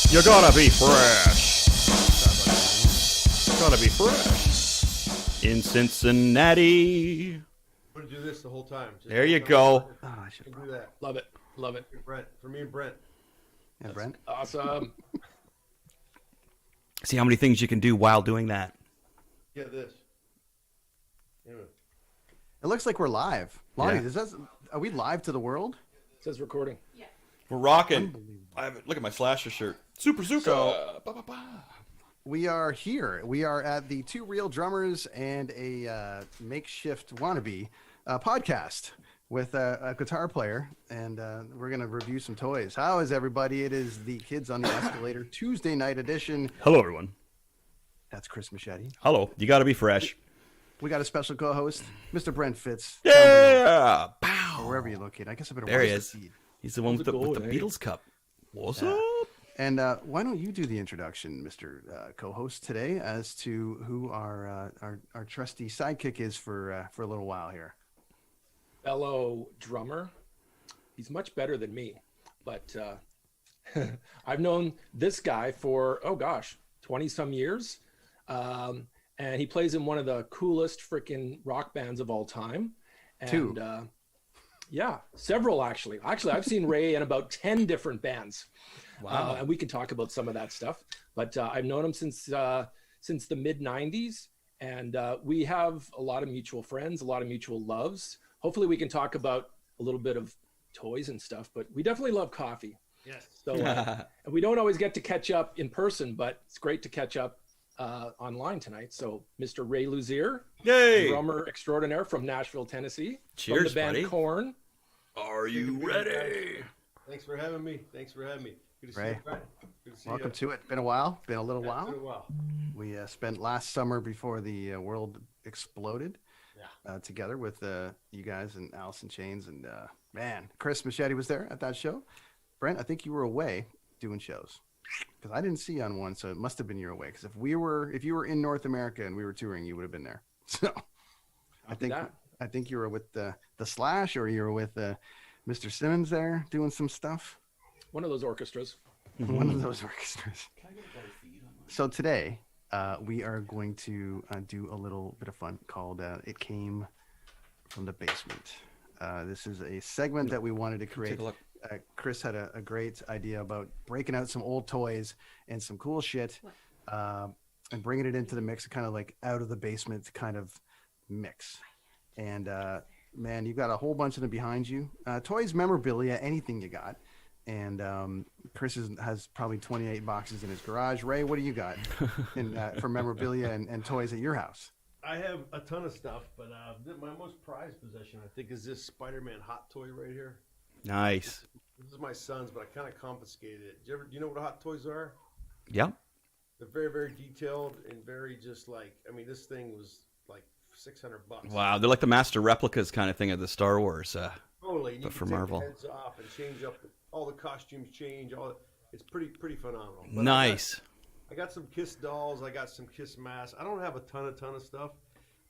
You gotta be fresh. Gotta be fresh. In Cincinnati. I'm gonna do this the whole time. There you go. Oh, I should do that. Love it. Love it. Brent, for me and Brent. Yeah, Brent. Awesome. See how many things you can do while doing that. Get this. Anyway. It looks like we're live. Lonnie, Yeah. are we live to the world? It says recording. Yeah. We're rocking. Look at my Slasher shirt. Super Zuka. So- We are here. We are at the Two Real Drummers and a makeshift wannabe podcast with a guitar player, and we're going to review some toys. How is everybody? It is the Kids on the Escalator Tuesday night edition. Hello, everyone. That's Chris Machete. Hello. You gotta be fresh. We got a special co-host, Mr. Brent Fitz. Yeah. Or Pow. wherever you locate. I guess I better There he watch is. the feed. He's the one with the going, eh? Beatles cup. What's Yeah. up? And why don't you do the introduction, Mr. Co-host, today, as to who our trusty sidekick is for a little while here. Fellow drummer. He's much better than me, but I've known this guy for 20 some years, and he plays in one of the coolest freaking rock bands of all time. And, Two. Yeah, several actually. Actually, I've seen Ray in about 10 different bands. Wow. And we can talk about some of that stuff. But I've known him since the mid '90s, and we have a lot of mutual friends, a lot of mutual loves. Hopefully, we can talk about a little bit of toys and stuff. But we definitely love coffee. Yes. So and we don't always get to catch up in person, but it's great to catch up online tonight. So, Mr. Ray Luzier, Yay. drummer extraordinaire from Nashville, Tennessee, Cheers, from the band buddy. Korn. Are you ready? Thanks for having me. Good to see Ray. you, Brent. Good to see Welcome you. to it. Been a while. Been a little Yeah, it's while. been a while. We spent last summer before the world exploded together with you guys and Allison Chains. And man, Chris Machete was there at that show. Brent, I think you were away doing shows because I didn't see you on one. So it must have been your away. Because if you were in North America and we were touring, you would have been there. So I think you were with the Slash, or you were with Mr. Simmons there doing some stuff. One of those orchestras. One of those orchestras. So today, we are going to do a little bit of fun called It Came from the Basement. This is a segment that we wanted to create. Take a look. Chris had a great idea about breaking out some old toys and some cool shit and bringing it into the mix, kind of like out of the basement kind of mix. And man, you've got a whole bunch of them behind you. Toys, memorabilia, anything you got. And Chris has probably 28 boxes in his garage. Ray, what do you got for memorabilia and toys at your house? I have a ton of stuff, but my most prized possession, I think, is this Spider-Man hot toy right here. Nice. This is my son's, but I kind of confiscated it. Do you know what hot toys are? Yeah. They're very, very detailed and very just like, I mean, this thing was like $600. Wow. They're like the master replicas kind of thing of the Star Wars. Totally. And you But can for take Marvel. the heads off and change up all the costumes. It's pretty phenomenal. But Nice. I got some Kiss dolls. I got some Kiss masks. I don't have a ton of stuff,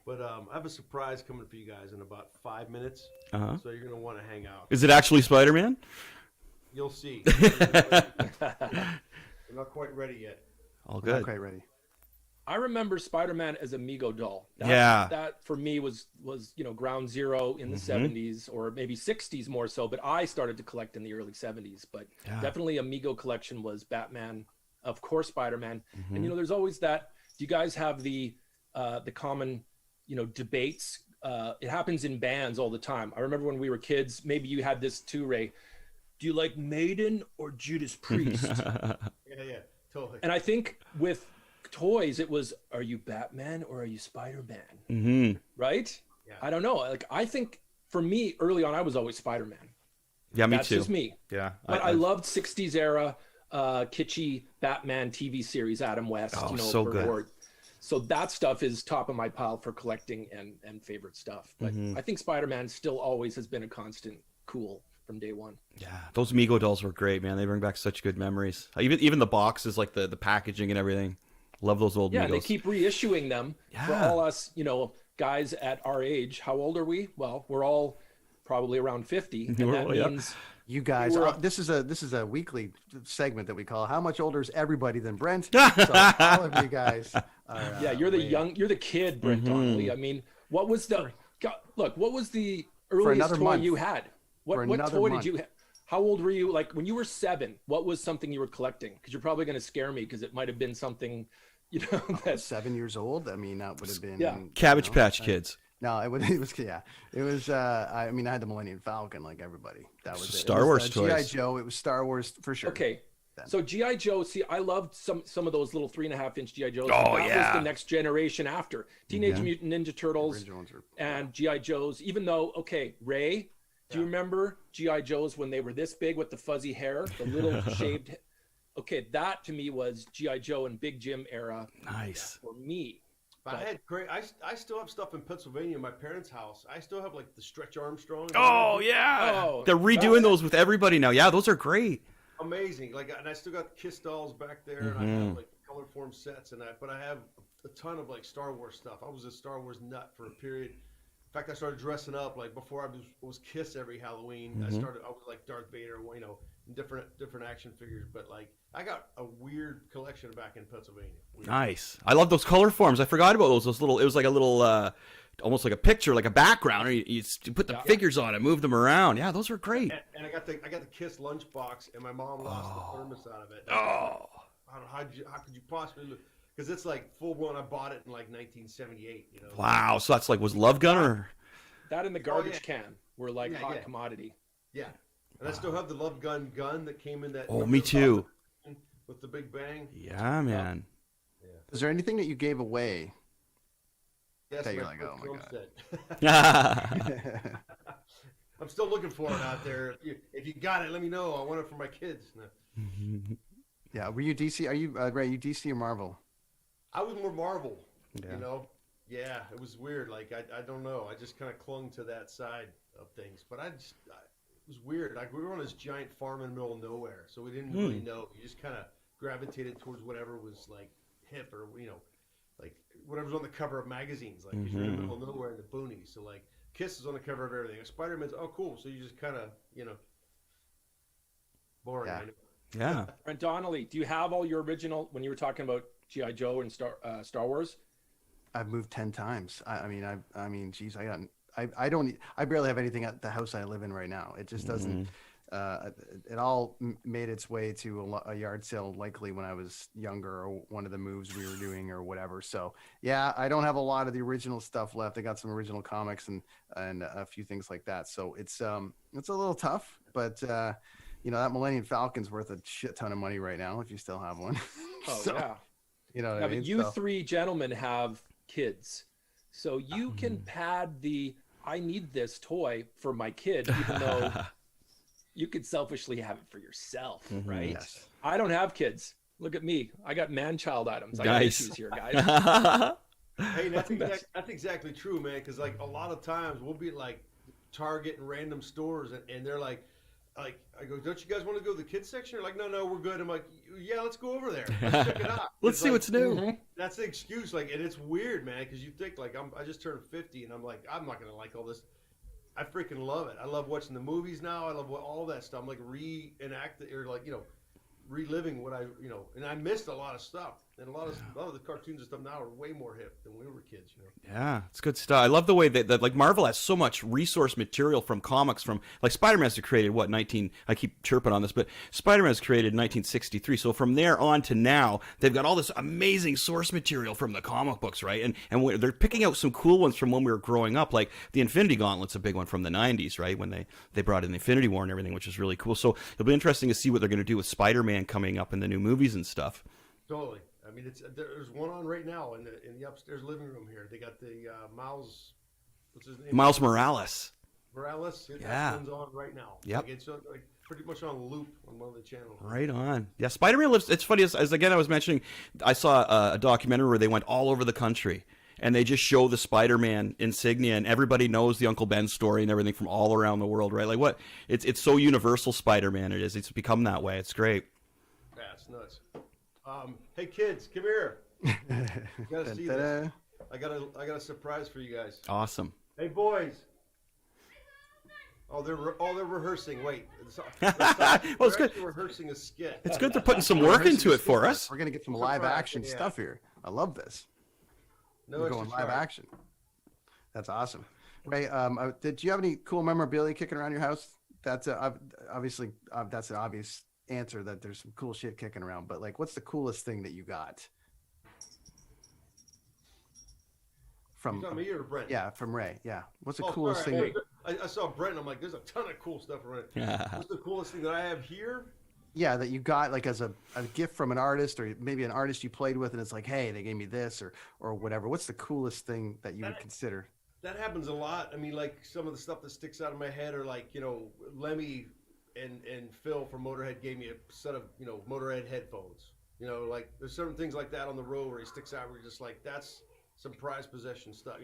but I have a surprise coming for you guys in about 5 minutes. Uh-huh. So you're gonna want to hang out. Is it actually Spider-Man? You'll see. I'm not quite ready yet. All Not good. quite ready. I remember Spider-Man as a Mego doll. That for me was ground zero in the 70s or maybe 60s more so, but I started to collect in the early 70s. But definitely a Mego collection was Batman, of course Spider-Man. And there's always that. Do you guys have the common debates? It happens in bands all the time. I remember when we were kids, maybe you had this too, Ray. Do you like Maiden or Judas Priest? Yeah, totally. And I think with toys, it was, are you Batman or are you Spider-Man? Mm-hmm. Right? Yeah. I don't know. Like, I think for me, early on, I was always Spider-Man. Yeah, me That's too. just me. Yeah. But I loved 60s era kitschy Batman TV series, Adam West. Oh, so for good. Horde. So that stuff is top of my pile for collecting and favorite stuff. But I think Spider-Man still always has been a constant cool from day one. Yeah, those Mego dolls were great, man. They bring back such good memories. Even the boxes, like the packaging and everything. Love those old Migos. They keep reissuing them for all us, guys at our age. How old are we? Well, we're all probably around 50. And that means You guys, this is a weekly segment that we call "How Much Older Is Everybody Than Brent?" So all of you guys, are, you're the kid, Brent Donnelly. I mean, what was the earliest toy you had? What toy did you have? How old were you? Like when you were 7, what was something you were collecting? Because you're probably going to scare me because it might have been something, that's 7 years old. I mean, that would have been Cabbage Patch Kids. No, it was. I mean, I had the Millennium Falcon, like everybody. That was Star Wars toys. G.I. Joe. It was Star Wars for sure. Okay, so G.I. Joe. See, I loved some of those little 3.5-inch G.I. Joes. Oh, that was the next generation after Teenage Mutant Ninja Turtles and G.I. Joes. Even though, Ray, do you remember G.I. Joes when they were this big with the fuzzy hair, the little shaved? Okay, that to me was G.I. Joe and Big Jim era. Nice for me. I had great. I still have stuff in Pennsylvania in my parents' house. I still have like the Stretch Armstrong. Oh yeah, they're redoing those with everybody now. Yeah, those are great. Amazing. And I still got Kiss dolls back there, and I have like color form sets, but I have a ton of like Star Wars stuff. I was a Star Wars nut for a period. In fact, I started dressing up like before I was Kiss every Halloween. I was like Darth Vader, different action figures, but like I got a weird collection back in Pennsylvania. Weird. Nice. I love those color forms. I forgot about those little. It was like a little, almost like a picture, like a background. Or you put the figures on it, move them around. Yeah, those are great. And I got the Kiss lunchbox, and my mom lost the thermos out of it. Oh. How could you possibly? Because it's like full blown. I bought it in like 1978. Wow. So that's like was Love Gun or that in the garbage can were like hot commodity. Yeah. And I still have the Love Gun that came in that. Oh, me too. With the big bang. Yeah, man. Yeah. Is there anything that you gave away? Yes, that you're like, oh my god. I'm still looking for it out there. If you got it, let me know. I want it for my kids. No. Yeah. Were you DC? Are you Ray? You DC or Marvel? I was more Marvel. Yeah. Yeah, it was weird. Like I don't know. I just kind of clung to that side of things. But it was weird. Like we were on this giant farm in the middle of nowhere, so we didn't really know. You just kind of gravitated towards whatever was like hip or like whatever's on the cover of magazines. Like you're in the middle of nowhere in the boonies. So like Kiss is on the cover of everything. Spider-Man's cool. So you just kind of boring. Yeah. Yeah. Brent Donnelly, do you have all your original when you were talking about G.I. Joe and Star Wars? I've moved 10 times. I mean, geez, I barely have anything at the house I live in right now. It just doesn't. It all made its way to a yard sale, likely when I was younger, or one of the moves we were doing, or whatever. So yeah, I don't have a lot of the original stuff left. I got some original comics and a few things like that. So it's a little tough, but that Millennium Falcon's worth a shit ton of money right now if you still have one. Oh so, yeah. You know what I mean? But you three gentlemen have kids, so you can pad I need this toy for my kid, even though you could selfishly have it for yourself, right? Yes. I don't have kids. Look at me. I got man-child items. I Nice. got issues here, guys. Hey, that's exactly true, man. Because like a lot of times we'll be like Target and random stores, and they're like I go, don't you guys want to go to the kids section? They're like, no, we're good. I'm like, yeah, let's go over there. Let's check it out. Let's see what's new. Mm-hmm. That's the excuse, and it's weird, man, because you think like I just turned 50, and I'm like, I'm not gonna like all this. I freaking love it. I love watching the movies now. I love all that stuff. I'm like reenacting or like reliving what and I missed a lot of stuff. And a lot of the cartoons and stuff now are way more hip than when we were kids, Yeah, it's good stuff. I love the way that like Marvel has so much resource material from comics, from like Spider-Man's created I keep chirping on this, but Spider-Man's created in 1963. So from there on to now, they've got all this amazing source material from the comic books, right? And they're picking out some cool ones from when we were growing up, like the Infinity Gauntlet's a big one from the 90s, right? When they brought in the Infinity War and everything, which is really cool. So it'll be interesting to see what they're going to do with Spider-Man coming up in the new movies and stuff. Totally. I mean, there's one on right now in the upstairs living room here. They got the Miles, what's his name? Miles Morales. That one's on right now. Yep. Like it's pretty much on loop on one of the channels. Right on. Yeah, Spider-Man lives. It's funny as again I was mentioning. I saw a documentary where they went all over the country and they just show the Spider-Man insignia, and everybody knows the Uncle Ben story and everything from all around the world, right? Like it's so universal. Spider-Man, it is. It's become that way. It's great. Yeah, it's nuts. Hey kids, come here. You gotta see this. I got a surprise for you guys. Awesome. Hey boys. Oh, they're rehearsing. Wait, Well, it's good. Rehearsing a skit. It's good they're putting some work into it for us. We're gonna get some live action stuff here. I love this. We're going live action. That's awesome. Ray, did you have any cool memorabilia kicking around your house? That's obviously that's an obvious answer that there's some cool shit kicking around. But like, what's the coolest thing that you got? From me or Brent? Yeah, from Ray. Yeah. What's the coolest thing? Hey, I saw Brent. And I'm like, there's a ton of cool stuff around. What's the coolest thing that I have here? Yeah, that you got like as a gift from an artist, or maybe an artist you played with, and it's like, hey, they gave me this, or whatever. What's the coolest thing that you would consider? That happens a lot. I mean, like some of the stuff that sticks out of my head are like, Lemmy and Phil from Motorhead gave me a set of, Motorhead headphones. Like there's certain things like that on the road where he sticks out where you're just like, that's some prized possession stuff.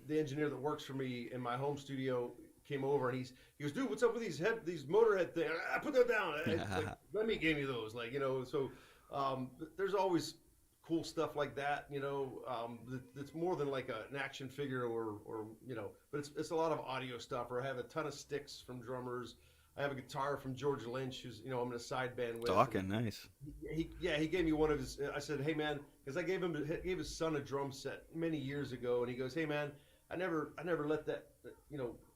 The engineer that works for me in my home studio came over and he goes, dude, what's up with these Motorhead things? I put that down. Like, Lemmy gave me those. Like, so there's always cool stuff like that, it's more than like an action figure or but it's a lot of audio stuff. Or I have a ton of sticks from drummers. I have a guitar from George Lynch, who's I'm in a side band with. Talking nice. He gave me one of his. I said, hey man, because I gave his son a drum set many years ago, and he goes, hey man, I never let that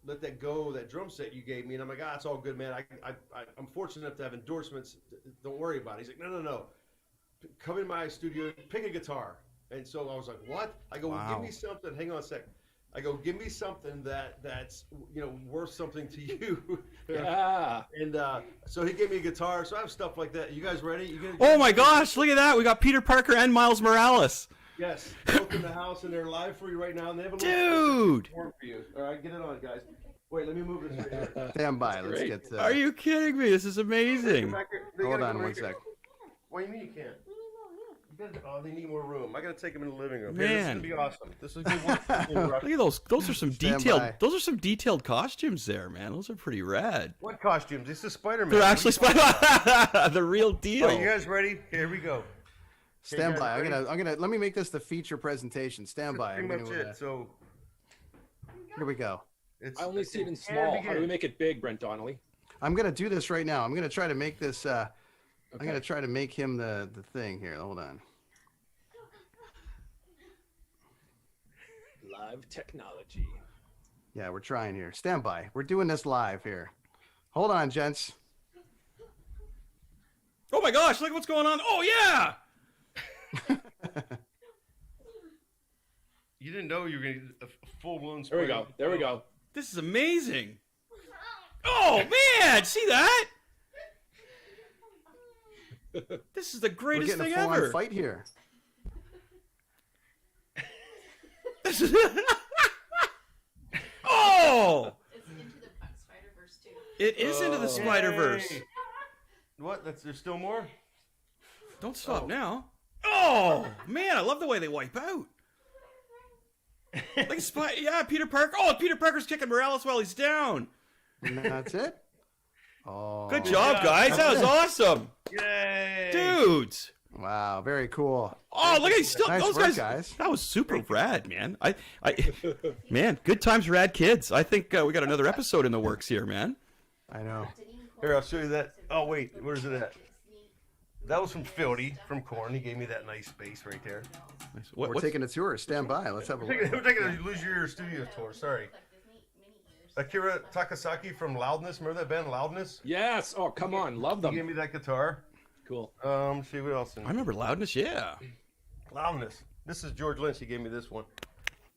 let that go, that drum set you gave me. And I'm like, it's all good, man. I'm fortunate enough to have endorsements. Don't worry about it. He's like, no. Come in my studio, pick a guitar. And so I was like, what? I go, well, give me something. Hang on a sec. I go, give me something that's worth something to you. Yeah. And so he gave me a guitar. So I have stuff like that. You guys ready? Oh my gosh, look at that. We got Peter Parker and Miles Morales. Yes. Both in the house, and they're live for you right now. And they have a dude. For you. All right, get it on, guys. Wait, let me move this right here. Stand by. Let's get. Are you kidding me? This is amazing. Hold on one sec. What do you mean you can't? They need more room. I gotta take them in the living room. Man, this is gonna be awesome. This is good. Look at those. Those are some detailed. Those are some detailed costumes there, man. Those are pretty rad. What costumes? This is Spider-Man. They're actually Spider-Man. The real deal. Are you guys ready? Here we go. Stand by. I'm gonna. Let me make this the feature presentation. Stand by. Pretty much it. So here we go. I only see it in small. How do we make it big, Brent Donnelly? I'm gonna do this right now. I'm gonna try to make this. I'm gonna try to make him the thing here. Hold on. Live technology. Yeah, we're trying here. Stand by. We're doing this live here. Hold on, gents. Oh my gosh! Look what's going on. Oh yeah. You didn't know you were gonna get a full-blown. There we go. There we go. This is amazing. Oh man, see that? This is the greatest thing ever. We're getting a full-on fight here. Oh! It's into the Spider-Verse too. It is into the Spider-Verse. Yay. What? There's still more? Don't stop now. Oh man, I love the way they wipe out. Like yeah, Peter Parker. Oh, Peter Parker's kicking Morales while he's down. And that's it. Oh, good job, guys. That was awesome. Yay, dudes. Wow, very cool. Oh, look at these still nice those work, guys. That was super rad, man. Man, good times, rad kids. I think we got another episode in the works here, man. I know. Here, I'll show you that. Oh wait, where's it at? That was from Fildy from Korn. He gave me that nice space right there. Nice. We're taking a tour. Stand by. Let's have a look. We're taking a Lose Your Studio tour. Sorry. Akira Takasaki from Loudness. Remember that band Loudness? Yes. Oh, come on. Love them. He gave me that guitar. Cool. See what else. I remember Loudness. Yeah. Loudness. This is George Lynch. He gave me this one.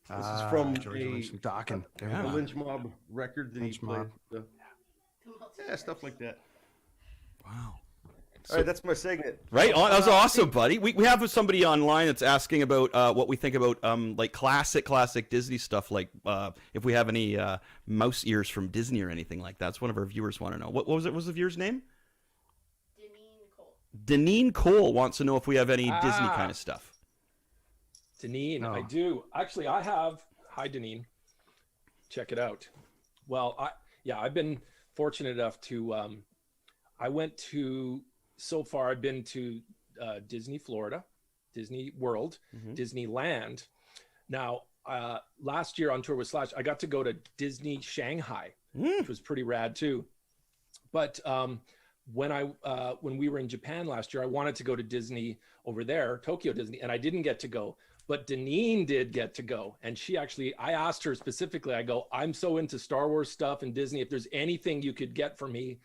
This is from George Lynch from Dokken. The Lynch Mob record that Lynch he played. Mob. Yeah, stuff like that. Wow. All right, that's my segment. Right on. That was awesome, buddy. We have somebody online that's asking about what we think about like classic Disney stuff, like if we have any mouse ears from Disney or anything like that. That's one of our viewers want to know. What was it? What was the viewer's name? Deneen Cole wants to know if we have any Disney kind of stuff. Deneen, I do. Actually, I have. Hi, Deneen. Check it out. Well, I've been fortunate enough to. I've been to Disney Florida, Disney World, Disneyland. Now, last year on tour with Slash, I got to go to Disney Shanghai. which was pretty rad too. But when we were in Japan last year, I wanted to go to Disney over there, Tokyo Disney, and I didn't get to go. But Deneen did get to go. And I asked her specifically, I go, I'm so into Star Wars stuff and Disney, if there's anything you could get for me.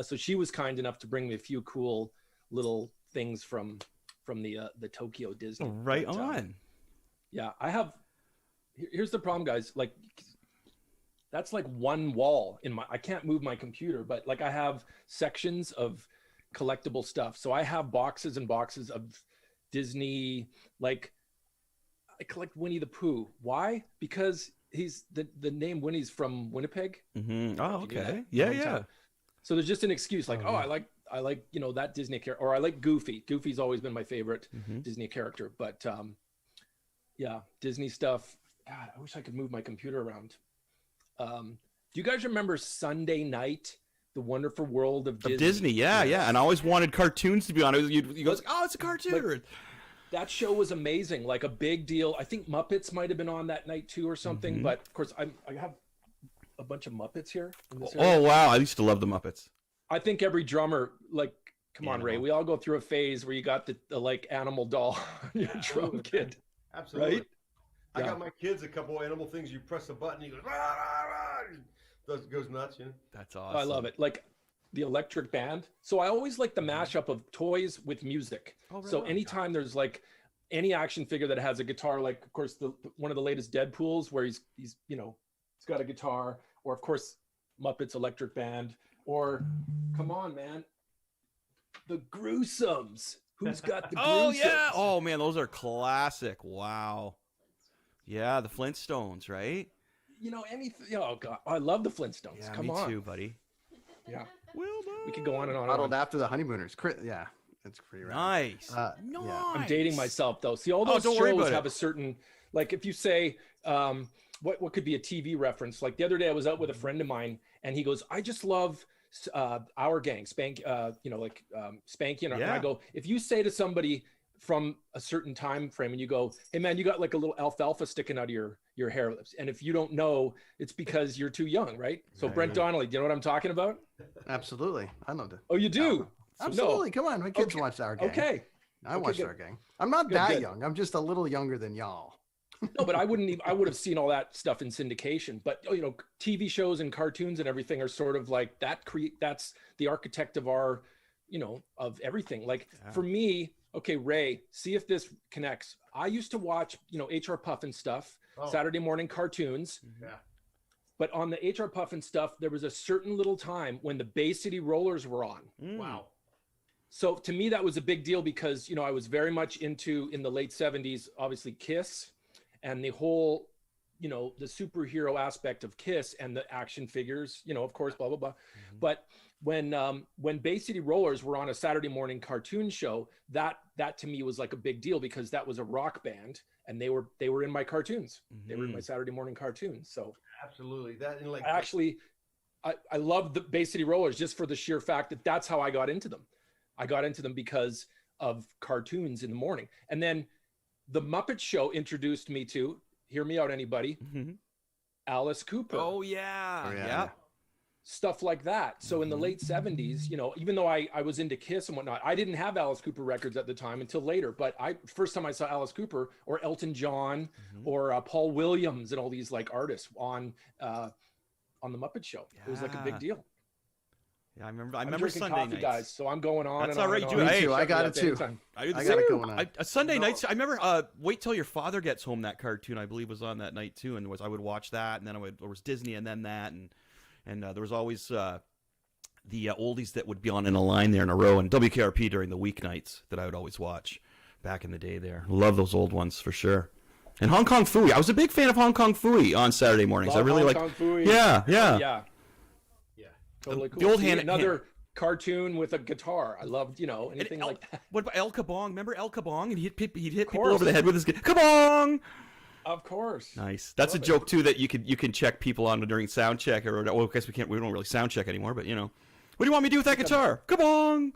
So she was kind enough to bring me a few cool little things from the Tokyo Disney. Right on. Yeah, here's the problem, guys. Like, that's like one wall I can't move my computer, but like I have sections of collectible stuff. So I have boxes and boxes of Disney, like I collect Winnie the Pooh. Why? Because he's the name Winnie's from Winnipeg. Mm-hmm. Oh, okay. Yeah. So there's just an excuse like, I like, that Disney character, or I like Goofy. Goofy's always been my favorite Disney character, but yeah, Disney stuff. God, I wish I could move my computer around. Do you guys remember Sunday Night, The Wonderful World of Disney? Yeah. And I always wanted cartoons to be on it. You go, oh, it's a cartoon. That show was amazing, like a big deal. I think Muppets might have been on that night too or something, but of course I have a bunch of Muppets here in this area. Oh, wow. I used to love the Muppets. I think every drummer, like, come on, Ray, we all go through a phase where you got the like animal doll on your drum kit. Absolutely. Right? I got my kids a couple animal things. You press a button, he goes, rah, rah, rah. Goes nuts, you know? That's awesome. I love it. Like the electric band. So I always like the mashup of toys with music. Oh, right. So anytime there's like any action figure that has a guitar, like of course one of the latest Deadpools where he's he's got a guitar, or of course Muppets electric band, or come on, man, the Gruesums. Who's got the Gruesums? Oh yeah. Oh man, those are classic. Wow. Yeah, the Flintstones, right? Anything. Oh god, I love the Flintstones. Yeah, Come me on. too, buddy. Yeah. Wilbur. We could go on and on. Modeled after the Honeymooners. Yeah, that's pretty rad. Nice. Nice. Yeah. I'm dating myself though. See, all those shows have a certain, like if you say, what could be a TV reference? Like the other day I was out with a friend of mine and he goes, I just love Our Gang, Spanky, Spanky. And I go, if you say to somebody from a certain time frame and you go, hey man, you got like a little alfalfa sticking out of your hair lips. And if you don't know, it's because you're too young, right? So Brent Donnelly, do you know what I'm talking about? Absolutely. I know that. Oh, you do? Absolutely. Come on. My kids watch Our Gang. Okay. I watched Our Gang. I'm not that young. I'm just a little younger than y'all. No, but I would have seen all that stuff in syndication. But TV shows and cartoons and everything are sort of like that. That's the architect of our, of everything. Like for me, okay, Ray, see if this connects. I used to watch, HR Puffin stuff, Saturday morning cartoons. Yeah. But on the HR Puffin stuff, there was a certain little time when the Bay City Rollers were on. Wow. So to me, that was a big deal because, I was very much into, in the late 70s, obviously Kiss and the whole, the superhero aspect of Kiss and the action figures, of course, blah, blah, blah. But when Bay City Rollers were on a Saturday morning cartoon show, that to me was like a big deal because that was a rock band and they were in my cartoons. They were in my Saturday morning cartoons. So absolutely. That and like I love the Bay City Rollers just for the sheer fact that that's how I got into them. I got into them because of cartoons in the morning. And then the Muppet Show introduced me to, hear me out, anybody, Alice Cooper. Oh, yeah. Yeah. Stuff like that. So in the late 70s, even though I was into Kiss and whatnot, I didn't have Alice Cooper records at the time until later. But first time I saw Alice Cooper or Elton John or Paul Williams and all these like artists on the Muppet Show. It was like a big deal. Yeah, I remember drinking Sunday coffee, nights, guys. So I'm going on. That's and all right. on You and on. Me too. I got it too. I got it going on. Sunday nights. I remember. Wait till your father gets home. That cartoon I believe was on that night too, and I would watch that, and then there was Disney, and then that, and there was always the oldies that would be on in a line there in a row, and WKRP during the weeknights that I would always watch back in the day. There, love those old ones for sure. And Hong Kong Phooey. I was a big fan of Hong Kong Phooey on Saturday mornings. I really like. Yeah. Totally cool. The old another cartoon with a guitar. I loved, anything like that. What about El Kabong? Remember El Kabong? And he'd hit people over the head with his Kabong. Of course. Nice. That's a joke too that you can check people on during sound check or well, I guess we don't really sound check anymore, but what do you want me to do with that guitar? Kabong.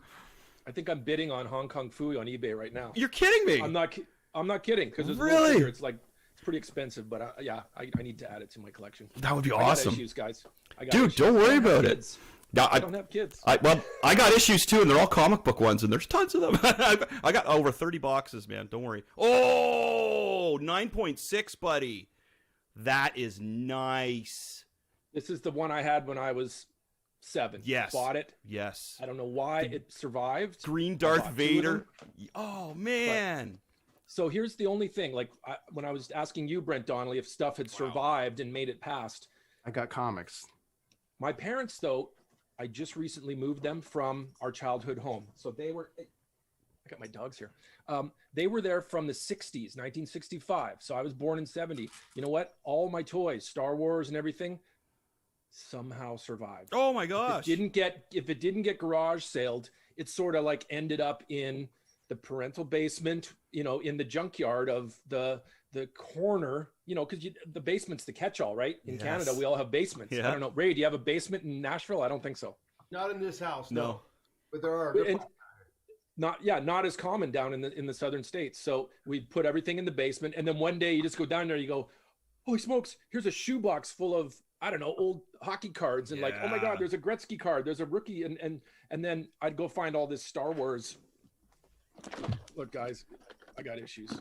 I think I'm bidding on Hong Kong Phooey on eBay right now. You're kidding me. I'm not kidding because really? it's like It's pretty expensive, but I need to add it to my collection. That would be I got awesome. issues, guys. Dude, don't worry about it. No, I don't have kids. I got issues too, and they're all comic book ones, and there's tons of them. I got over 30 boxes, man. Don't worry. Oh, 9.6, buddy. That is nice. This is the one I had when I was 7. Yes. Bought it. Yes. I don't know why it survived. Green Darth Vader. Oh, man. So here's the only thing. Like when I was asking you, Brent Donnelly, if stuff had survived and made it past. I got comics. My parents, though, I just recently moved them from our childhood home. So they were, I got my dogs here. They were there from the 60s, 1965. So I was born in 70. You know what? All my toys, Star Wars and everything, somehow survived. Oh my gosh. If it didn't get garage saled, it sort of like ended up in the parental basement, you know, in the junkyard of the corner, you know, because the basement's the catch-all, right? In Canada, we all have basements. Yeah. I don't know. Ray, do you have a basement in Nashville? I don't think so. Not in this house, No. But there are. Not as common down in the southern states. So we put everything in the basement, and then one day you just go down there, you go, holy smokes, here's a shoebox full of, I don't know, old hockey cards, and like, oh my God, there's a Gretzky card, there's a rookie, and then I'd go find all this Star Wars. Look, guys, I got issues.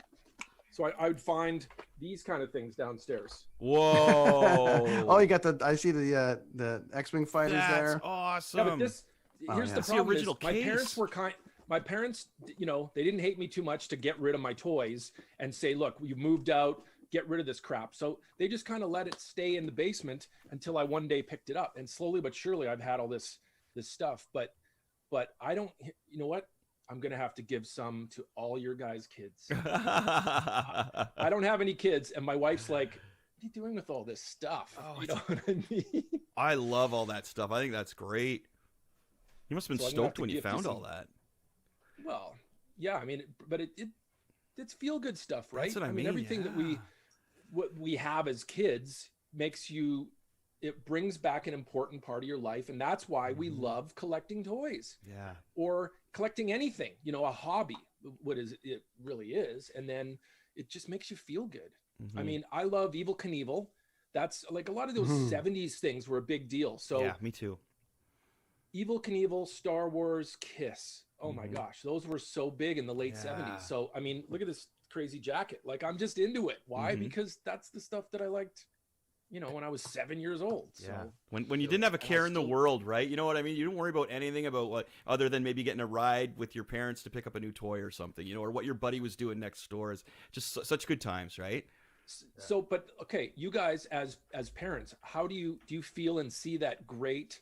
So I would find these kind of things downstairs. Whoa. Oh, you got I see the X-Wing fighters there. That's awesome. Yeah, but here's the That's the problem. original case. My parents, you know, they didn't hate me too much to get rid of my toys and say, look, you moved out, get rid of this crap. So they just kind of let it stay in the basement until I one day picked it up. And slowly but surely I've had all this stuff, but I don't, you know what? I'm going to have to give some to all your guys' kids. I don't have any kids. And my wife's like, what are you doing with all this stuff? Oh, you know what I mean? I love all that stuff. I think that's great. You must have been So I'm gonna have stoked to when you gift you found some. all that. Well, yeah, I mean, but it's feel good stuff, right? That's what I mean, everything that we have as kids makes you, it brings back an important part of your life. And that's why we love collecting toys. Yeah. Or collecting anything, you know, a hobby, it really is. And then it just makes you feel good. I mean, I love Evel Knievel. That's like a lot of those 70s things were a big deal. So yeah, me too. Evel Knievel, Star Wars, Kiss. Oh my gosh, those were so big in the late 70s. So, I mean, look at this crazy jacket. Like, I'm just into it. Why? Because that's the stuff that I liked, you know, when I was 7 years old. So when you didn't have a care in the world, right? You know what I mean? You didn't worry about anything about what other than maybe getting a ride with your parents to pick up a new toy or something, you know, or what your buddy was doing next door. Is just such good times, right? So, but okay, you guys as parents, how do you feel and see that great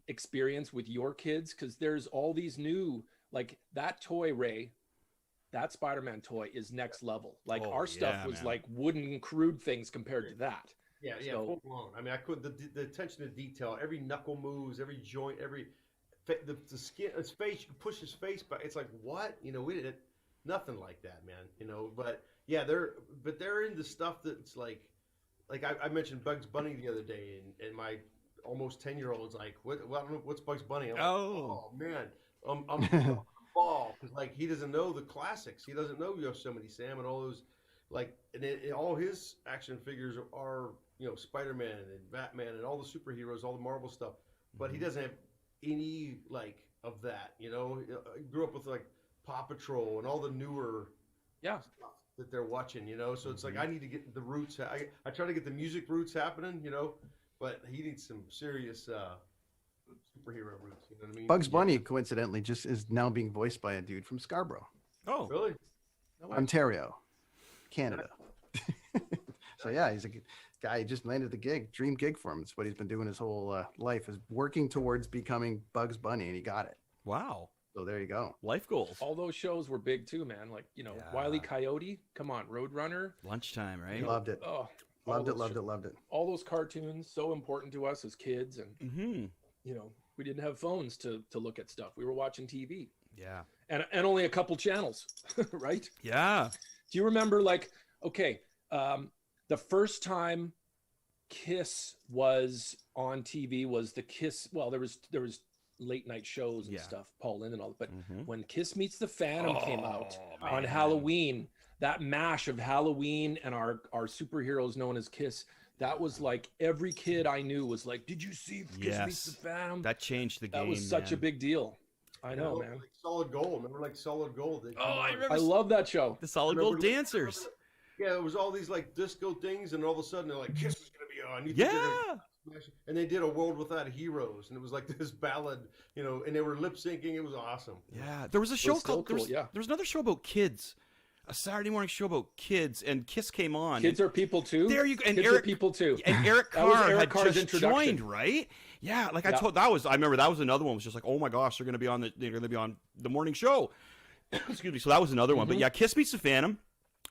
experience with your kids? Because there's all these new, like that toy, Ray, that Spider-Man toy is next level. Like our stuff was like wooden crude things compared to that. Yeah, full blown. I mean, I could the attention to detail, every knuckle moves, every joint, the skin, his face. You can push his face, but it's like what? You know, we did nothing like that, man. You know, but yeah, they're into stuff that's like I mentioned Bugs Bunny the other day, and my almost 10-year-old's like, what's Bugs Bunny? I'm like, oh man, I'm ball because like he doesn't know the classics. He doesn't know Yosemite Sam and all those like, and all his action figures are you know, Spider-Man and Batman and all the superheroes, all the Marvel stuff, but he doesn't have any like of that. You know, he grew up with like Paw Patrol and all the newer stuff that they're watching. You know, so it's like I need to get the roots. I try to get the music roots happening. You know, but he needs some serious superhero roots. You know what I mean? Bugs Bunny, coincidentally, just is now being voiced by a dude from Scarborough, Oh, Really? Ontario, Canada. So yeah, he's a guy. He just landed the gig, dream gig for him. It's what he's been doing his whole life, is working towards becoming Bugs Bunny, and he got it. wow. So there you go. Life goals. All those shows were big too, man. Like, you know, Wile E. Coyote, come on, Roadrunner. Lunchtime, right? Loved it. Oh, Loved it. all those cartoons, so important to us as kids. And you know, we didn't have phones to look at stuff. We were watching TV. Yeah. And only a couple channels, right? Yeah. Do you remember, like, okay, the first time Kiss was on TV was the Kiss. Well, there was late night shows and stuff, Paul Lynde and all. But when Kiss Meets the Phantom came out on Halloween, that mash of Halloween and our superheroes known as Kiss, that was like every kid I knew was like, did you see Kiss Meets the Phantom? That changed the game. That was such a big deal. I know, man. man. Like Solid Gold. Remember like Solid Gold? I remember. I love that show. The Solid Gold Dancers. Yeah, it was all these like disco things, and all of a sudden they're like, Kiss is going to be on. And they did A World Without Heroes, and it was like this ballad, you know, and they were lip syncing. It was awesome. Yeah, there was a show called. There was another show about kids. A Saturday morning show about kids, and Kiss came on. Kids are people too. There you go. And kids Eric, are people too. And Eric Carr had just introduction. joined, right? Yeah, like I told, I remember that was another one. Was just like, oh my gosh, they're going to be on the morning show. Excuse me. So that was another one. But yeah, Kiss Meets the Phantom.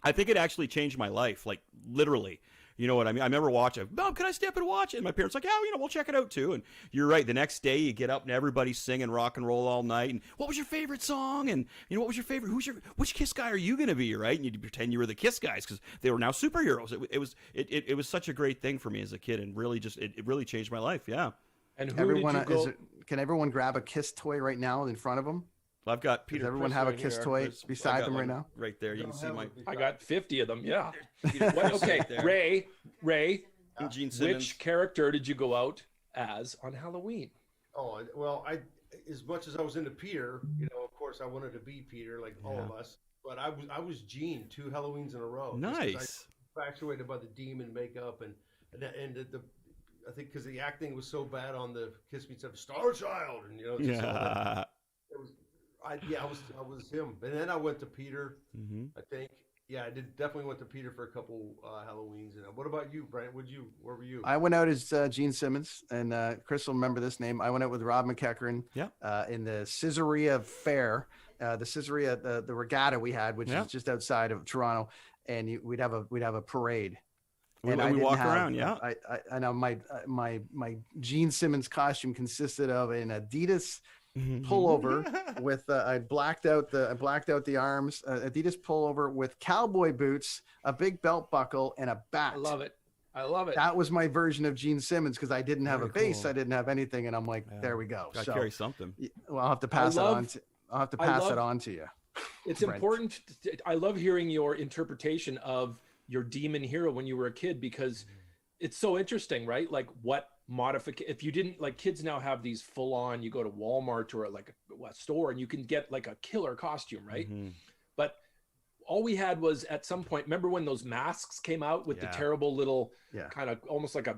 I think it actually changed my life, like literally. You know what I mean? I remember watching. Mom, can I stay up and watch it? And my parents were like, yeah, we'll check it out too. And you're right. The next day, you get up and everybody's singing rock and roll all night. And what was your favorite song? And what was your favorite? Which Kiss guy are you going to be? Right? And you pretend you were the Kiss guys because they were now superheroes. It was such a great thing for me as a kid, and really it really changed my life. Yeah. And can everyone grab a Kiss toy right now in front of them? Well, I've got Peter. Does everyone have a Kiss toy beside them right now? Right there, you can see my. I got 50 of them. Yeah. Okay, Ray. Gene Simmons. Which character did you go out as on Halloween? Oh well, as much as I was into Peter, of course I wanted to be Peter, like all of us. But I was Gene 2 Halloweens in a row. Nice. Infatuated by the demon makeup and I think because the acting was so bad on the Kiss Me Star Child, and just all that. It was. I was him, and then I went to Peter. I think, I definitely went to Peter for a couple Halloweens. And what about you, Brian? Where were you? I went out as Gene Simmons, and Chris will remember this name. I went out with Rob McEachern in the Caesarea Fair, the Caesarea, the regatta we had, which is just outside of Toronto, and we'd have a parade. And we walk around, I know my Gene Simmons costume consisted of an Adidas pullover with I blacked out the arms, Adidas pullover with cowboy boots, a big belt buckle, and a bat. I love it. That was my version of Gene Simmons because I didn't have a bass, I didn't have anything, and I'm like, there we go. Got to carry something. Well, I'll have to pass it on. I'll have to pass it on to you. It's important. I love hearing your interpretation of your demon hero when you were a kid, because it's so interesting, right? Like what modification, if you didn't, like, kids now have these full on, you go to Walmart or like a store and you can get like a killer costume, right? But all we had was at some point, remember when those masks came out with the terrible little kind of almost like a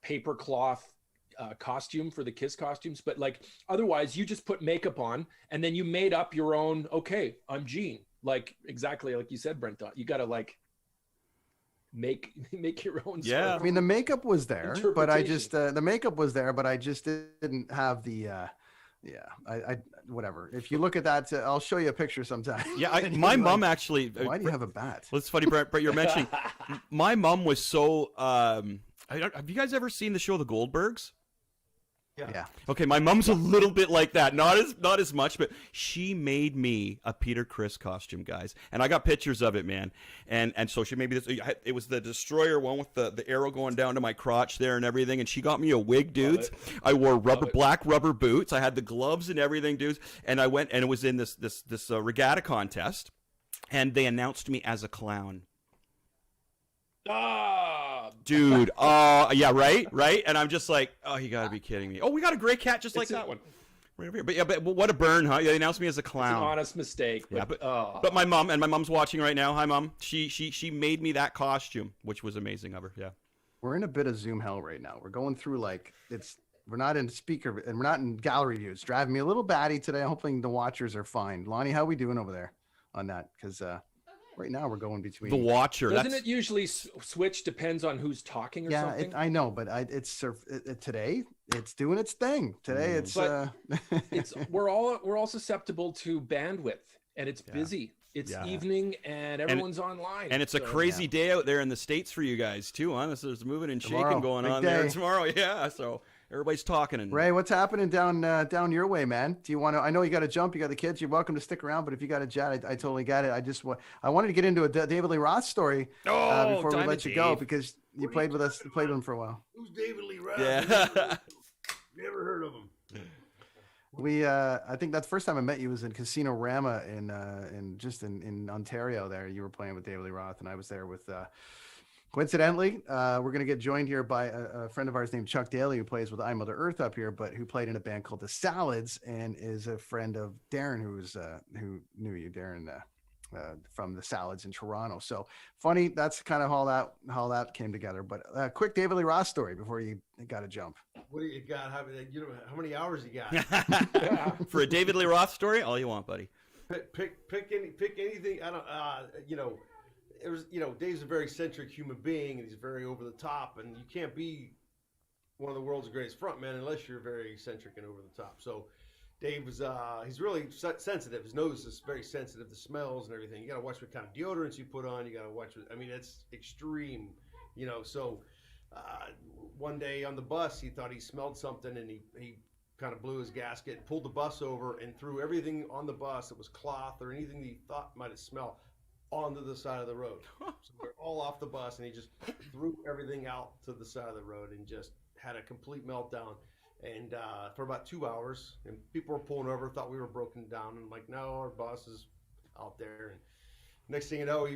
paper cloth costume for the Kiss costumes, but like otherwise you just put makeup on and then you made up your own, okay, I'm Gene, like exactly like you said, Brent, you got to like make your own sort of, I mean, the makeup was there, but I just didn't have the I whatever. If you look at that, I'll show you a picture sometime. My mom actually, why do you have a bat? Well, it's funny, Brett, you're mentioning my mom was so have you guys ever seen the show The Goldbergs? Yeah. Okay, my mom's a little bit like that. Not as much, but she made me a Peter Criss costume, guys. And I got pictures of it, man. And so she made me this. It was the Destroyer one with the arrow going down to my crotch there and everything. And she got me a wig, dudes. I wore black rubber boots. I had the gloves and everything, dudes. And I went, and it was in this regatta contest. And they announced me as a clown. Dude, yeah, right. And I'm just like, oh, you gotta be kidding me. Oh, we got a gray cat just like that one, right over here. But what a burn, huh? Yeah, they announced me as a clown. It's an honest mistake. But my mom's watching right now. Hi, Mom. She made me that costume, which was amazing of her. Yeah. We're in a bit of Zoom hell right now. We're going through we're not in speaker and we're not in gallery view. It's driving me a little batty today. I'm hoping the watchers are fine. Lonnie, how are we doing over there on that? Because right now we're going between the watcher. Doesn't it usually switch? Depends on who's talking or something. Yeah, I know, but today it's doing its thing. Today we're all susceptible to bandwidth, and it's busy. It's evening, and everyone's online. And it's a crazy day out there in the States for you guys too, huh? There's moving and shaking going on there tomorrow. Yeah, so everybody's talking. And Ray, what's happening down your way, man? Do you want to? I know you got to jump. You got the kids. You're welcome to stick around. But if you got a jet, I totally got it. I wanted to get into a David Lee Roth story before we let you go, because you played with us. You played with him for a while. Who's David Lee Roth? Yeah. Never heard of him. I think that's the first time I met you was in Casino Rama in Ontario. There, you were playing with David Lee Roth, and I was there with. Coincidentally, we're going to get joined here by a friend of ours named Chuck Daly, who plays with I Mother Earth up here, but who played in a band called The Salads and is a friend of Darren, who knew you, Darren, from The Salads in Toronto. So funny, that's kind of how that came together. But quick David Lee Roth story before you got to jump. What do you got? How many hours you got? For a David Lee Roth story, all you want, buddy. Pick anything. I don't. It was, Dave's a very eccentric human being, and he's very over the top, and you can't be one of the world's greatest frontmen unless you're very eccentric and over the top. So Dave was, he's really sensitive. His nose is very sensitive to smells and everything. You got to watch what kind of deodorants you put on. You got to watch it's extreme, So one day on the bus, he thought he smelled something, and he kind of blew his gasket, pulled the bus over, and threw everything on the bus that was cloth or anything that he thought might have smelled onto the side of the road. So we're all off the bus, and he just threw everything out to the side of the road and just had a complete meltdown. And for about 2 hours, and people were pulling over, thought we were broken down. And I'm like, no, our boss is out there. And next thing you know,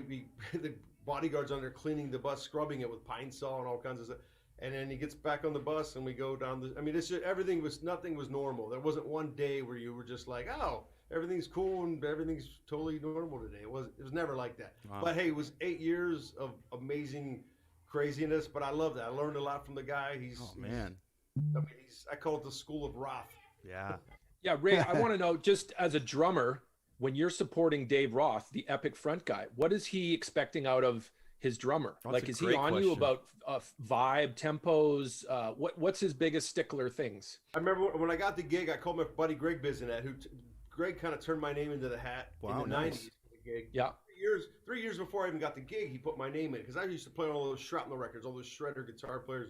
the bodyguard's on there cleaning the bus, scrubbing it with Pine Sol and all kinds of stuff. And then he gets back on the bus, and we go down it's just, nothing was normal. There wasn't one day where you were just like, oh, everything's cool and everything's totally normal today. It was never like that. Wow. But hey, it was 8 years of amazing craziness. But I love that. I learned a lot from the guy. I call it the School of Roth. Yeah. Yeah, Ray, I want to know, just as a drummer, when you're supporting Dave Roth, the epic front guy, what is he expecting out of his drummer? Is he on you about vibe, tempos? What's his biggest stickler things? I remember when I got the gig, I called my buddy Greg Bisonet, Greg kind of turned my name into the hat in the 90s for the gig. Yeah. 3 years before I even got the gig, he put my name in because I used to play on all those shrapnel records, all those shredder guitar players.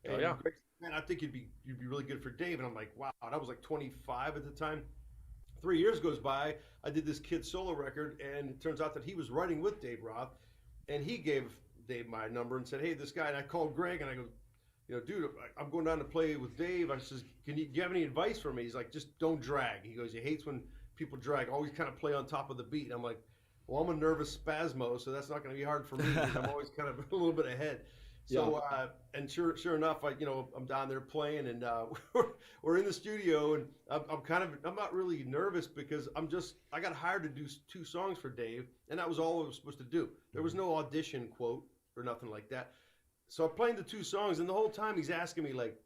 And Greg said, man, I think you'd be really good for Dave. And I'm like, wow. And I was like 25 at the time. 3 years goes by. I did this kid solo record, and it turns out that he was writing with Dave Roth, and he gave Dave my number and said, hey, this guy. And I called Greg, and I go, dude, I'm going down to play with Dave. I says, do you have any advice for me? He's like, just don't drag. He goes, he hates when people drag. Always kind of play on top of the beat. And I'm like, well, I'm a nervous spasmo, so that's not going to be hard for me. I'm always kind of a little bit ahead. So, and sure enough, I'm down there playing, and we're in the studio, and I'm not really nervous because I got hired to do 2 songs for Dave, and that was all I was supposed to do. There was no audition quote or nothing like that. So I'm playing the 2 songs, and the whole time he's asking me like,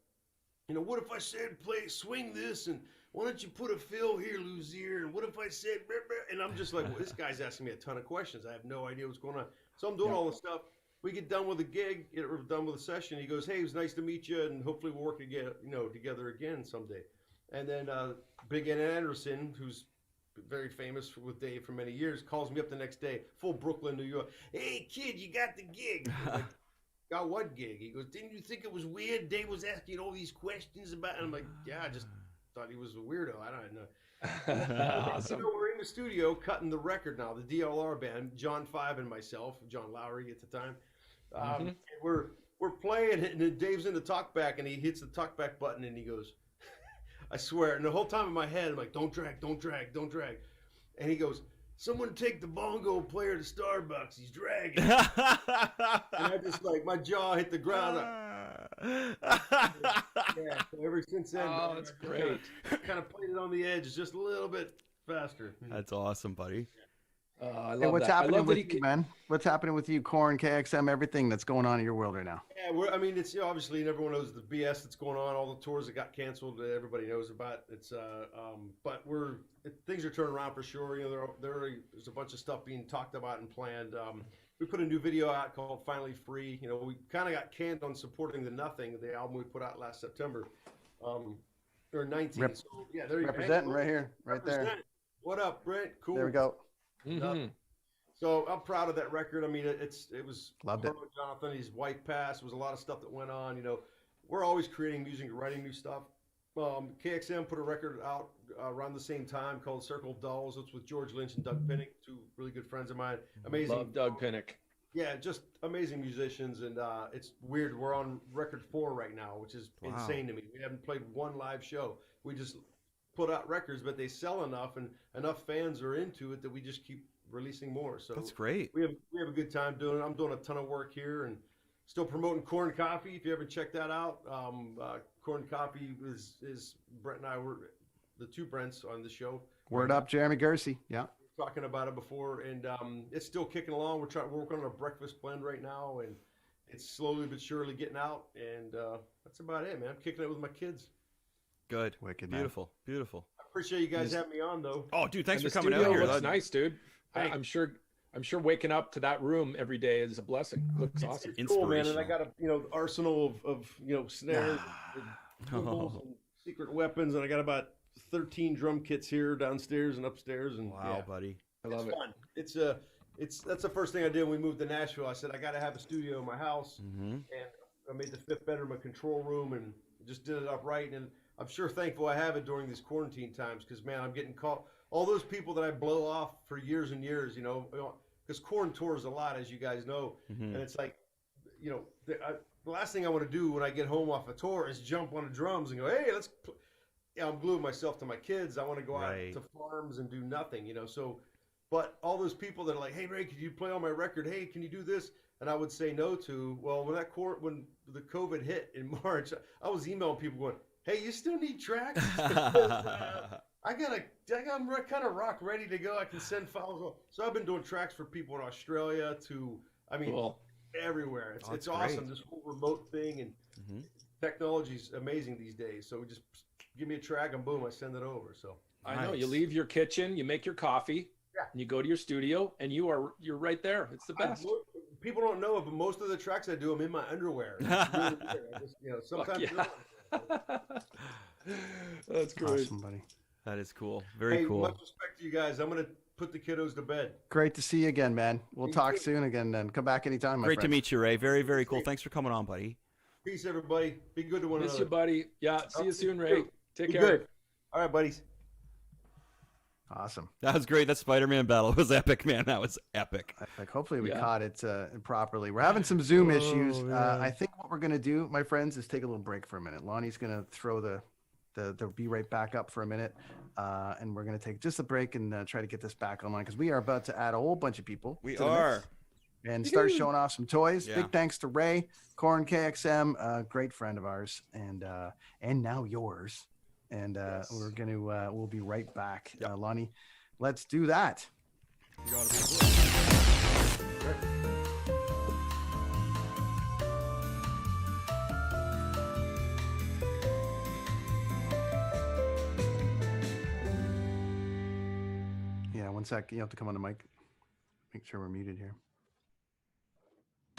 what if I said swing this, and why don't you put a fill here, Luzier, and what if I said, and I'm just like, well, this guy's asking me a ton of questions. I have no idea what's going on. So I'm doing all this stuff. We get done with the gig, we're done with the session. He goes, hey, it was nice to meet you, and hopefully we'll work again, together again someday. And then Big Ed Anderson, who's very famous with Dave for many years, calls me up the next day, full Brooklyn, New York. Hey, kid, you got the gig. I'm like, got what gig? He goes, didn't you think it was weird? Dave was asking all these questions about it. And I'm like, yeah, I just thought he was a weirdo. I don't know. Awesome. So we're in the studio cutting the record now, the DLR band, John Five and myself, John Lowry at the time. And we're playing it, and then Dave's in the talkback, and he hits the talkback button, and he goes, I swear, and the whole time in my head, I'm like, don't drag. And he goes, someone take the bongo player to Starbucks. He's dragging. And I just my jaw hit the ground. Yeah, so ever since then, that's great. Kind of played it on the edge, just a little bit faster. That's awesome, buddy. I love hey, what's that. happening with you, man? What's happening with you, Korn, KXM, everything that's going on in your world right now? Yeah, it's obviously everyone knows the BS that's going on, all the tours that got canceled, everybody knows about. It's but things are turning around for sure. There's a bunch of stuff being talked about and planned. We put a new video out called Finally Free. We kind of got canned on supporting the Nothing, the album we put out last September, or 19. So, yeah, there you go. Representing right here, right there. What up, Brent? Cool. There we go. Mm-hmm. So I'm proud of that record. I mean, it was loved it. Jonathan, his White Pass. There was a lot of stuff that went on. We're always creating music and writing new stuff. KXM put a record out around the same time called Circle of Dolls. It's with George Lynch and Doug Pinnick, 2 really good friends of mine. Amazing. Love Doug Pinnick. Yeah, just amazing musicians, and it's weird. We're on record 4 right now, which is insane to me. We haven't played one live show. We just put out records, but they sell enough and enough fans are into it that we just keep releasing more. So that's great. We have a good time doing it. I'm doing a ton of work here and still promoting Corn Coffee. If you ever check that out, Corn Coffee is Brent and I were the two Brents on the show. Word up, Jeremy Gersey. Yeah. Talking about it before, and it's still kicking along. We're working on a breakfast blend right now, and it's slowly but surely getting out. And that's about it, man. I'm kicking it with my kids. Good. Wicked, beautiful, man. Beautiful. I appreciate you guys having me on, though. Oh, dude, thanks and for coming out here. here. Looks nice, dude. Hey. I'm sure waking up to that room every day is a blessing. Looks awesome. It's cool, man. And I got a arsenal of snares, and secret weapons, and I got about 13 drum kits here downstairs and upstairs. And wow, buddy, I love it. Fun. That's the first thing I did when we moved to Nashville. I said I got to have a studio in my house, and I made the fifth bedroom a control room, and just did it up right. And I'm sure thankful I have it during these quarantine times, because man, I'm getting caught. All those people that I blow off for years and years, because Korn tours a lot, as you guys know, and it's like, the last thing I want to do when I get home off a tour is jump on the drums and go, hey, let's. I'm gluing myself to my kids. I want to go out to farms and do nothing, So, but all those people that are like, hey, Ray, could you play on my record? Hey, can you do this? And I would say no to. Well, when the COVID hit in March, I was emailing people going, hey, you still need tracks? I'm kind of rock ready to go. I can send files. So I've been doing tracks for people in Australia everywhere. It's awesome, this whole remote thing, and technology's amazing these days. So just give me a track and boom, I send it over. So I know you leave your kitchen, you make your coffee, and you go to your studio, and you're right there. It's the best. People don't know it, but most of the tracks I do, I'm in my underwear. Sometimes. That's great. Awesome, buddy. That is cool. Very cool. Much respect to you guys. I'm gonna put the kiddos to bed. Great to see you again, man. We'll talk soon again, then. Come back anytime, my Great friend. to meet you, Ray. Very, very cool. Thanks for coming on, buddy. Peace, everybody. Be good to one another. Miss you, buddy. Yeah, see you soon, Ray. Take care. Good. All right, buddies. Awesome. That was great. That Spider-Man battle was epic, man. That was epic. Hopefully we caught it properly. We're having some Zoom issues. I think what we're going to do, my friends, is take a little break for a minute. Lonnie's going to throw the be right back up for a minute. And we're going to take just a break and try to get this back online, because we are about to add a whole bunch of people. We are. And start showing off some toys. Yeah. Big thanks to Ray, Korn KXM, a great friend of ours, and now yours. And we're going to we'll be right back. Lonnie, let's do that. You gotta be good. Yeah, one sec. You have to come on the mic. Make sure we're muted here.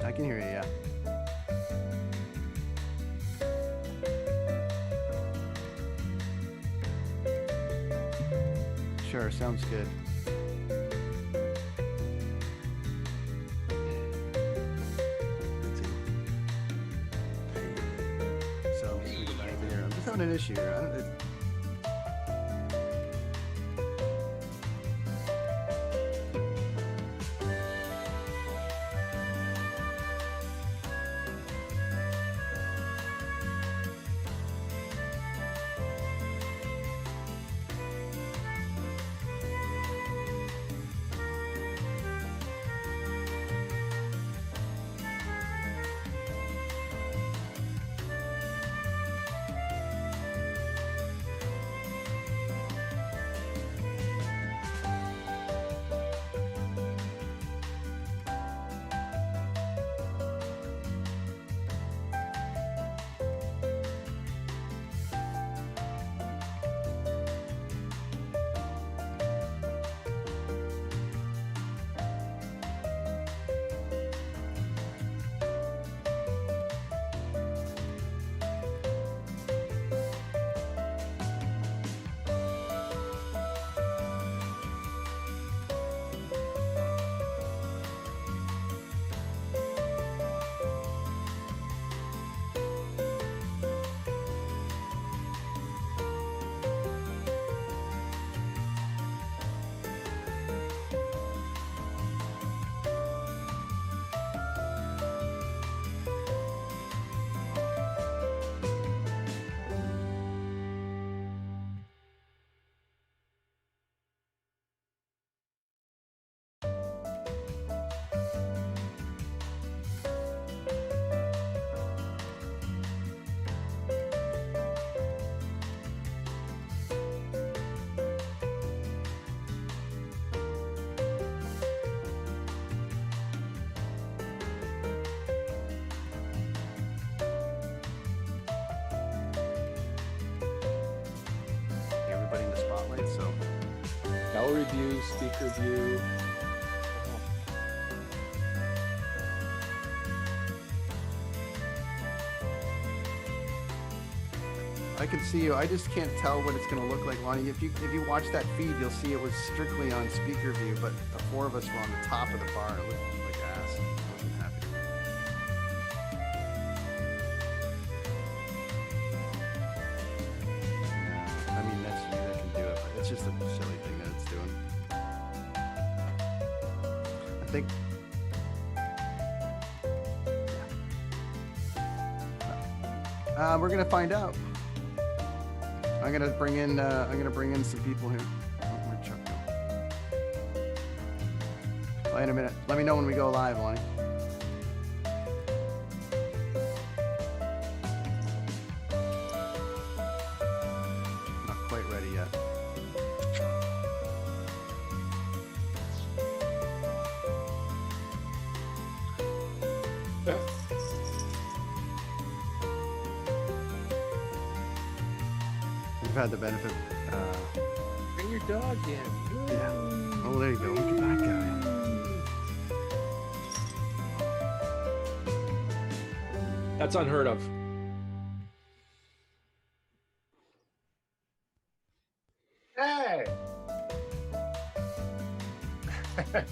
I can hear you, yeah. Sure, sounds good. So, I'm just having an issue here. it. So Gallery view, speaker view. I can see you. I just can't tell what it's going to look like, Lonnie. If you watch that feed, you'll see it was strictly on speaker view, but the four of us were on the top of the bar. It looked like ass. I wasn't happy. No, I mean, next year I can do it, but it's just a silly thing that it's doing. I think. We're gonna find out. I'm gonna bring in some people here. Oh, where'd Chuck go? Wait a minute. Let me know when we go live, Lonnie. Not quite ready yet. We've had the benefit. Bring your dog in. Yeah. Oh, there you go. Look at that guy. That's unheard of. Hey!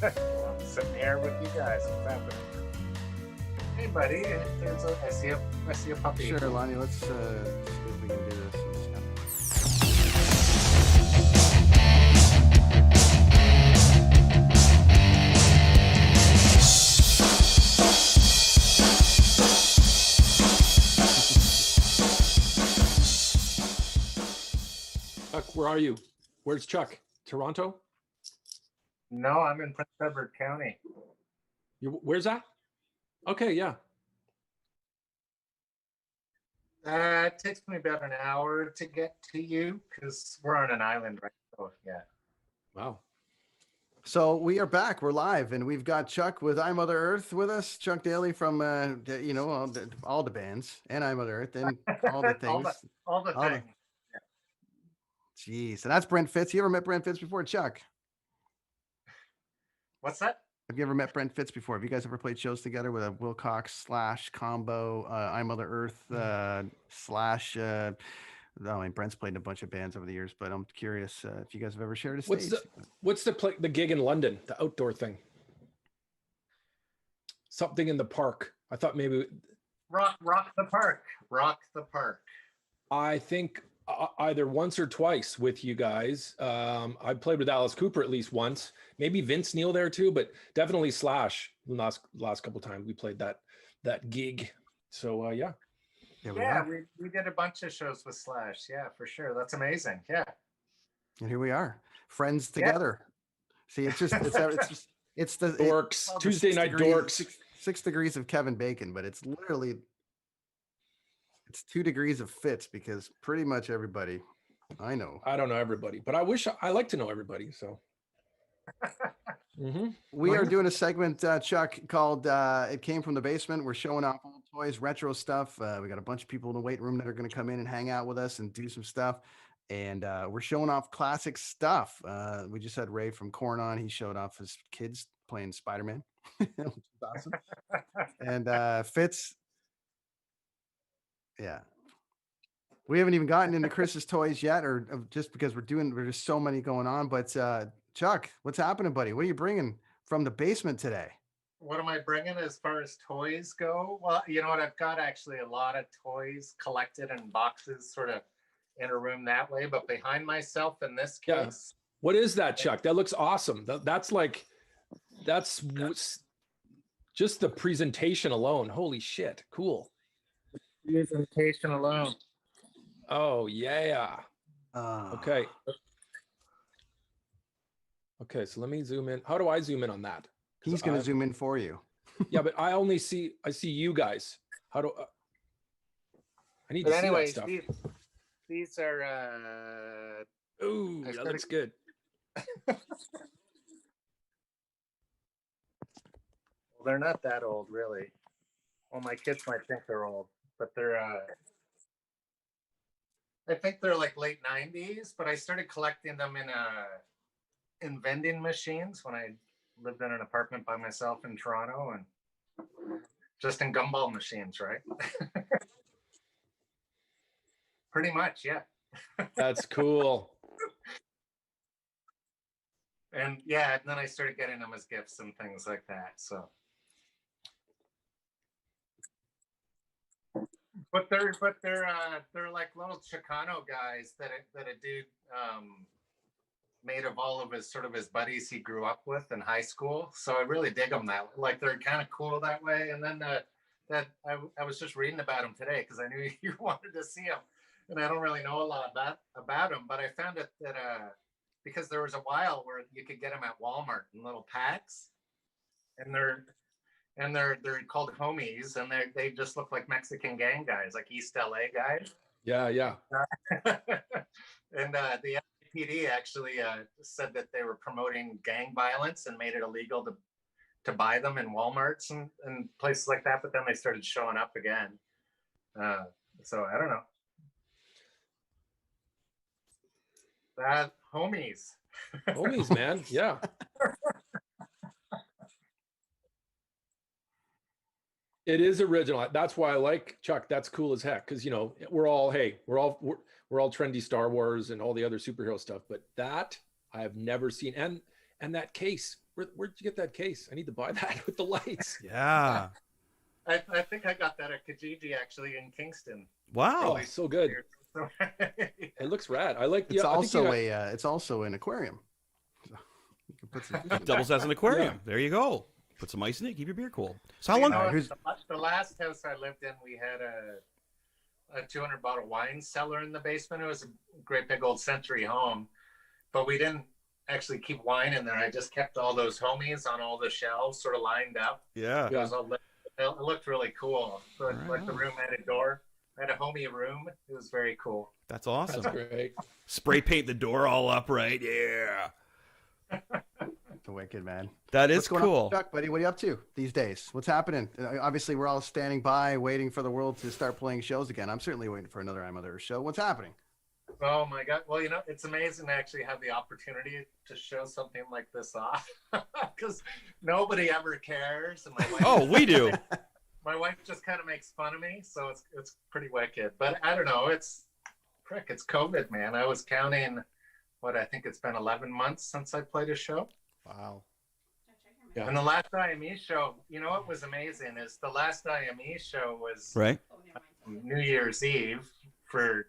Well, I'm sitting here with you guys. What's happening? Hey, buddy. I see a puppy. Sure, Lonnie. Let's see if we can do this. Chuck, where are you? Where's Chuck? Toronto? No, I'm in Prince Edward County. Where's that? Okay, yeah. It takes me about an hour to get to you because we're on an island, right? So yeah. Wow. So we are back. We're live, and we've got Chuck with I Mother Earth with us. Chuck Daly from all the bands, and I Mother Earth, and all the things. all the things. Jeez, and that's Brent Fitz. You ever met Brent Fitz before, Chuck? What's that? Have you ever met Brent Fitz before? Have you guys ever played shows together with a Wilcox / combo, I Mother Earth / I mean, Brent's played in a bunch of bands over the years, but I'm curious if you guys have ever shared a stage. What's the gig in London? The outdoor thing. Something in the park. I thought maybe Rock the park. Rock the park. I think either once or twice with you guys. I played with Alice Cooper at least once. Maybe Vince Neil there too, but definitely Slash. Last couple of times we played that gig. So yeah. Yeah, we did a bunch of shows with Slash. Yeah, for sure. That's amazing. Yeah. And here we are, friends together. See, it's the Dorks. Tuesday night dorks. 6 degrees of Kevin Bacon, but it's 2 degrees of Fitz because pretty much everybody I know. I don't know everybody, but I like to know everybody. So we are doing a segment, Chuck, called It Came From the Basement. We're showing off old toys, retro stuff. We got a bunch of people in the weight room that are going to come in and hang out with us and do some stuff. And we're showing off classic stuff. We just had Ray from Korn on. He showed off his kids playing Spider-Man, which is awesome. And Fitz, yeah. We haven't even gotten into Chris's toys yet, or just because there's just so many going on. But Chuck, what's happening, buddy? What are you bringing from the basement today? What am I bringing as far as toys go? Well, you know what? I've got actually a lot of toys collected in boxes, sort of in a room that way. But behind myself in this case. Yeah. What is that, Chuck? That looks awesome. That's just the presentation alone. Holy shit. Cool. Presentation alone. Oh, yeah. Okay. Okay, so let me zoom in. How do I zoom in on that? He's going to zoom in for you. Yeah, but I see you guys. How do I need but to anyways, see that stuff. These are ooh, that looks good. Well, they're not that old, really. Well, my kids might think they're old, but they're I think they're like late 90s, but I started collecting them in vending machines when I lived in an apartment by myself in Toronto, and just in gumball machines, right? Pretty much, yeah. That's cool. And yeah, and then I started getting them as gifts and things like that. So, but they're like little Chicano guys that a dude made of all of his buddies he grew up with in high school. So I really dig them that way. Like they're kind of cool that way. And then I was just reading about them today because I knew you wanted to see them, and I don't really know a lot about them, but I found it that because there was a while where you could get them at Walmart in little packs, and they're called homies, and they just look like Mexican gang guys, like East LA guys. Yeah. And the NYPD actually said that they were promoting gang violence and made it illegal to buy them in Walmarts and places like that. But then they started showing up again. So I don't know. That homies. Homies, man. Yeah. It is original. That's why I like Chuck. That's cool as heck. Cause we're all trendy Star Wars and all the other superhero stuff, but that I have never seen. And that case, where'd you get that case? I need to buy that with the lights. Yeah. I think I got that at Kijiji actually in Kingston. Wow. Oh, so good. It looks rad. I like. It's also an aquarium. So you can put some It doubles as an aquarium. Yeah. There you go. Put some ice in it. Keep your beer cool. So how long? The last house I lived in, we had a 200 bottle wine cellar in the basement. It was a great big old century home, but we didn't actually keep wine in there. I just kept all those homies on all the shelves sort of lined up. Yeah. It looked really cool. So like the room had a door. I had a homie room. It was very cool. That's awesome. That's great. Spray paint the door all up, right? Yeah. The wicked, man. That is What's going cool. on, Chuck, buddy? What are you up to these days? What's happening? Obviously, we're all standing by, waiting for the world to start playing shows again. I'm certainly waiting for another I'm Other show. What's happening? Oh my God. Well, it's amazing to actually have the opportunity to show something like this off because nobody ever cares. And my wife, We do. My wife just kind of makes fun of me. So it's pretty wicked, but I don't know. It's COVID, man. I was counting I think it's been 11 months since I played a show. Wow. Yeah. And the last IME show, what was amazing is the last IME show was Right. New Year's Eve for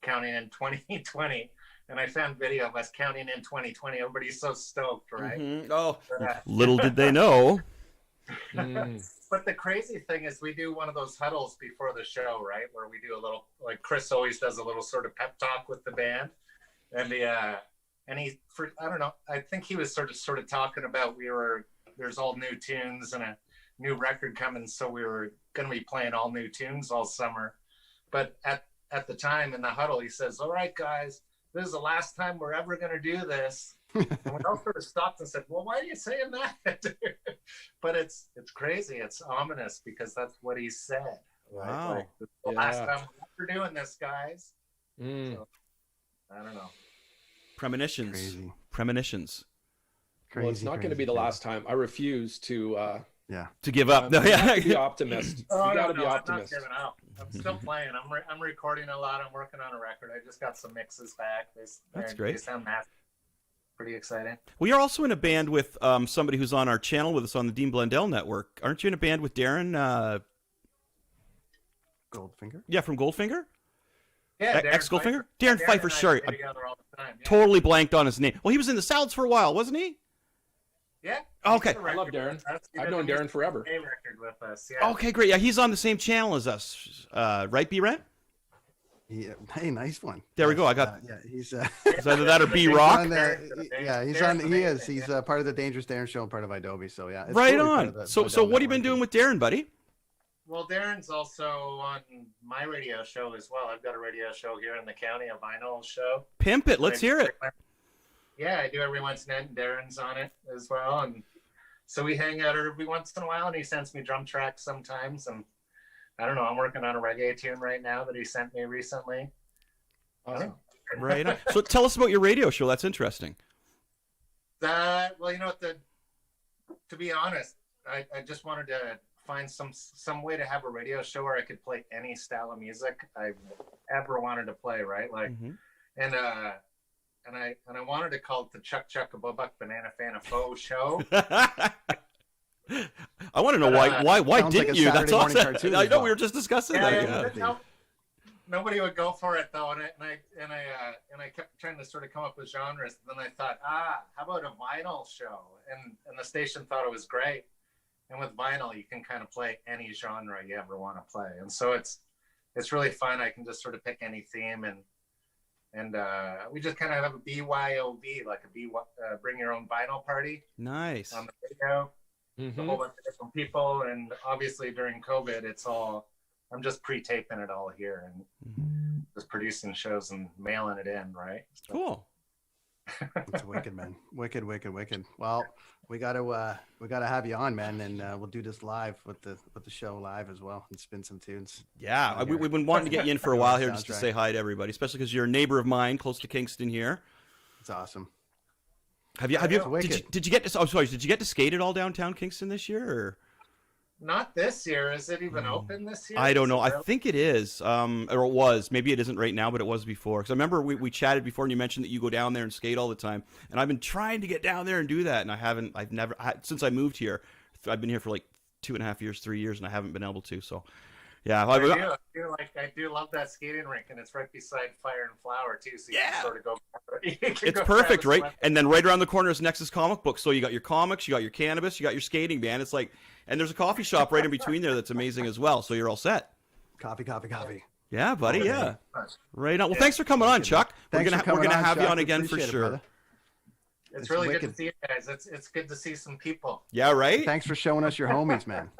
counting in 2020. And I found video of us counting in 2020. Everybody's so stoked, right? Mm-hmm. Oh, But, little did they know. but the crazy thing is we do one of those huddles before the show, right? Where we do a little, like Chris always does a little sort of pep talk with the band. And I don't know, I think he was sort of talking about there's all new tunes and a new record coming. So we were going to be playing all new tunes all summer. But at the time in the huddle, he says, all right, guys, this is the last time we're ever going to do this. And we all sort of stopped and said, well, why are you saying that? But it's crazy. It's ominous because that's what he said. Right? Wow. Like, this is the last time we're doing this, guys. So, I don't know. Premonitions. Crazy. Premonitions. Crazy, Well, it's not going to be the last time. I refuse to. To give up. No, yeah. Be optimist. You got to be optimist. I'm not giving up. I'm still playing. I'm recording a lot. I'm working on a record. I just got some mixes back. That's great. They sound pretty exciting. We are also in a band with somebody who's on our channel with us on the Dean Blundell Network. Aren't you in a band with Darren? Goldfinger? Yeah, from Goldfinger? Yeah, Ex-Goldfinger? Darren Pfeiffer, and I sorry. play together all the time. Yeah. Totally blanked on his name. Well, he was in the Salads for a while, wasn't he? Yeah. Okay. I love Darren. I've known Darren forever. A record with us. Yeah. Okay, great. Yeah, he's on the same channel as us. Right, B-Rent? Yeah. Hey, nice one. There we go. I got. He's It's either that or B-Rock. He's part of the Dangerous Darren show and part of Adobe. So yeah, it's Right totally part on. of the So Blundell what have you been network. doing with Darren, buddy? Well, Darren's also on my radio show as well. I've got a radio show here in the county, a vinyl show. Pimp it. Let's hear it. Yeah, I do every once in a while, and Darren's on it as well. And so we hang out every once in a while, and he sends me drum tracks sometimes. And I don't know, I'm working on a reggae tune right now that he sent me recently. Awesome. Right on. So tell us about your radio show. That's interesting. Well, to be honest, I just wanted to find some way to have a radio show where I could play any style of music I ever wanted to play, right? Like, and I wanted to call it the Chuck Chuck a Bubbuck Banana Fana Faux show. I want to know why didn't like you? That's awesome. Cartoon I as know well. we were just discussing that. Yeah. Nobody would go for it though, and I kept trying to sort of come up with genres. And then I thought, how about a vinyl show? And the station thought it was great. And with vinyl, you can kind of play any genre you ever want to play, and so it's really fun. I can just sort of pick any theme, and we just kind of have a BYOB, like a bring your own vinyl party. Nice. On the radio, a whole bunch of different people, and obviously during COVID, I'm just pre-taping it all here and just producing shows and mailing it in, right? So. Cool. It's wicked, man. Wicked. Well, we gotta have you on, man, and we'll do this live with the show live as well and spin some tunes. Yeah, we've been wanting to get you in for a while here just to say hi to everybody, especially because you're a neighbor of mine, close to Kingston here. It's awesome. Have you? Did you get to? Oh, sorry. Did you get to skate at all downtown Kingston this year? Or? Not this year. Is it even open this year? I don't know. I think it is, or it was. Maybe it isn't right now, but it was before. Because I remember we chatted before, and you mentioned that you go down there and skate all the time. And I've been trying to get down there and do that, and I've never since I moved here. I've been here for like 2.5 years, 3 years, and I haven't been able to. So, yeah. I do love that skating rink, and it's right beside Fire and Flower too. So you can sort of go. It's perfect, right? And then right around the corner is Nexus Comic Book. So you got your comics, you got your cannabis, you got your skating, man. It's like. And there's a coffee shop right in between there that's amazing as well. So you're all set. Coffee. Yeah, buddy. Yeah. Right on. Well, thanks for coming on, Chuck. We're gonna have you on again for sure. It's really good to see you guys. It's good to see some people. Yeah, right. Thanks for showing us your homies, man.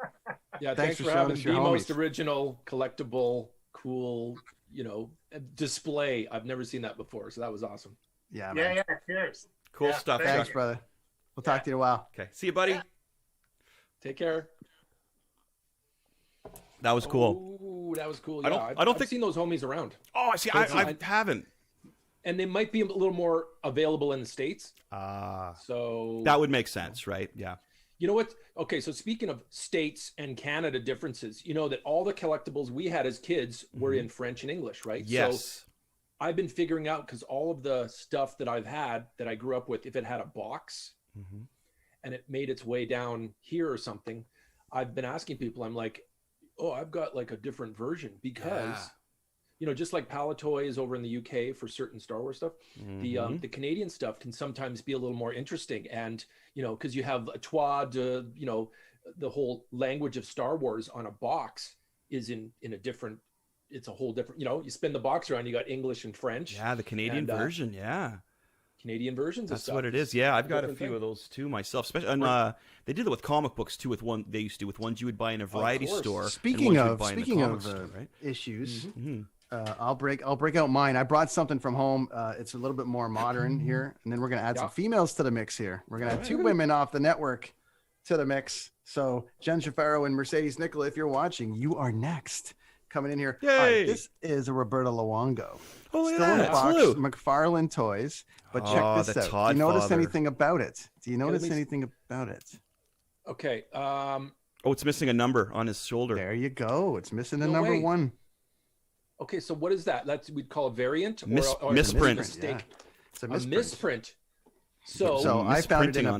Yeah, thanks for having the most original, collectible, cool, display. I've never seen that before, so that was awesome. Yeah, man. Yeah. Cheers. Cool stuff. Thanks, brother. We'll talk to you in a while. Okay. See you, buddy. Yeah. Take care. That was cool. Ooh, that was cool. Yeah, I don't think I've seen those homies around. Oh, I see. I haven't. And they might be a little more available in the States. So that would make sense, right? Yeah. You know what? Okay, so speaking of States and Canada differences, you know that all the collectibles we had as kids were in French and English, right? Yes. So I've been figuring out, because all of the stuff that I've had that I grew up with, if it had a box and it made its way down here or something, I've been asking people, I'm like, oh, I've got like a different version, because just like Palatoy is over in the UK for certain Star Wars stuff, the Canadian stuff can sometimes be a little more interesting. And, because you have a TWAD, the whole language of Star Wars on a box is in a different, it's a whole different, you spin the box around, you got English and French. Yeah, the Canadian version, Canadian versions. That's what it is. Yeah, I've got a few of those too myself. Especially, and they did it with comic books too. With ones you would buy in a variety store. Speaking of issues, I'll break out mine. I brought something from home. It's a little bit more modern here, and then we're gonna add some females to the mix here. We're gonna add 2 women off the network to the mix. So Jen Shafaro and Mercedes Nicola, if you're watching, you are next. Coming in here. Yay! All right, this is a Roberta Luongo. Oh, still in the box, McFarlane Toys. But check this out. Do you notice anything about it? Okay. It's missing a number on his shoulder. There you go. It's missing a number 1. Okay, so what is that? We'd call a variant or misprint. A mistake. Yeah. It's a misprint. So I found it in a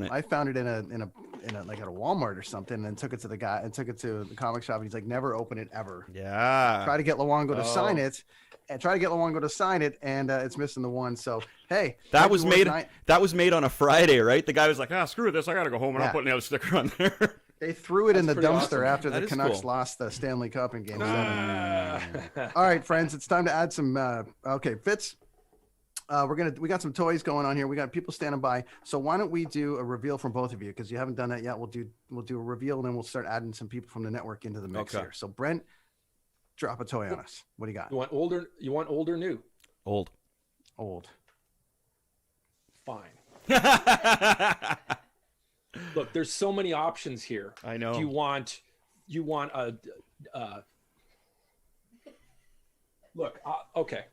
like at a Walmart or something, and then took it to the guy and took it to the comic shop. And he's like, never open it ever. Yeah. Try to get Luongo to sign it, and it's missing the 1. So hey, that was made on a Friday, right? The guy was like, screw this, I gotta go home, and I'm putting the other sticker on there. They threw it in the dumpster awesome. after the Canucks lost the Stanley Cup in Game 7. All right, friends, it's time to add some. Okay, Fitz. We got some toys going on here. We got people standing by. So why don't we do a reveal from both of you, because you haven't done that yet. We'll do a reveal, and then we'll start adding some people from the network into the mix here. So Brent, drop a toy on us. What do you got? You want old or new? Old. Fine. Look, there's so many options here. I know. Do you want a look, okay.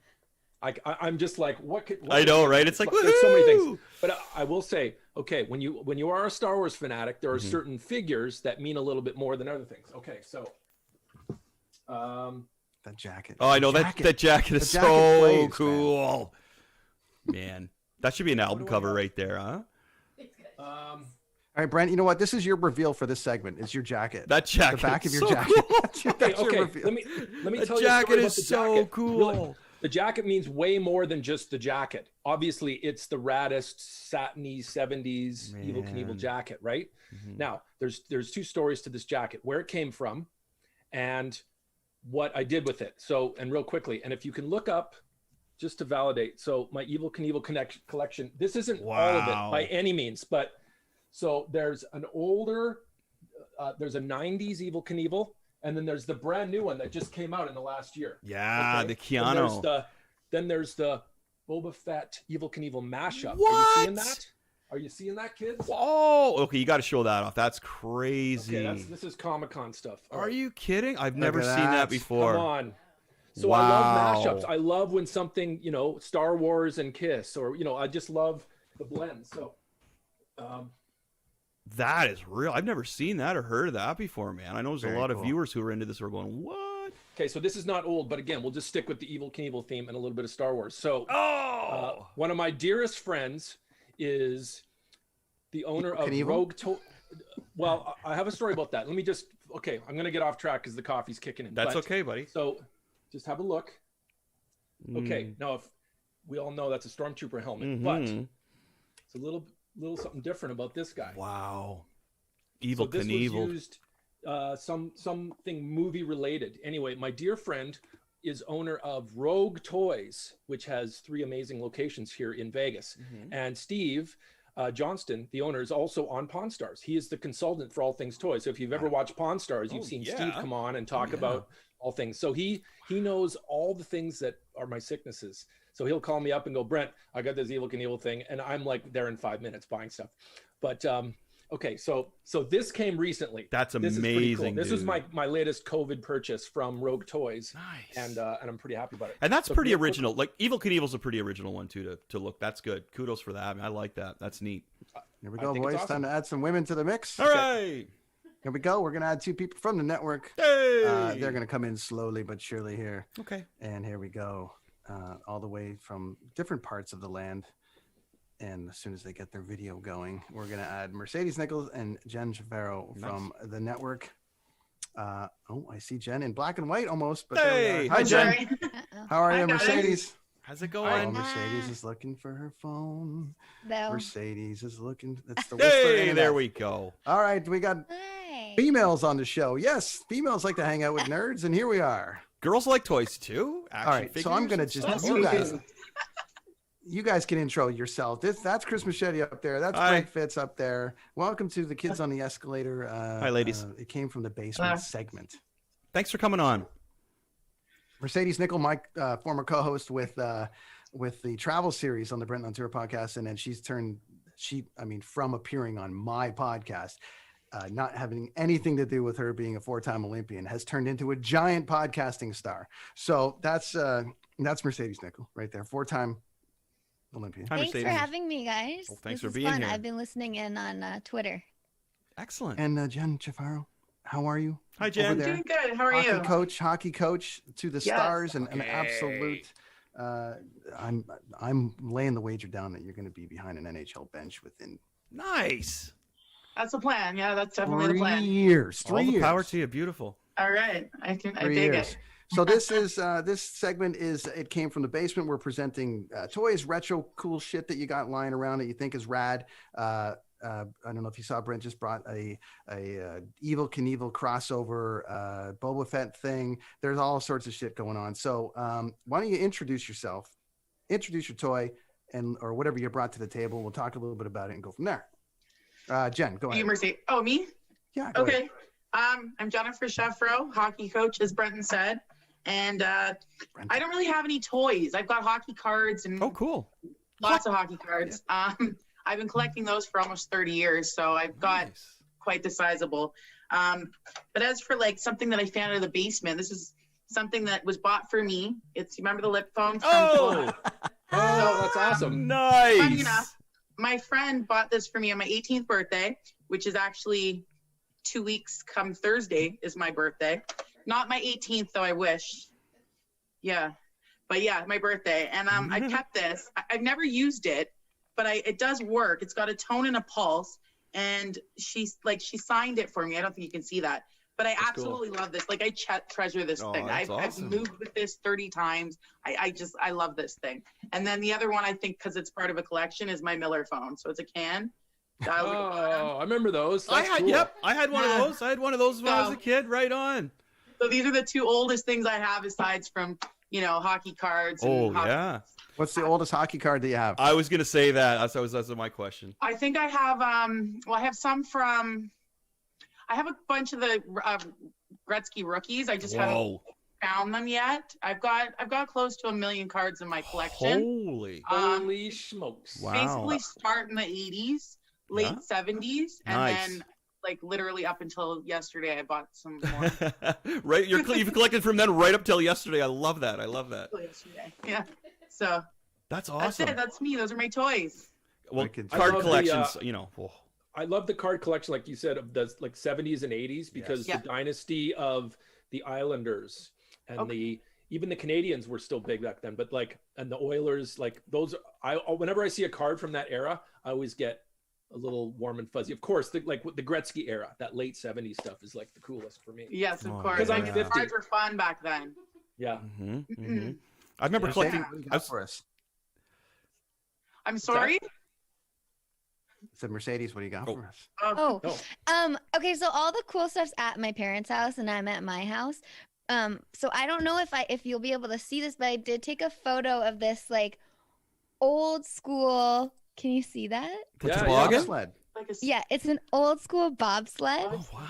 I'm just like, what I know, right? It's like, there's so many things. But I will say, okay, when you are a Star Wars fanatic, there are certain figures that mean a little bit more than other things. Okay, so that jacket. Oh, I know that jacket is so plays, cool. Man, that should be an album cover right there, huh? All right, Brent, you know what? This is your reveal for this segment. It's your jacket. That jacket. The back of your so jacket. Cool. That's okay. your reveal. Let me tell you a story about is the so jacket. cool. Really, the jacket means way more than just the jacket. Obviously, it's the raddest, satiny 70s Evel Knievel jacket, right? Now, there's two stories to this jacket, where it came from and what I did with it. So, and real quickly, and if you can look up, just to validate, so my Evel Knievel collection, this isn't all of it by any means, but so there's an older, there's a 90s Evel Knievel, and then there's the brand new one that just came out in the last year. Yeah, the Keanu. Then there's the Boba Fett Evel Knievel mashup. What? Are you seeing that? Are you seeing that, kids? Oh, okay, you got to show that off. That's crazy. Okay, this is Comic-Con stuff. Are you kidding? I've never seen that before. Come on. So I love mashups. I love when something, Star Wars and Kiss, or, I just love the blend. So, that is real. I've never seen that or heard of that before, man. I know there's a lot of viewers who are into this who are going, what? Okay, so this is not old, but again, we'll just stick with the Evel Knievel theme and a little bit of Star Wars. So, one of my dearest friends is the owner of Rogue Toys. Well, I have a story about that. Let me just, I'm going to get off track because the coffee's kicking in. That's okay, buddy. So, just have a look. Okay, now if we all know that's a Stormtrooper helmet, but it's a little something different about this guy. Wow. Evel Knievel. This was used something movie related. Anyway, my dear friend is owner of Rogue Toys, which has 3 amazing locations here in Vegas. And Steve Johnston, the owner, is also on Pawn Stars. He is the consultant for all things toys. So if you've ever watched Pawn Stars, you've seen Steve come on and talk about all things. So he knows all the things that are my sicknesses. So he'll call me up and go, Brent, I got this Evel Knievel thing. And I'm like there in 5 minutes buying stuff. But okay, so this came recently. That's amazing. This is pretty cool. This dude. was my latest COVID purchase from Rogue Toys. Nice. And I'm pretty happy about it. And that's pretty original. Like Evel Knievel's a pretty original one too to look. That's good. Kudos for that. I mean, I like that. That's neat. Here we go, boys. Awesome. Time to add some women to the mix. All right. Here we go. We're going to add 2 people from the network. Hey! They're going to come in slowly but surely here. Okay. And here we go. All the way from different parts of the land. And as soon as they get their video going, we're going to add Mercedes Nichols and Jen Chavarro from the network. I see Jen in black and white almost. But hey! Hi, Jen. How are you, Mercedes? How's it going? Mercedes is looking for her phone. No. Mercedes is looking. That's the hey, there we go. All right, we got females on the show. Yes, females like to hang out with nerds, and here we are. Girls like toys too. All right, so I'm gonna just you guys can intro yourself. That's Chris Machete up there. That's Frank Fitz up there. Welcome to the Kids on the Escalator. Hi, ladies. It came from the basement segment. Thanks for coming on. Mercedes Nichol, my former co-host with the travel series on the Brent on Tour podcast, and then from appearing on my podcast, not having anything to do with her being a 4-time Olympian, has turned into a giant podcasting star. So that's Mercedes Nichol right there, 4-time Olympian. Hi, thanks Mercedes. for having me, guys. Well, thanks this for is being fun. here. I've been listening in on Twitter. Excellent. And Jen Chavarro, how are you? Hi, Jen. I'm doing good. How are you? Hockey coach to the stars, and an absolute. I'm laying the wager down that you're going to be behind an NHL bench within. Nice. That's the plan. Yeah, that's definitely the plan. 3 years. All the power to you. Beautiful. All right, I dig it. So this is this segment it came from the basement. We're presenting toys, retro, cool shit that you got lying around that you think is rad. I don't know if you saw, Brent just brought a Evel Knievel crossover Boba Fett thing. There's all sorts of shit going on. So why don't you introduce yourself, introduce your toy, or whatever you brought to the table. We'll talk a little bit about it and go from there. Jen, go ahead. You, Mercedes. Oh, me? Yeah. Go ahead. I'm Jennifer Chavarro, hockey coach, as Brenton said. And I don't really have any toys. I've got hockey cards and cool. Lots of hockey cards. Yeah. I've been collecting those for almost 30 years, so I've got quite the sizable. But as for like something that I found in the basement, this is something that was bought for me. It's, you remember the lip phones? Oh, that's awesome. Nice. Funny enough, my friend bought this for me on my 18th birthday, which is actually 2 weeks come Thursday is my birthday. Not my 18th, though, I wish. Yeah. But yeah, my birthday. And I kept this. I've never used it, but it does work. It's got a tone and a pulse. And she signed it for me. I don't think you can see that. But I absolutely love this. Like, I treasure this thing. I've moved with this 30 times. I love this thing. And then the other one, I think, because it's part of a collection, is my Miller phone. So it's a can. I remember those. That's cool. Yep, I had one of those. I had one of those when I was a kid. Right on. So these are the two oldest things I have, aside from, hockey cards. And yeah. What's the oldest hockey card that you have? I was gonna say that. That's my question. I think I have. I have some from. I have a bunch of the Gretzky rookies. I just haven't found them yet. I've got close to 1 million cards in my collection. Holy smokes! Wow. Basically, start in the 80s, late 70s, and then like literally up until yesterday, I bought some more. Right, you've collected from then right up till yesterday. I love that. Yesterday, yeah. So that's awesome. That's it. That's me. Those are my toys. Well, card collections, I love the card collection, like you said, of the 70s and 80s, because the dynasty of the Islanders and even the Canadians were still big back then. But and the Oilers, those, whenever I see a card from that era, I always get a little warm and fuzzy. Of course, the Gretzky era, that late 70s stuff is the coolest for me. Yes, of course. Because I'm 50. Cards were fun back then. Yeah. I remember collecting. For us. I'm sorry. I said, Mercedes, what do you got for us? Okay, so all the cool stuff's at my parents' house and I'm at my house. So I don't know if you'll be able to see this, but I did take a photo of this old school. Can you see that? Bobsled. Yeah, it's an old school bobsled. Oh wow.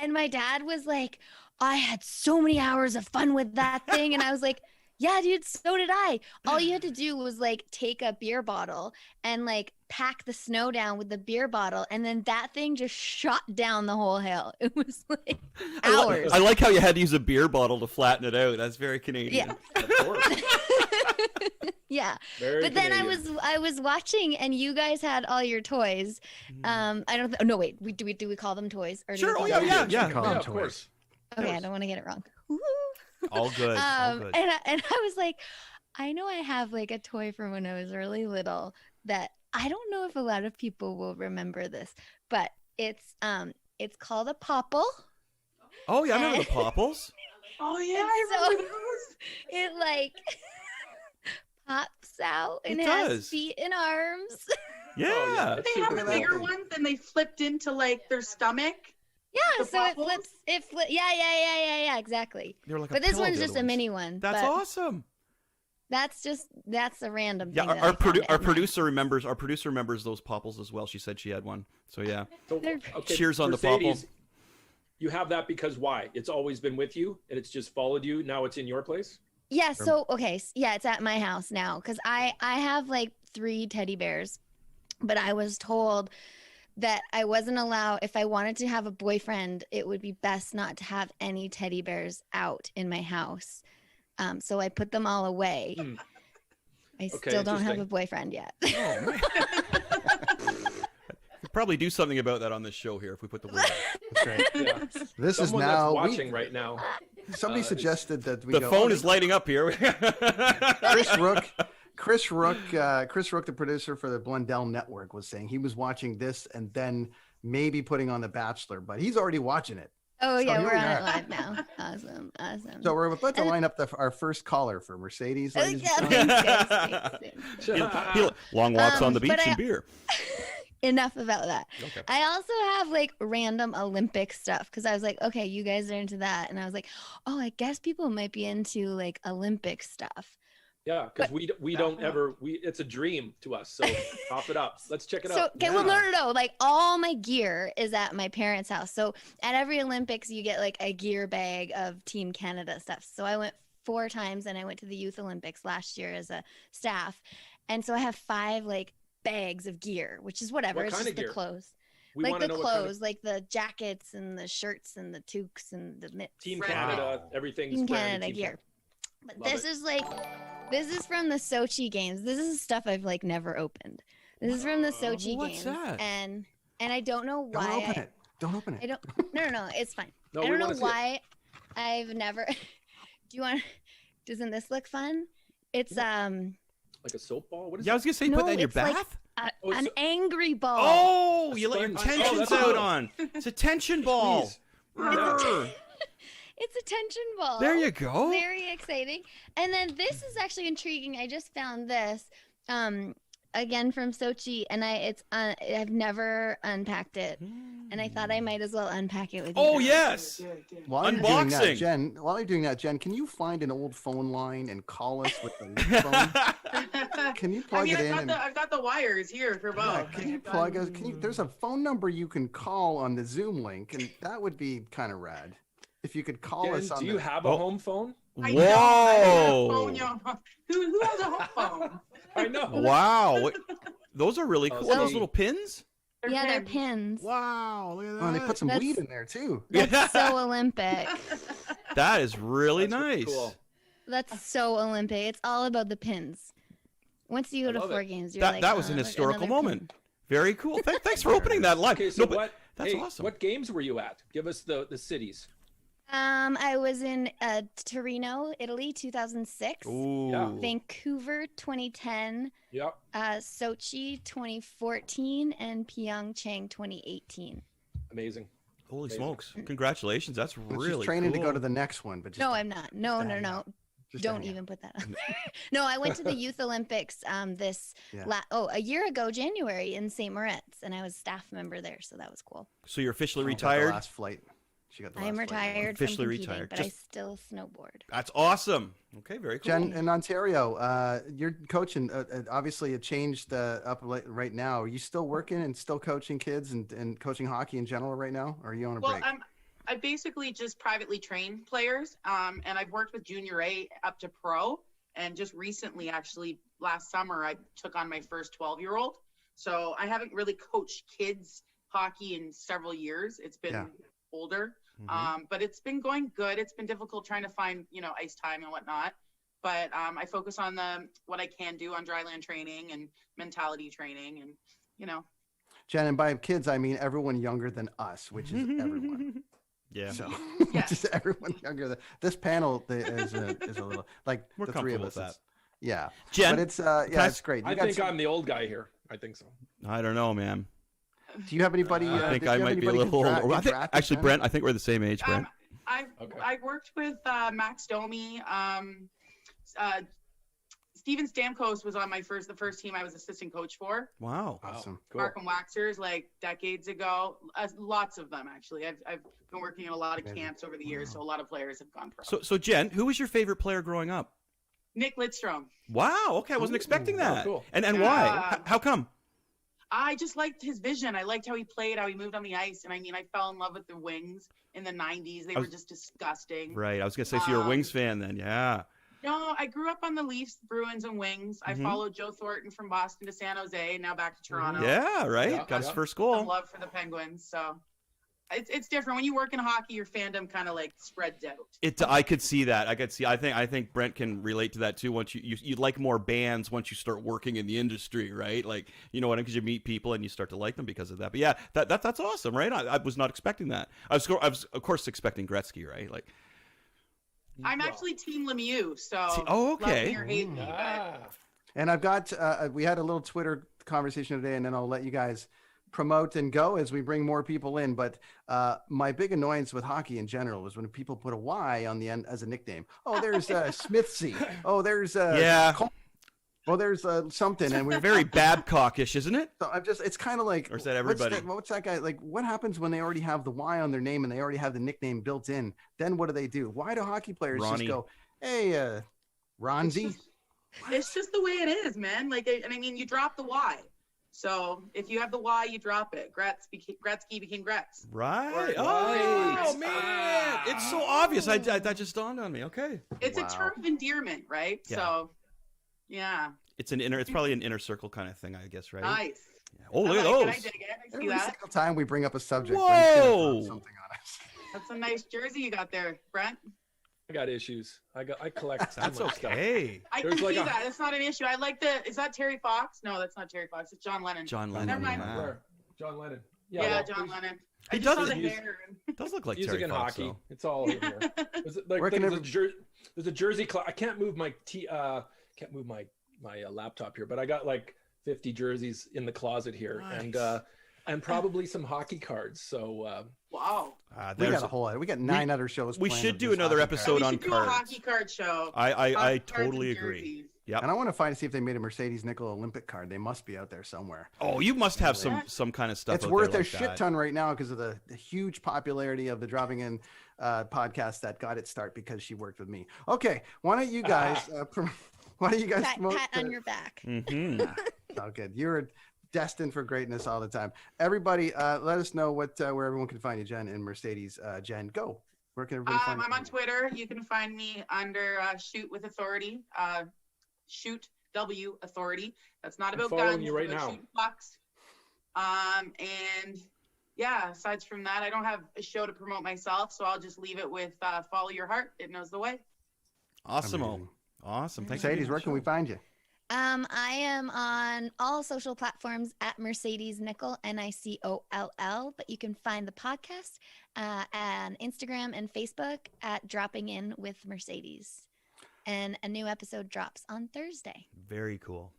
And my dad was like, I had so many hours of fun with that thing. And I was like, yeah, dude, so did I. All you had to do was take a beer bottle and pack the snow down with the beer bottle, and then that thing just shot down the whole hill. It was hours. I like how you had to use a beer bottle to flatten it out. That's very Canadian. Yeah. Of course. Yeah. Very but then Canadian. I was watching, and you guys had all your toys. I don't. No, wait. Do we call them toys? Or do we call them Of course. Okay, I don't want to get it wrong. All good. All good. And I was like, I know I have a toy from when I was really little that I don't know if a lot of people will remember this, but it's called a popple. Oh yeah, I remember the popples. Oh yeah, I remember those. It pops out and It has does. feet and arms. Yeah. They have the bigger ones, and they flipped into their stomach. Yeah, The so popples? it flips. Yeah, exactly. They were like a But this pillow one's just a ones. mini one. That's but awesome. That's a random Yeah, thing. that our I found at my- producer remembers those popples as well. She said she had one. So yeah. So, Cheers on the Mercedes, popple. You have that because why? It's always been with you and it's just followed you. Now it's in your place? Yeah, so it's at my house now because I have 3 teddy bears, but I was told that I wasn't allowed, if I wanted to have a boyfriend, it would be best not to have any teddy bears out in my house. So I put them all away. I still don't have a boyfriend yet. Oh man. Could probably do something about that on this show here if we put the word out. That's right. Yeah. This Someone is now. that's watching right now. Somebody suggested that we The go. phone is lighting up here. Chris Rook, the producer for the Blundell Network, was saying he was watching this and then maybe putting on The Bachelor, but he's already watching it. Oh, So yeah, here we're we on are. it live now. Awesome. So we're about to line up our first caller for Mercedes. Oh, ladies yeah, and gentlemen. thanks. Long walks on the beach but and beer. Enough about that. Okay. I also have random Olympic stuff because I was like, okay, you guys are into that. And I was like, oh, I guess people might be into Olympic stuff. Yeah, because we don't ever it's a dream to us. So pop it up. Let's check it So, out. okay, well, no. All my gear is at my parents' house. So at every Olympics, you get a gear bag of Team Canada stuff. So I went 4 times and I went to the Youth Olympics last year as a staff. And so I have 5 bags of gear, which is whatever. What It's kind just of gear? the clothes. We like wanna the know what kind of- clothes, like the jackets and the shirts and the toques and the mitts. Team Wow. Canada, everything's Team branded Canada Team gear. But Love this it. is like, this is from the Sochi games. This is stuff I've like never opened. This is from the Sochi what's games, that? and I don't know Don't why. open it. Don't open I it. don't. No, it's fine. No, I we don't know wanna see it. why I've never. Do you want? Doesn't this look fun? It's Like a soap ball? What is Yeah, I it? was gonna say, you No, put that in your it's like- bath. Oh, an so- angry ball. Oh, you let your sponge. Oh, tensions that's out cool. on. It's a tension ball. Brr. It's a tension ball. There you go. Very exciting. And then this is actually intriguing. I just found this again from Sochi, and I've never unpacked it, and I thought I might as well unpack it with you. Oh guys. yes. While you're doing that, Unboxing. Jen, can you find an old phone line and call us with the phone? Can you plug it in? I've got the wires here for Yeah, both. can you plug us? There's a phone number you can call on the Zoom link, and that would be kind of rad. If you could call Jen, us on do you the, have a Oh. home phone? I don't. I have a Whoa. phone, who has a home phone? I know. Wow. Those are really Oh, cool. Are those sweet. little pins? Yeah, they're pins. pins. Wow. Look at oh, and they put some That's- weed in there too. That's so Olympic. That is really That's really nice. cool. That's so Olympic. It's all about the pins. Once you go I to love four it. games, you're That like, that was "Oh, an look, historical another moment. pin." Very cool. Thanks for opening that live. Okay, so No, but what? that's hey, awesome. What games were you at? Give us the cities. I was in Torino, Italy, 2006. Ooh. Yeah. Vancouver, 2010. Yep. Sochi, 2014, and Pyeongchang, 2018. Amazing. Holy Amazing. smokes. Congratulations. That's She's really training cool. to go to the next one, but just No, I'm not. No. hang out. Just Don't hang out. even put that up. No, I went to the Youth Olympics Yeah. a year ago, January, in St. Moritz, and I was staff member there, so that was cool. So you're officially She got the retired? last flight. She got the I am last flight. retired Officially from competing, retired. but I Just- still snowboard. That's awesome. Okay, very cool. Jen, in Ontario, you're coaching. Obviously, it changed right now. Are you still working and still coaching kids and coaching hockey in general right now? Or are you on a Well, break? I basically just privately train players, and I've worked with junior A up to pro. And just recently, actually, last summer, I took on my first 12-year-old. So I haven't really coached kids hockey in several years. It's been older, but it's been going good. It's been difficult trying to find, ice time and whatnot. But I focus on what I can do on dryland training and mentality training, and Jen, and by kids, I mean everyone younger than us, which is everyone. Yeah. So, Yeah. just everyone younger than this panel is a little like We're the three of comfortable us. with It's- Yeah, Jen, but it's I- it's great. You I got think some- I'm the old guy here. I think so. I don't know, man. Do you have anybody? I think did you I have might be a anybody little get older. I think, drafted, actually, Jen? Brent, I think we're the same age, Brent. Okay. I worked with Max Domi. Steven Stamkos was on the first team I was assistant coach for. Wow. Awesome. Cool. Markham Waxers, like decades ago. Lots of them, actually. I've been working in a lot of Amazing. camps over the years, so a lot of players have gone pro. So Jen, who was your favorite player growing up? Nick Lidstrom. Wow. Okay, I wasn't expecting that. cool. And Yeah. why? How come? I just liked his vision. I liked how he played, how he moved on the ice. And I mean, I fell in love with the Wings in the 90s. They were just disgusting. Right. I was gonna say, so you're a Um, Wings fan then? Yeah. No, I grew up on the Leafs, Bruins, and Wings. I Mhm. followed Joe Thornton from Boston to San Jose, now back to Toronto. Yeah. Right. Yeah, Got his yeah. first Some goal. love for the Penguins. So it's different. When you work in hockey, your fandom kind of like spreads out. I could see that. I think Brent can relate to that too. Once you like more bands once you start working in the industry, right? Like, you know what? Because you meet people and you start to like them because of that. But yeah, that's awesome, right? I was not expecting that. I was of course expecting Gretzky, right? Like, I'm actually Team Lemieux, so oh, okay. love me or hate me. but- Ah. And I've got we had a little Twitter conversation today, and then I'll let you guys promote and go as we bring more people in. But my big annoyance with hockey in general is when people put a Y on the end as a nickname. Oh, there's Smithsy. Oh, there's yeah, oh, there's something, and we're very Babcockish, isn't it? So it's kind of like, Or is that everybody? What's that guy like? What happens when they already have the Y on their name and they already have the nickname built in? Then what do? Why do hockey players Ronnie. just go, "Hey, Ronzi"? It's just the way it is, man. Like, and I mean, you drop the Y. So if you have the Y, you drop it. Gretzky became Gretz. Right. Or- Oh man, it's so obvious. That just dawned on me. Okay. It's Wow. a term of endearment, right? Yeah. So, yeah, It's probably an inner circle kind of thing, I guess, right? nice. Oh, look at I those. dig it. I see Every that. single time we bring up a subject, Whoa! Brent's gonna throw something on us. That's a nice jersey you got there, Brent. I got issues. I collect. That's too much stuff. okay. I There's can like see a- that. That's not an issue. I like is that Terry Fox? No, that's not Terry Fox. It's John Lennon. John Lennon. Never mind. yeah. Where? John Lennon. Yeah, well, John Lennon. He I just saw does the it. hair. Does look like Music Terry and Fox, hockey. though. It's all in here. Where can There's a jersey. I can't move my can't move my laptop here, but I got like 50 jerseys in the closet here, Nice. and probably some hockey cards. So Wow. We got a whole. We got 9 other shows. we planned should of do just another hockey episode cards. We on should do cards. a hockey card show. I Hockey cards totally and agree. jerseys. Yep. And I want to find see if they made a Mercedes nickel Olympic card. They must be out there somewhere. Oh, you must have Yeah. some kind of stuff. It's out worth there a like shit that. ton right now because of the huge popularity of the Dropping In podcast that got its start because she worked with me. Okay, why don't you guys? Why don't you guys Pat, promote? pat on your back. Mhm. Oh, good. You're destined for greatness all the time. Everybody, let us know where everyone can find you, Jen and Mercedes. Jen, go. Where can everybody find you? I'm on Twitter. You can find me under Shoot with Authority. Shoot W Authority. That's not I'm about following guns. you right it's about now. shooting pucks. And yeah, aside from that, I don't have a show to promote myself, so I'll just leave it with follow your heart. It knows the way. Awesome. Amazing. Awesome. Thanks for Mercedes, being where on can the we show. find you? I am on all social platforms at Mercedes Nickel, NICOLL, but you can find the podcast on Instagram and Facebook at Dropping In with Mercedes. And a new episode drops on Thursday. Very cool.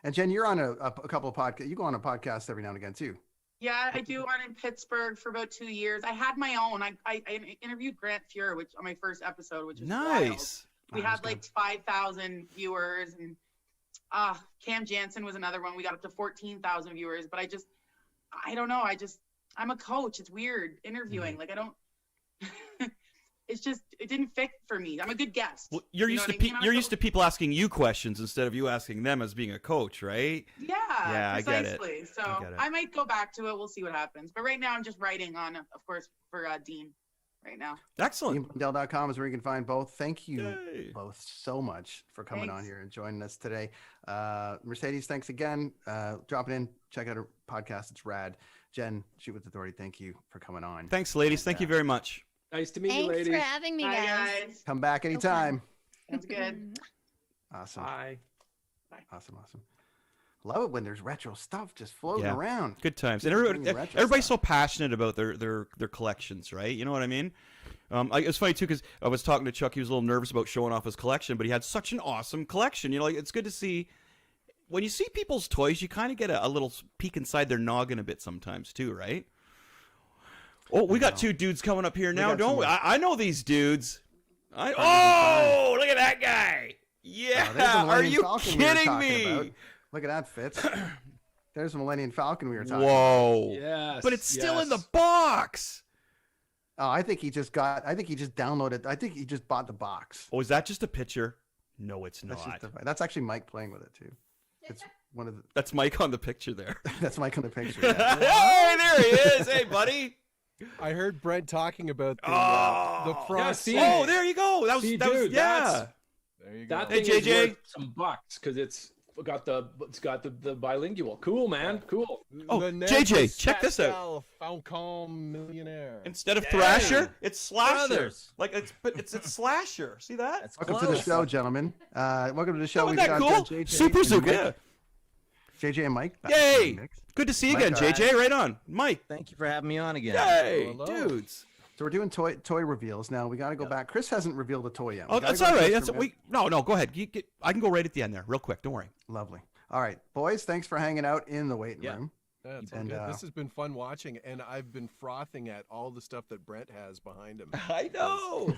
And Jen, you're on a couple of podcasts. You go on a podcast every now and again too. Yeah, I do one in Pittsburgh for about 2 years. I had my own. I interviewed Grant Fuhr, which on my first episode, which was wild. Nice. We Oh, had that's like 5,000 viewers, and Cam Jansen was another one. We got up to 14,000 viewers, but I don't know. I'm a coach. It's weird interviewing. Like I don't. It's just it didn't fit for me. I'm a good guest. Well, you're You used know to what I mean? I'm you're a used to people asking you questions instead of you asking them as being a coach, right? Yeah, Yeah, I get it. precisely. So I get it. I might go back to it. We'll see what happens. But right now, I'm just writing on, of course, for Dean. Right now. Excellent. DeanBlundell.com is where you can find both. Thank you Yay. both so much for coming on Thanks. here and joining us today. Mercedes, thanks again. Dropping in. Check out her podcast. It's rad. Jen, Shoot with Authority, thank you for coming on. Thanks, ladies. Thank you very much. Nice to meet you, Thanks ladies. for having me, Bye, guys. guys. Come back anytime. Sounds good. Awesome. Bye. Awesome. Love it when there's retro stuff just floating Yeah. around. Good times. Keep And bringing retro everybody's stuff. so passionate about their collections, right? You know what I mean? It's funny too because I was talking to Chuck. He was a little nervous about showing off his collection, but he had such an awesome collection. You know, like it's good to see when you see people's toys. You kind of get a little peek inside their noggin a bit sometimes too, right? Oh, we got two dudes coming up here now, got don't some- we? I know these dudes. Fine. Look at that guy! Yeah, There's the are Millennium you Falcon we were kidding talking me? about. Look at that, Fitz. There's the Millennium Falcon we were talking about. Whoa! Yes. But it's still in the yes. box. Oh, I think he just downloaded. I think he just bought the box. Oh, is that just a picture? No, it's That's, not. that's actually Mike playing with it too. It's one of the. That's Mike on the picture there. That's Mike on the picture. Hey, yeah. there he is. Hey, buddy. I heard Brent talking about the Oh. frost. see? Oh, there you go. That was See, that was dude, yeah. There you go. That Hey, thing is JJ. worth some bucks because it's got the bilingual. Cool, man. Cool. Oh, The JJ, check this out. Pascal Falcon millionaire. Instead of Dang. Thrasher, it's Slasher. Brothers. Like it's Slasher. See that? That's Welcome close. to the show, gentlemen. Welcome to the show. Isn't that cool? JJ Super and Zook. Mike. Yeah. JJ and Mike. back Yay. in the mix. Good to see you Mike, again, JJ. Right on, Mike. Thank you for having me on again. Yay, Hello. dudes. So we're doing toy reveals now. We got to go back. Chris hasn't revealed a toy yet. We Oh, gotta that's go to all right. Chris That's for a minute. no. Go ahead. I can go right at the end there, real quick. Don't worry. Lovely. All right, boys. Thanks for hanging out in the waiting Yeah. room. Yeah, it's all And, good. This has been fun watching, and I've been frothing at all the stuff that Brent has behind him. I know.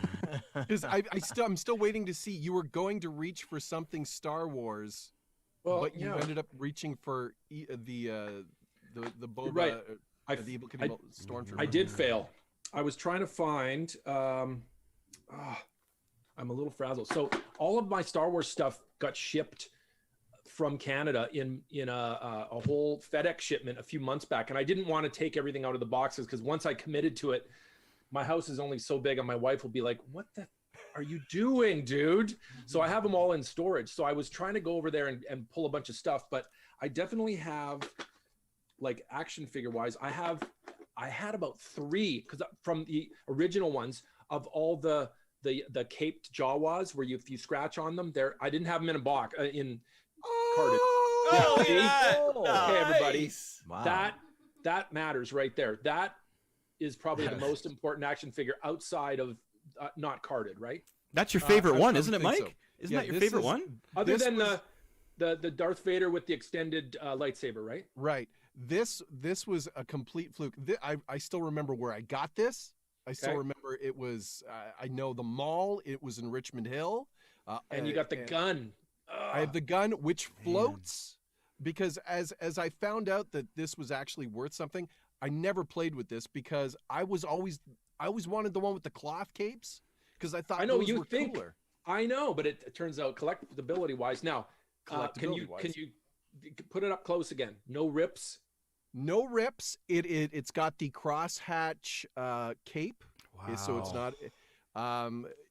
Because I'm still waiting to see. You were going to reach for something Star Wars, Well, but you yeah. ended up reaching for the Boba, right. the Evil Knievel Stormtrooper. I did fail. I was trying to find. I'm a little frazzled. So all of my Star Wars stuff got shipped from Canada in a whole FedEx shipment a few months back, and I didn't want to take everything out of the boxes because once I committed to it, my house is only so big, and my wife will be like, "What the are you doing, dude?" So I have them all in storage. So I was trying to go over there and pull a bunch of stuff, but I definitely have like action figure wise, I had about 3 because from the original ones of all the caped Jawas where if you scratch on them, I didn't have them in a box carded. Oh, yeah. Okay, everybody. Nice. Wow. That matters right there. That is probably the most important action figure outside of not carded, right? That's your favorite I one, would isn't it, think Mike? so. Isn't Yeah, that your this favorite is- one? Other This than was- the Darth Vader with the extended lightsaber, right? Right. This was a complete fluke. I still remember where I got this. I still Okay. remember it was. I know the mall. It was in Richmond Hill. And you got the gun. I have the gun, which floats, because as I found out that this was actually worth something, I never played with this because I always wanted the one with the cloth capes because I thought I know those you were think. cooler. I know, but it turns out collectability wise. Now, can you put it up close again? No rips. No rips. It's got the crosshatch cape, so it's not.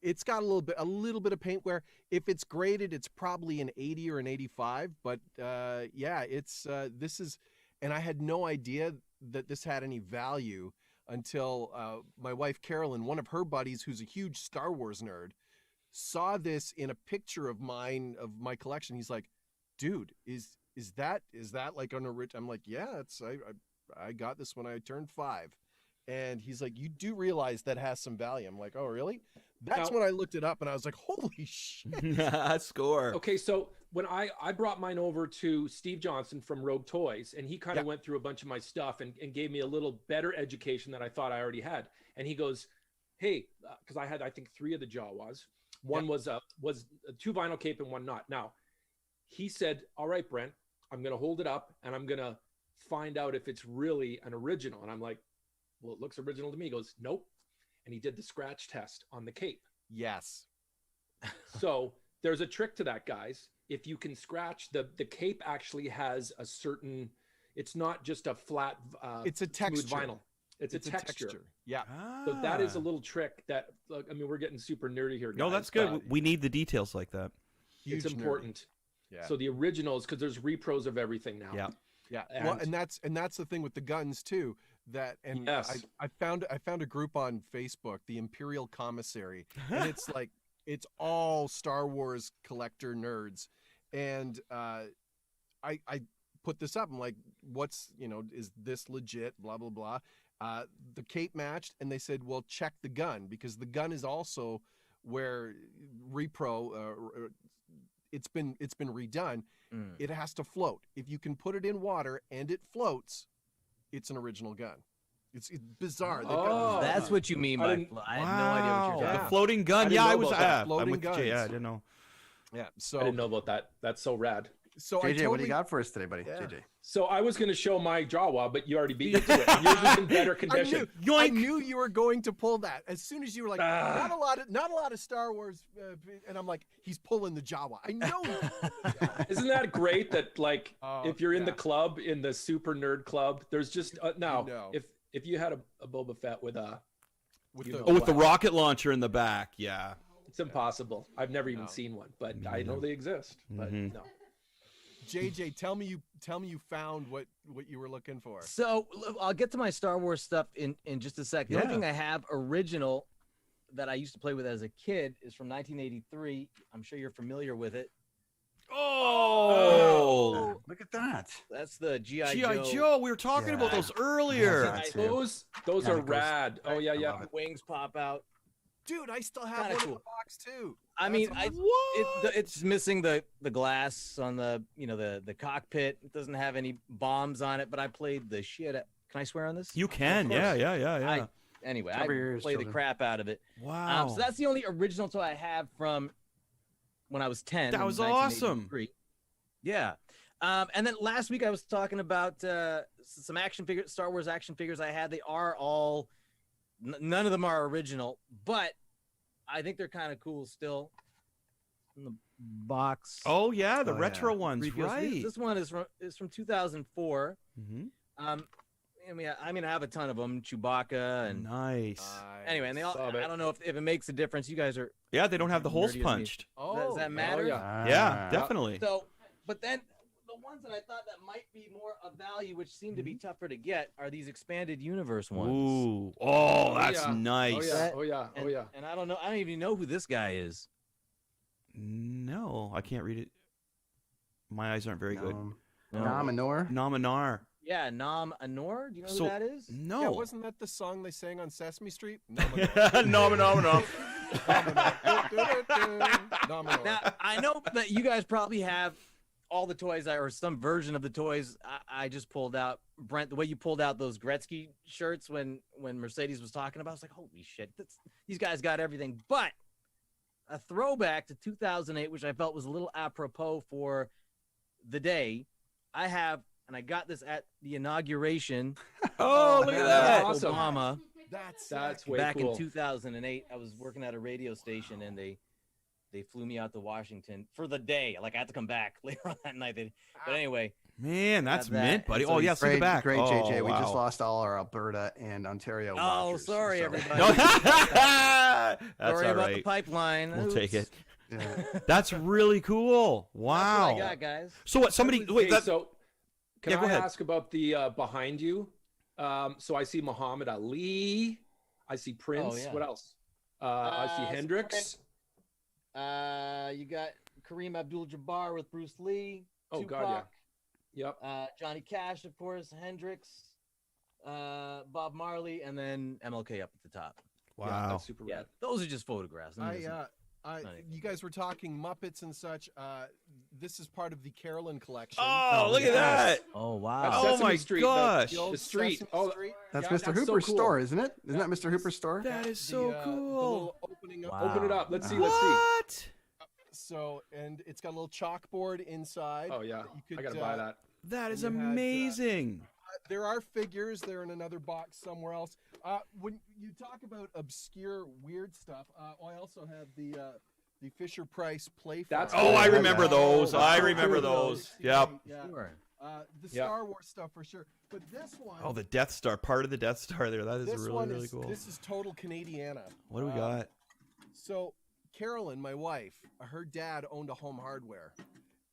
It's got a little bit of paint wear. If it's graded, it's probably an 80 or an 85. But yeah, this is, and I had no idea that this had any value until my wife Carolyn, one of her buddies, who's a huge Star Wars nerd, saw this in a picture of mine of my collection. He's like, "Dude, is that like an original?" I'm like, "Yeah, I got this when I turned 5." And he's like, "You do realize that has some value?" I'm like, "Oh, really?" That's when I looked it up and I was like, "Holy shit." Score. Okay, so when I brought mine over to Steve Johnson from Rogue Toys, and he kind of went through a bunch of my stuff and gave me a little better education than I thought I already had. And he goes, "Hey," because I had, I think, 3 of the Jawas. One was a 2 vinyl cape and 1 not. Now, he said, "All right, Brent, I'm going to hold it up and I'm going to find out if it's really an original." And I'm like, "Well, it looks original to me." He goes, "Nope." And he did the scratch test on the cape. Yes. So there's a trick to that, guys. If you can scratch, the cape actually has a certain, it's not just a flat It's a texture. smooth vinyl. It's a texture. Yeah. So that is a little trick that, I mean, we're getting super nerdy here, guys. No, that's good. We need the details like that. It's Huge important. Yeah. So the originals, because there's repros of everything now. Yeah. Yeah. Well, and that's the thing with the guns too. That and Yes. I found a group on Facebook, the Imperial Commissary, and it's like it's all Star Wars collector nerds, and I put this up. I'm like, "What's is this legit?" Blah blah blah. The cape matched, and they said, "Well, check the gun because the gun is also where repro." It's been redone. It has to float. If you can put it in water and it floats, it's an original gun. It's bizarre. That's what you mean by. I had no idea what you're talking The about. floating gun. didn't Yeah, know I was. about that. I'm Floating with guns. Jay. Yeah, I didn't know. Yeah. I didn't know about that. That's so rad. So JJ, what do you got for us today, buddy? JJ. So I was going to show my Jawa, but you already beat me to it. Yours is in better condition. I knew you were going to pull that as soon as you were like, not a lot of Star Wars, and I'm like, he's pulling the Jawa. I know. Isn't that great that if you're in the club, in the super nerd club, there's just if you had a Boba Fett with the rocket launcher in the back. Yeah. It's impossible. I've never even seen one, but I know they exist. But no. JJ, tell me you found what you were looking for. So I'll get to my Star Wars stuff in just a sec. The only thing I have original that I used to play with as a kid is from 1983. I'm sure you're familiar with it. Oh, look at that. That's the G.I. G.I. Joe. We were talking about those earlier. Those are rad. Oh yeah. Wings pop out. Dude, I still have one in the box too. I mean, it's missing the glass on the the cockpit. It doesn't have any bombs on it, but I played the shit. Can I swear on this? You can, yeah. Anyway, Cover your I ears, play the children. crap out of it. Wow. So that's the only original toy I have from when I was 10. That was awesome. Yeah. And then last week I was talking about some action figures, Star Wars action figures I had. They are all, none of them are original, but I think they're kind of cool still. In the box. Oh yeah, the retro ones, right? This one is from 2004. I mean, I have a ton of them. Chewbacca and nice. Anyway, and they all. I don't know if it makes a difference. You guys are. Yeah, they don't have the holes punched. Does that matter? Yeah, definitely. So, but then the one ones that I thought that might be more of value, which seem to be tougher to get, are these expanded universe ones. Ooh. Oh, that's yeah. nice. Oh yeah. And I don't know. I don't even know who this guy is. No, I can't read it. My eyes aren't very good. Nominor. Nominar. Yeah, Nom Anor. Do you know who that is? No. Yeah, wasn't that the song they sang on Sesame Street? Nominor. Now, I know that you guys probably have all the toys or some version of the toys I just pulled out. Brent, the way you pulled out those Gretzky shirts when Mercedes was talking about, I was like, holy shit, these guys got everything. But a throwback to 2008, which I felt was a little apropos for the day, I have, and I got this at the inauguration. Oh, look at that. Awesome. Obama. That's way Back cool. in 2008, I was working at a radio station, and they flew me out to Washington for the day. Like, I had to come back later on that night. But anyway. Man, that's mint, buddy. So Oh, yeah, see the back. Great, JJ. Oh, We just wow. lost all our Alberta and Ontario Oh, watchers, sorry, so- everybody. That's Sorry all about the right. pipeline. We'll take it. Yeah. That's really cool. Wow. That's what I got, guys. So what? Somebody wait. Okay, That, so can Yeah, go I ahead. ask about the behind you? So I see Muhammad Ali. I see Prince. Oh, yeah. What else? I see so Hendrix. You got Kareem Abdul-Jabbar with Bruce Lee. Oh, Tupac, God, yeah. Yep. Johnny Cash, of course. Hendrix. Bob Marley, and then MLK up at the top. Yeah, wow. that's super Yeah, rad. those are just photographs. You guys were talking Muppets and such. This is part of the Carolyn collection. Oh, look at that. Oh wow. That's Oh Sesame my Street, gosh. The old The street. Sesame Oh, Street. That's Yeah, Mr. that's so Hooper's cool. store, isn't it? Isn't that Mr. Hooper's store? That is The, so the cool. little opening up. Wow. Open it up. Let's see. Let's see. What? So, and it's got a little chalkboard inside. Oh yeah. that you I could, gotta buy that. That is And you had, amazing. There are figures. They're in another box somewhere else. When you talk about obscure, weird stuff, I also have the Fisher Price play. That's Oh, I cool. remember those. Oh, I that's remember cool. those. Yep. Yeah. Sure. The Yeah. Star Wars stuff for sure. But this one. Oh, the Death Star. Part of the Death Star there. That is this really, one really is, cool. This is total Canadiana. What do we got? So, Carolyn, my wife, her dad owned a home hardware,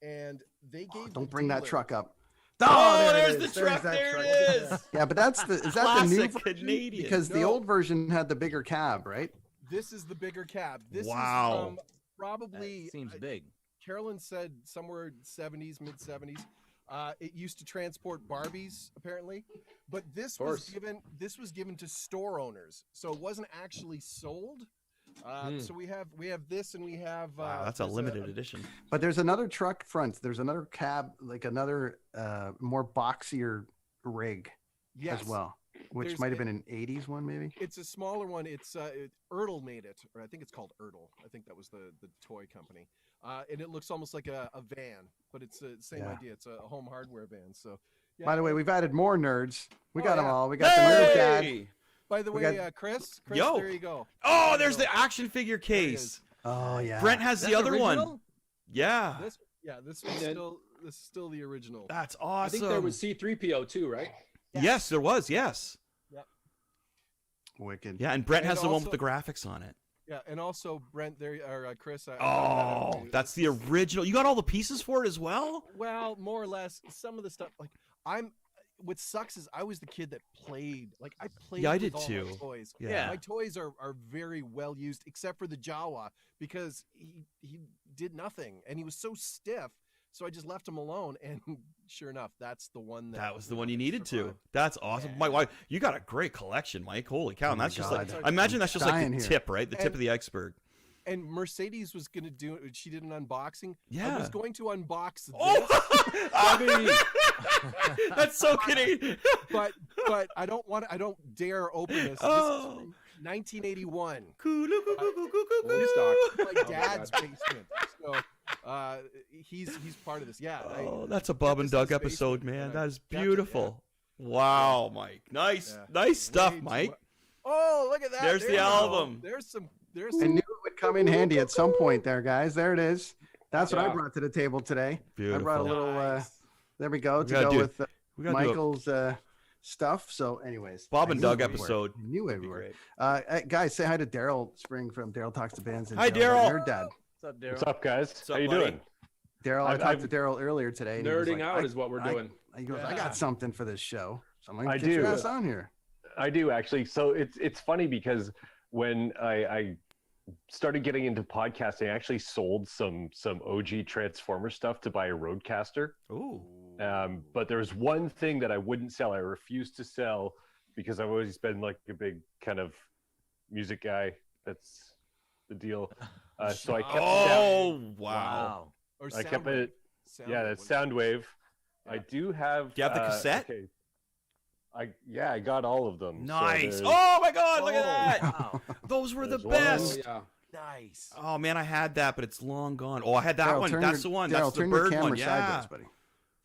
and they gave. Don't the bring that dealer- truck up. Oh, there it there's is. the truck. that There truck. it is. Yeah, but is that the new Classic version? Canadian. Because the No. old version had the bigger cab, right? This is the bigger cab. This Wow. is from probably. That seems big. Carolyn said somewhere 70s, mid 70s. It used to transport Barbies, apparently, but this was given to store owners, so it wasn't actually sold. So we have this, and we have. Wow, that's a limited edition. But there's another truck front. There's another cab, like another more boxier rig yes. as well, which There's- might have been an 80s one, maybe. It's a smaller one. It's Ertl made it, or I think it's called Ertl. I think that was the toy company. And it looks almost like a van, but it's the same Yeah. idea. It's a home hardware van. So, yeah. By the way, we've added more nerds. We Oh, got them yeah. all. We got the nerd dad. Hey! By the we way, got- Chris, Yo. there you go. Oh, there's the action figure There it case. is. Oh yeah. Brent has the other one. Yeah. This one's then- this is still the original. That's I awesome. think there was C-3PO too, right? Yes, there was. Yes. Wicked. Yeah, and Brent And has the one also- with the graphics on it. Yeah, and also Brent there or Chris. Oh, that's the original. You got all the pieces for it as well? Well, more or less. Some of the stuff, like what sucks is I was the kid that played. Like I played. Yeah, I with did all my too. toys. Yeah. My toys are very well used, except for the Jawa, because he did nothing and he was so stiff. So I just left him alone, and sure enough, that's the one That was the one you needed to. survived. That's awesome. Yeah. Mike, wow, you got a great collection, Mike. Holy cow. Oh And my that's just like, God. I imagine that's just like dying the here. tip, right? The tip And- of the iceberg. And Mercedes was gonna do it. She did an unboxing. I Yeah. was going to unbox this, Oh! That's so Canadian. but I don't dare open this. This is Oh. from 1981. Old stock. My Oh, dad's God. basement. So he's part of this. Yeah. Oh, that's a Bob and this Doug is episode, basement, man. and I That is kept it, yeah. beautiful. Wow, Mike. Nice, Yeah. nice stuff, Way too Mike. mu- Oh, look at that. There's the you go. album. There's some. I knew it would come in handy at some point there, guys. There it is. That's what I Yeah. brought to the table today. Beautiful. I brought a little. Nice. There we go. We To gotta go do- with We gotta do a Michael's stuff. So, anyways, Bob I and knew Doug it would work. episode. I knew it Be would work. great. Guys, say hi to Daryl Spring from Daryl Talks to Bands. And Hi, Daryl, Daryl. Nerd Dad. What's up, Daryl? What's up, guys? What's up, How you buddy? doing? Daryl, I talked to Daryl earlier today. And Nerding out is what we're doing. He goes, I got something for this show. So I'm going to I get your do. ass on here. I do, actually. So it's funny because when I started getting into podcasting, I actually sold some OG Transformer stuff to buy a Rodecaster. Ooh. But there's one thing that I wouldn't sell. I refused to sell because I've always been like a big kind of music guy. That's the deal. So I kept it down. Oh, wow. Or I kept it. Yeah, that's Soundwave. I do have. Do you have the cassette? Okay. I got all of them. Nice. So oh my God! Look at that. Wow. Those were the There's one. best. Yeah. Nice. Oh man, I had that, but it's long gone. Oh, I had that Daryl, one. turn That's your- the one. Daryl, That's the turn your bird camera one. Yeah. sideways, buddy.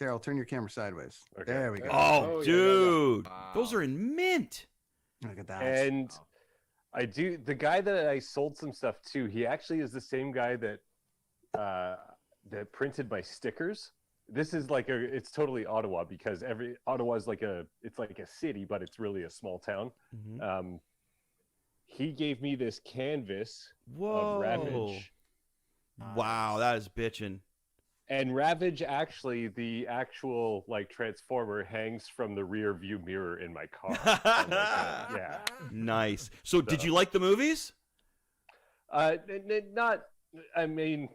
Daryl, turn your camera sideways. Okay. There we go. Oh, yeah, dude, yeah. Those are in mint. Look at that. And I do. The guy that I sold some stuff to, he actually is the same guy that that printed my stickers. This is like it's totally Ottawa because Ottawa is it's like a city, but it's really a small town. Mm-hmm. He gave me this canvas Whoa. of Ravage. Wow, that is bitchin'. And Ravage, actually, the actual like Transformer hangs from the rear view mirror in my car. Yeah. Nice. So, did you like the movies? Not. I mean,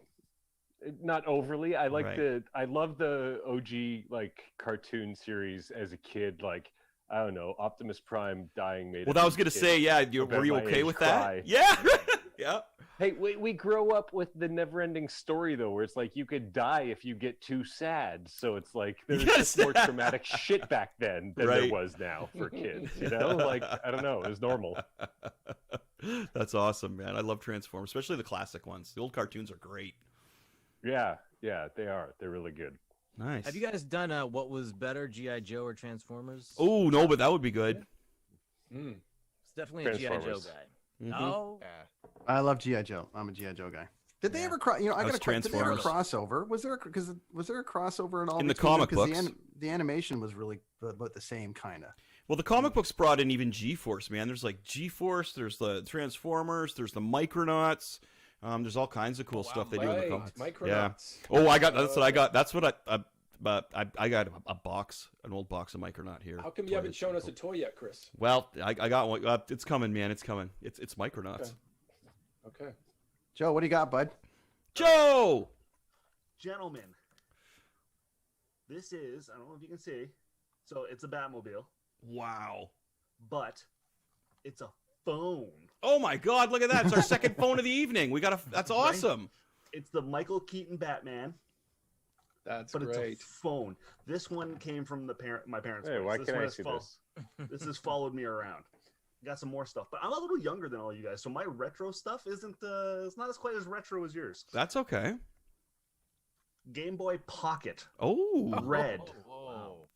not overly. I like Right. I love the OG like cartoon series as a kid. Like, I don't know, Optimus Prime dying made. Well, I was gonna say, yeah. Were you my okay age with cry. that? Yeah. Yeah. Hey, we grow up with the never-ending story though, where it's like you could die if you get too sad. So it's like there's Yes. just more traumatic shit back then than Right. there was now for kids. You know, like I don't know, it was normal. That's awesome, man. I love Transformers, especially the classic ones. The old cartoons are great. Yeah, they are. They're really good. Nice. Have you guys done what was better, G.I. Joe or Transformers? Oh no, but that would be good. It's definitely a G.I. Joe Transformers. guy. Mhm. No. I love G.I. Joe. I'm a G.I. Joe guy. Did they ever cross? You know, I got That's a question. Did they ever Transformers. crossover? Was there a crossover at all In the between them? comic 'Cause books. The animation was really about the same kind of. Well, the comic books brought in even G-Force, man. There's like G-Force, there's the Transformers, there's the Micronauts. There's all kinds of cool stuff they do in the comics. Micronauts. Yeah. Oh, I got that's what I got. That's what I got a box, an old box of Micronaut here. How come you haven't shown us a toy yet, Chris? Well, I got one. It's coming, man. It's coming. It's Micronauts. Okay. Joe, what do you got, bud? Joe. Gentlemen, this is, I don't know if you can see, so it's a Batmobile, Wow. but it's a phone. Oh my God! Look at that. It's our second phone of the evening. We got a. That's awesome. It's the Michael Keaton Batman, That's but great. it's a phone. This one came from my parents' Hey, place. why This can't one I has see fol- this? This has followed me around. Got some more stuff, but I'm a little younger than all you guys, so my retro stuff isn't it's not as quite as retro as yours. That's okay. Game Boy Pocket, Oh. red, Whoa.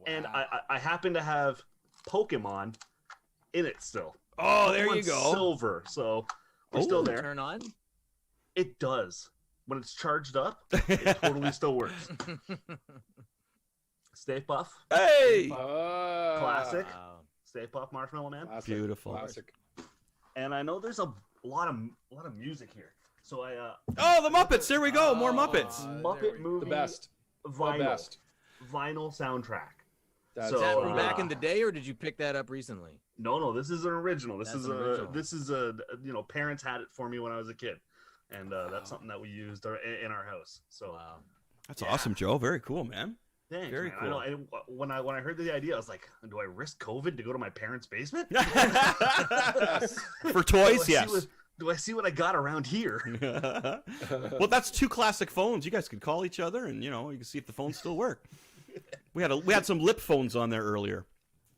and I happen to have Pokemon in it still. Oh, there you Pokemon's go. Silver, so we're Oh. still there. Turn on. It does. When it's charged up, it totally still works. Stay Puff, Hey. classic. Wow. Stay Puff, Marshmallow Man. Classic. Beautiful. Classic. And I know there's a lot of music here, so I Oh, the Muppets. There we go. More Muppets. there Muppet we movie The best. vinyl The best. vinyl soundtrack. That's So, Is that from uh, back in the day, or did you pick that up recently? No, this is an original. This That's is an original. this is a parents had it for me when I was a kid, and that's something that we used in our house. So Wow. That's awesome, Joe. Very cool, man. thanks, Very man. cool. I know, when I heard the idea, I was like, do I risk COVID to go to my parents' basement? For toys, Do I see yes. do I see what I got around here? Well, that's two classic phones. You guys could call each other, and you can see if the phones still work. We had some lip phones on there earlier.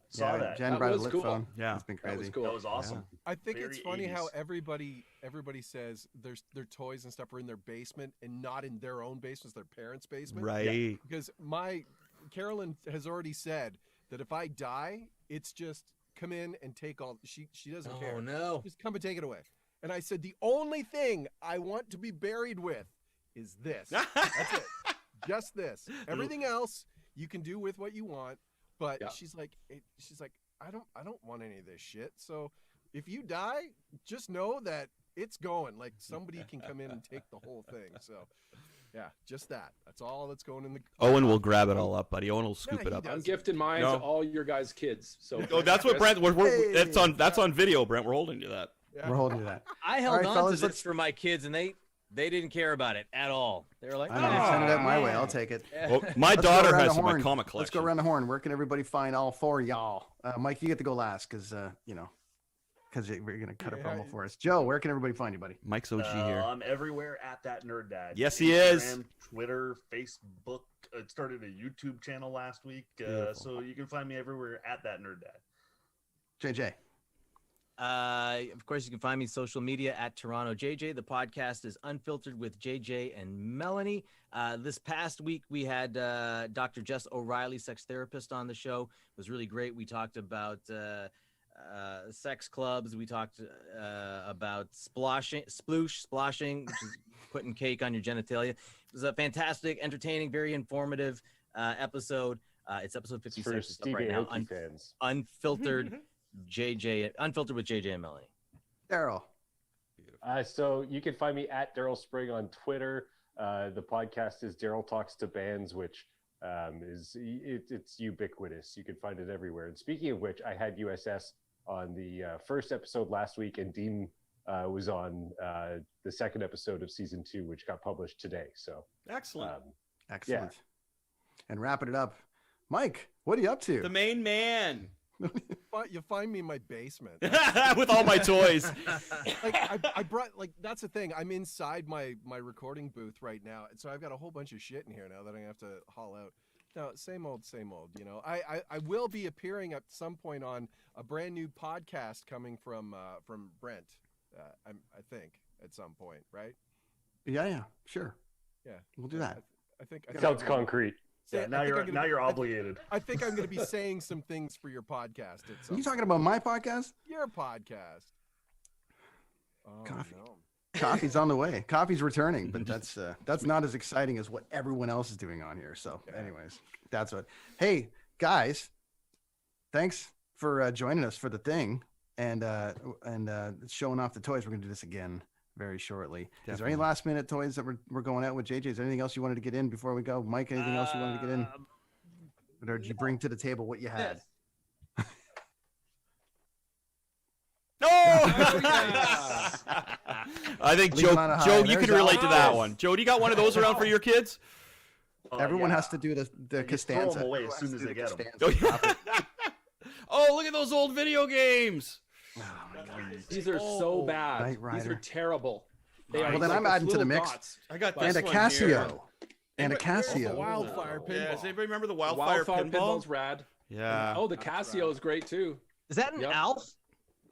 Saw that. Jen That brought a was lip cool. phone. Yeah. It's been That was crazy. cool. That was awesome. I think it's Very funny how 80s. everybody says their toys and stuff are in their basement and not in their own basements, their parents' basement. Right. Because Carolyn has already said that if I die, it's just come in and take all. She doesn't care. Oh no. Just come and take it away. And I said the only thing I want to be buried with is this. That's it. Just this. Everything else you can do with what you want. But Yeah. she's like, I don't want any of this shit. So if you die, just know that it's going. Like somebody can come in and take the whole thing. So Yeah, just that. That's all that's going in the. Owen will grab it all up, buddy. Owen will scoop it up. I'm gifting mine to all your guys' kids. So that's what Brent. That's on video, Brent. We're holding to that. Yeah. We're holding to that. I held on to this for my kids, and they didn't care about it at all. They were like, I know, send it out my way. I'll take it. Well, my daughter has my comic collection. Let's go around the horn. Where can everybody find all four of y'all? Mike, you get to go last because because we're gonna cut a promo for us. Joe, where can everybody find you, buddy? Mike's OG here. I'm everywhere at that nerd dad. Yes, he Instagram, is. Twitter, Facebook. It started a YouTube channel last week, so you can find me everywhere at that nerd dad. JJ. Of course, you can find me social media at Toronto JJ. The podcast is Unfiltered with JJ and Melanie. This past week, we had Dr. Jess O'Reilly, sex therapist, on the show. It was really great. We talked about sex clubs. We talked about splooshing, which is putting cake on your genitalia. It was a fantastic, entertaining, very informative episode. It's episode 56 right now. Fans. Unfiltered. Unfiltered with JJ and Melanie. Daryl. So you can find me at Daryl Spring on Twitter. The podcast is Daryl Talks to Bands, which it's ubiquitous. You can find it everywhere. And speaking of which, I had USS on the first episode last week, and Dean was on the second episode of season 2, which got published today. So excellent. Excellent. Yeah. And wrapping it up, Mike, what are you up to? The main man. You find me in my basement with all my toys. I brought that's the thing. I'm inside my recording booth right now, and so I've got a whole bunch of shit in here now that I have to haul out. No, same old. I will be appearing at some point on a brand new podcast coming from Brent. I think at some point, right? Yeah, sure. Yeah, we'll do that. I think sounds concrete. Yeah, now you're obligated. I think I'm going to be saying some things for your podcast. Are you talking about my podcast? Your podcast. Oh, Coffee. No. Coffee's on the way. Coffee's returning, but that's not as exciting as what everyone else is doing on here. So, anyways, that's what. Hey, guys, thanks for joining us for the thing and showing off the toys. We're going to do this again very shortly. Definitely. Is there any last minute toys that we're going out with, JJ? Is there anything else you wanted to get in before we go? Mike, anything else you wanted to get in? Or did you bring to the table what you had? No! I think Joe, you can relate to that one. Joe, do you got one of those around for your kids? Everyone has to do the Costanza. Throw them away as soon as they get them. Oh, look at those old video games. Oh my God. These are so bad. These are terrible. Well, then I'm adding to the mix. Dots. I got this and a Casio. And a Casio. Wildfire pinball. Yeah, does anybody remember the Wildfire pinball? Pinball's rad. Yeah. Oh, the Casio is great too. Is that an Alf?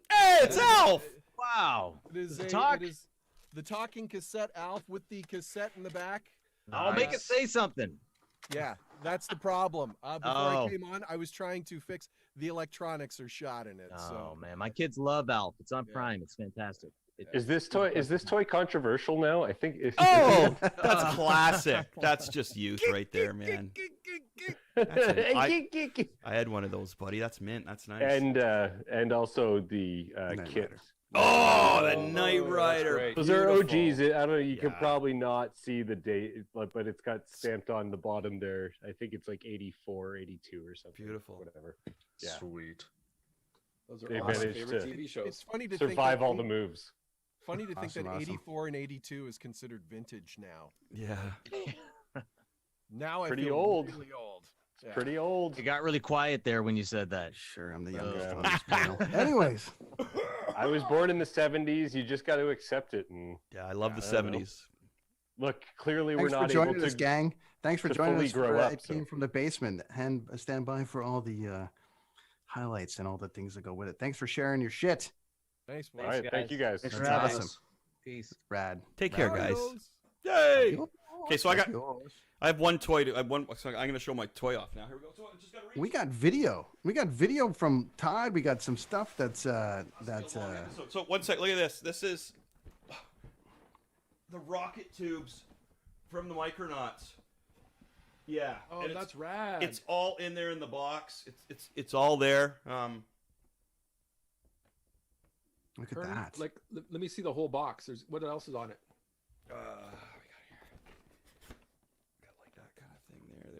Hey, it's Alf! Wow. It is the talking cassette Alf with the cassette in the back. I'll make it say something. Yeah, that's the problem. Before I came on, I was trying to fix the electronics are shot in it. Oh man, my kids love Alf. It's on Prime. It's fantastic. Is this toy controversial now? I think. That's classic. That's just youth right there, man. I had one of those, buddy. That's mint. That's nice. And also the kit. Oh, the Knight Rider. Those are OGs. I don't know. You can probably not see the date, but it's got stamped on the bottom there. I think it's like 84, 82 or something. Beautiful. Whatever. Yeah. Sweet. Those are they awesome. managed Favorite to TV shows. It's funny to survive think all the moves. Funny to think that 84 and 82 is considered vintage now. Yeah. Now I pretty feel old. really old. It's pretty old. It got really quiet there when you said that. Sure, I'm the youngest on this panel. Anyways. I was born in the 70s. You just got to accept it. And yeah, I love the 70s. Look, clearly Thanks we're not for joining able to. us, gang. Thanks for joining us. Grow up, it came from the basement, and stand by for all the highlights and all the things that go with it. Thanks for sharing your shit. Thanks, all right, thank you guys. That's awesome. Peace. Rad. Take care, guys. Yay! Okay, so I have one toy. So I'm going to show my toy off now. Here we go. So just gotta we got video. We got video from Todd. We got some stuff that's So 1 sec. Look at this. This is the rocket tubes from the Micronauts. Yeah. Oh, that's rad. It's all in there in the box. It's all there. Look at that. Like, let me see the whole box. What else is on it?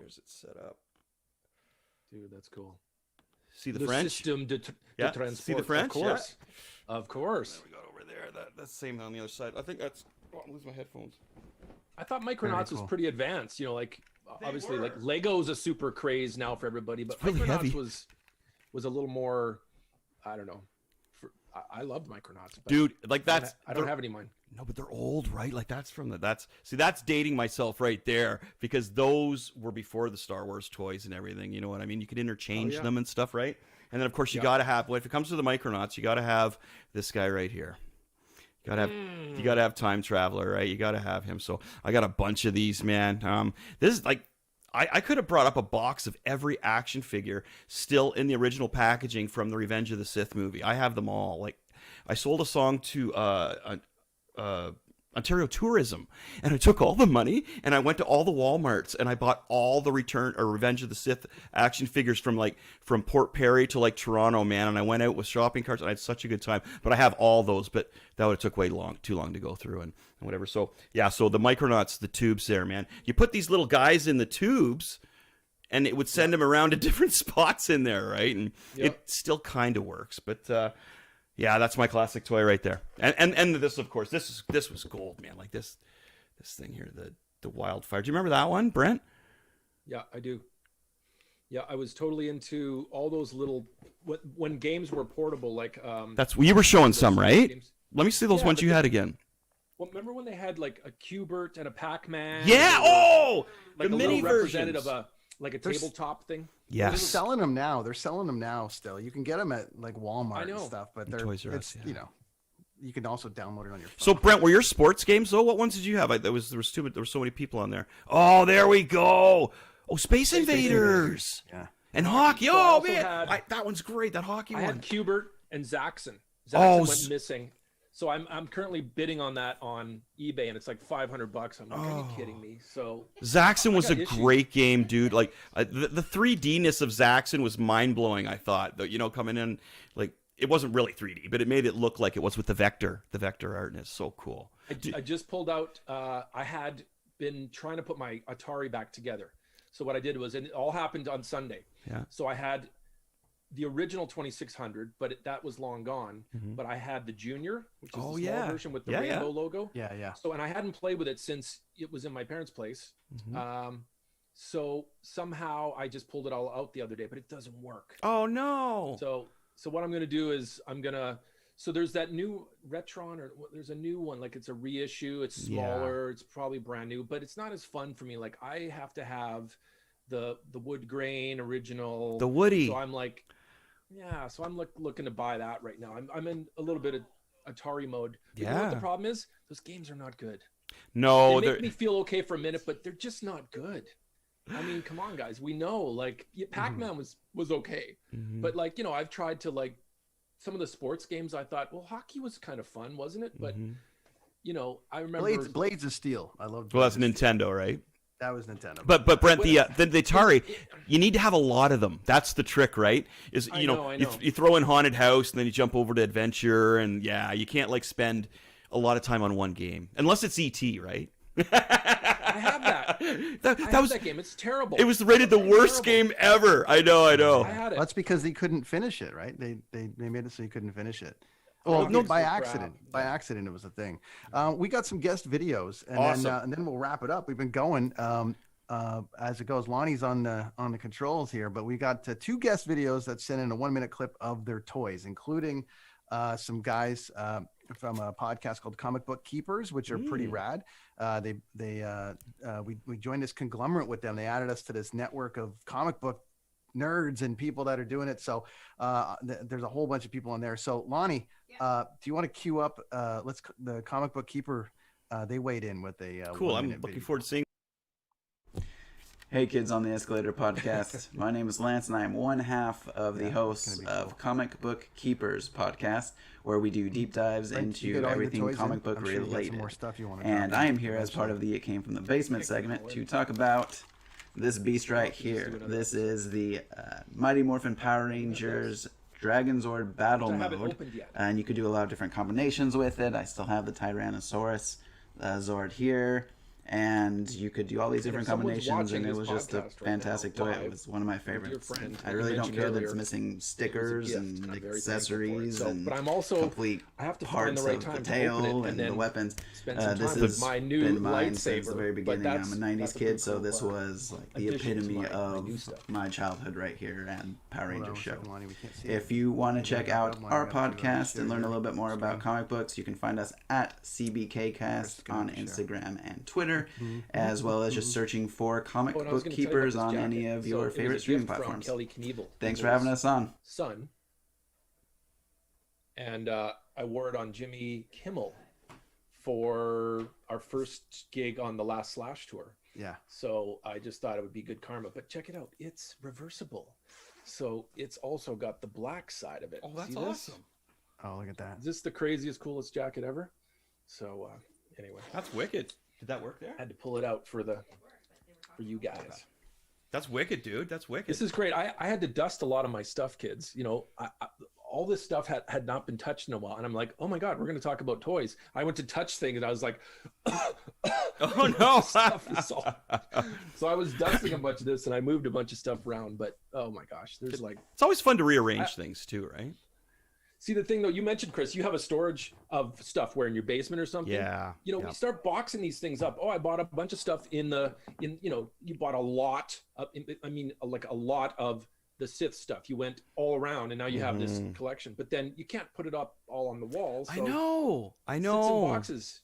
There's it set up. Dude, that's cool. See the French? System de transport. See the French? Of course. Yeah. Of course. There we got over there. That's the same on the other side. I think that's... Oh, I'm losing my headphones. I thought Micronauts was pretty advanced. You know, like, obviously, like, Lego's a super craze now for everybody, but really Micronauts was a little more, I don't know. I loved Micronauts. Dude, like that's... I don't have any mine. No, but they're old, right? Like that's from the... That's dating myself right there, because those were before the Star Wars toys and everything. You know what I mean? You could interchange them and stuff, right? And then, of course, you got to have... Well, if it comes to the Micronauts, you got to have this guy right here. You gotta have Time Traveler, right? You gotta have him. So I got a bunch of these, man. This is like... I could have brought up a box of every action figure still in the original packaging from the Revenge of the Sith movie. I have them all. Like, I sold a song to Ontario Tourism, and I took all the money and I went to all the Walmarts and I bought all the Revenge of the Sith action figures from Port Perry to like Toronto, man. And I went out with shopping carts and I had such a good time. But I have all those, but that would have took too long to go through and whatever. So yeah, so the Micronauts, the tubes there, man. You put these little guys in the tubes and it would send them around to different spots in there, right? And it still kind of works, but yeah, that's my classic toy right there. And this, of course, this was gold, man. Like this thing here, the Wildfire. Do you remember that one, Brent? Yeah, I do. Yeah, I was totally into all those little when games were portable. Like that's you were showing some, right? Games. Let me see those ones you had again. Well, remember when they had like a Q*bert and a Pac-Man? Yeah. Like the a mini versions of a tabletop thing. Yes. They're selling them now. They're selling them now still. You can get them at like Walmart and stuff, but Toys R Us, you know, you can also download it on your phone. So Brent, were your sports games though? What ones did you have? There was so many people on there. Oh, there we go. Oh, Space Invaders. Yeah. And hockey. Oh man, that one's great. That hockey one. I had Q*bert and Zaxxon. Zaxxon went missing. So I'm currently bidding on that on eBay, and it's like $500. I'm like, are you kidding me? So Zaxxon was a great game, dude. Like the 3D-ness of Zaxxon was mind blowing. I thought, you know, coming in like it wasn't really 3D, but it made it look like it was with the vector art, and it's so cool. I just pulled out. I had been trying to put my Atari back together. So what I did was, and it all happened on Sunday. Yeah. So I had the original 2600, but that was long gone. Mm-hmm. But I had the Junior, which is the small version with the rainbow logo. Yeah. So, and I hadn't played with it since it was in my parents' place. Mm-hmm. So somehow I just pulled it all out the other day, but it doesn't work. Oh no. So what I'm going to do is so there's that new Retron, or there's a new one, like it's a reissue. It's smaller. It's probably brand new, but it's not as fun for me. Like I have to have the wood grain original. The Woody. So I'm like, so I'm looking to buy that right now. I'm in a little bit of Atari mode. But you know what the problem is? Those games are not good. No, they make me feel okay for a minute, but they're just not good. I mean, come on, guys. We know, like, Pac-Man was okay, but like, you know, I've tried to like some of the sports games. I thought, well, hockey was kind of fun, wasn't it? But you know, I remember Blades of Steel. I love. Well, that's Nintendo, right? That was Nintendo. But Brent, the Atari, you need to have a lot of them. That's the trick, right? Is you know. You throw in Haunted House and then you jump over to Adventure, and you can't like spend a lot of time on one game unless it's ET, right? I have that. That was that game. It's terrible. It was rated the worst game ever. I know. I had it. That's because they couldn't finish it, right? They made it so you couldn't finish it. Well, no, by accident. By accident, it was a thing. We got some guest videos, and then we'll wrap it up. We've been going as it goes. Lonnie's on the controls here, but we got 2 guest videos that sent in a 1-minute clip of their toys, including some guys from a podcast called Comic Book Keepers, which are pretty rad. We joined this conglomerate with them. They added us to this network of comic book nerds and people that are doing it. So there's a whole bunch of people on there. So Lonnie, do you want to queue up the Comic Book Keeper? They weighed in with a cool. I'm looking forward to seeing. Hey kids on the Escalator podcast. My name is Lance and I am one half of the hosts of Comic Book Keepers podcast, where we do deep dives into everything comic book related. And I am here as part of the It Came From the Basement segment to talk about this beast right here. This is the Mighty Morphin Power Rangers Dragonzord Battle Mode. And you could do a lot of different combinations with it. I still have the Tyrannosaurus Zord here. and you could do all these different combinations, and it was just a fantastic toy. It was one of my favorites. I really don't care that it's missing stickers and accessories and complete parts of the tail and the weapons. This has been mine since the very beginning. I'm a 90s kid, so this was like the epitome of my childhood right here and Power Rangers show. If you want to check out our podcast and learn a little bit more about comic books, you can find us at CBKcast on Instagram and Twitter, as well as just searching for Comic Book Keepers on any of your favorite streaming platforms. Thanks for having us on. Son. And I wore it on Jimmy Kimmel for our first gig on the last Slash tour. Yeah. So I just thought it would be good karma. But check it out. It's reversible. So it's also got the black side of it. Oh, that's See this? awesome. Oh, look at that. Is this the craziest, coolest jacket ever? So anyway. That's wicked. Did that work there? I had to pull it out for you guys. That's wicked, dude. That's wicked. This is great. I had to dust a lot of my stuff, kids. You know, all this stuff had not been touched in a while. And I'm like, oh my God, we're going to talk about toys. I went to touch things and I was like, oh no. So I was dusting a bunch of this and I moved a bunch of stuff around. But oh my gosh, there's like. It's always fun to rearrange things too, right? See, the thing though, you mentioned, Chris, you have a storage of stuff where in your basement or something. Yeah. You know, we start boxing these things up. Oh, I bought a bunch of stuff you bought a lot of, like a lot of the Sith stuff. You went all around and now you have this collection, but then you can't put it up all on the walls. So I know. It sits in boxes.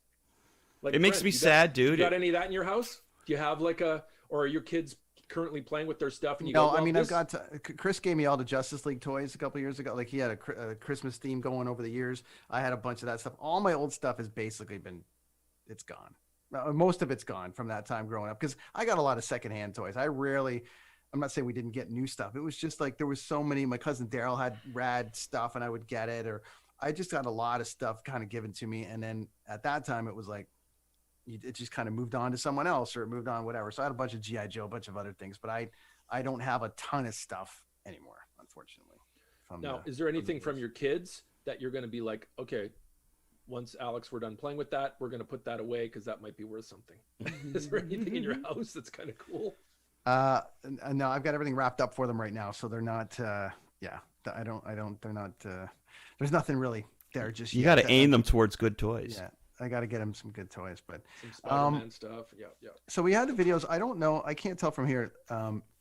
Like, it makes me sad, dude. You got any of that in your house? Do you have or are your kids currently playing with their stuff? And you no, I mean, I've got Chris gave me all the Justice League toys a couple of years ago. Like he had a Christmas theme going over the years. I had a bunch of that stuff. All my old stuff has basically it's gone. Most of it's gone from that time growing up because I got a lot of secondhand toys. I'm not saying we didn't get new stuff. It was just like there was so many. My cousin Daryl had rad stuff and I would get it, or I just got a lot of stuff kind of given to me. And then at that time it was like, it just kind of moved on to someone else or it moved on, whatever. So I had a bunch of G.I. Joe, a bunch of other things, but I don't have a ton of stuff anymore, unfortunately. Now, is there anything from your kids that you're going to be like, okay, once Alex, we're done playing with that, we're going to put that away because that might be worth something. Is there anything in your house that's kind of cool? No, I've got everything wrapped up for them right now. So they're not, they're not, there's nothing really there just yet. You got to aim them towards good toys. Yeah. I got to get him some good toys, but some Spider-Man stuff. Yeah. So we had the videos. I don't know. I can't tell from here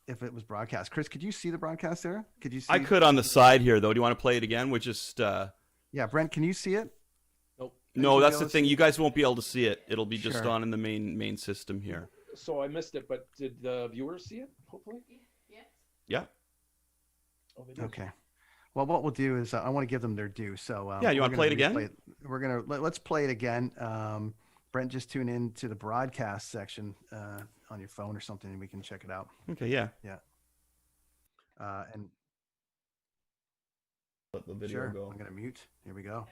if it was broadcast. Chris, could you see the broadcast there? Could you see? I could on the side here, though. Do you want to play it again? We're just. Yeah, Brent, can you see it? Nope. No, that's the thing. You guys won't be able to see it. It'll be just on in the main system here. So I missed it, but did the viewers see it? Hopefully. Yeah. Oh, they did. Okay. Well, what we'll do is I want to give them their due. So yeah, you want to play it again? Let's play it again. Brent, just tune in to the broadcast section on your phone or something, and we can check it out. Okay. Yeah. Yeah. And let the video go. I'm gonna mute. Here we go.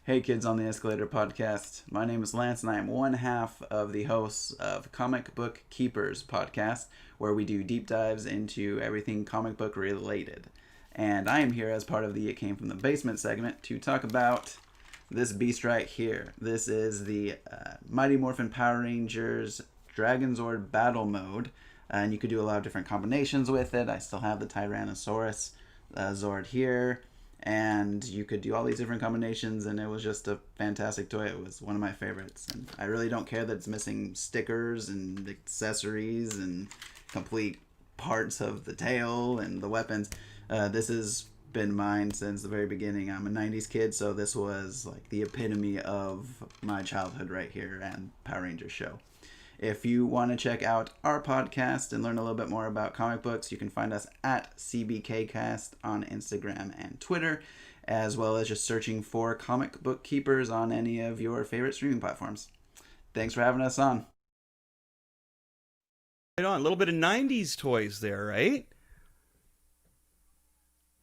Hey kids on the Escalator podcast. My name is Lance and I am one half of the hosts of Comic Book Keepers podcast, where we do deep dives into everything comic book related. And I am here as part of the It Came From the Basement segment to talk about this beast right here. This is the Mighty Morphin Power Rangers Dragonzord Battle Mode. And you could do a lot of different combinations with it. I still have the Tyrannosaurus Zord here. And you could do all these different combinations, and it was just a fantastic toy. It was one of my favorites. And I really don't care that it's missing stickers and accessories and complete parts of the tail and the weapons. This has been mine since the very beginning. I'm a 90s kid, so this was like the epitome of my childhood right here and Power Rangers show. If you want to check out our podcast and learn a little bit more about comic books, you can find us at CBKcast on Instagram and Twitter, as well as just searching for Comic Book Keepers on any of your favorite streaming platforms. Thanks for having us on. Right on. A little bit of 90s toys there, right?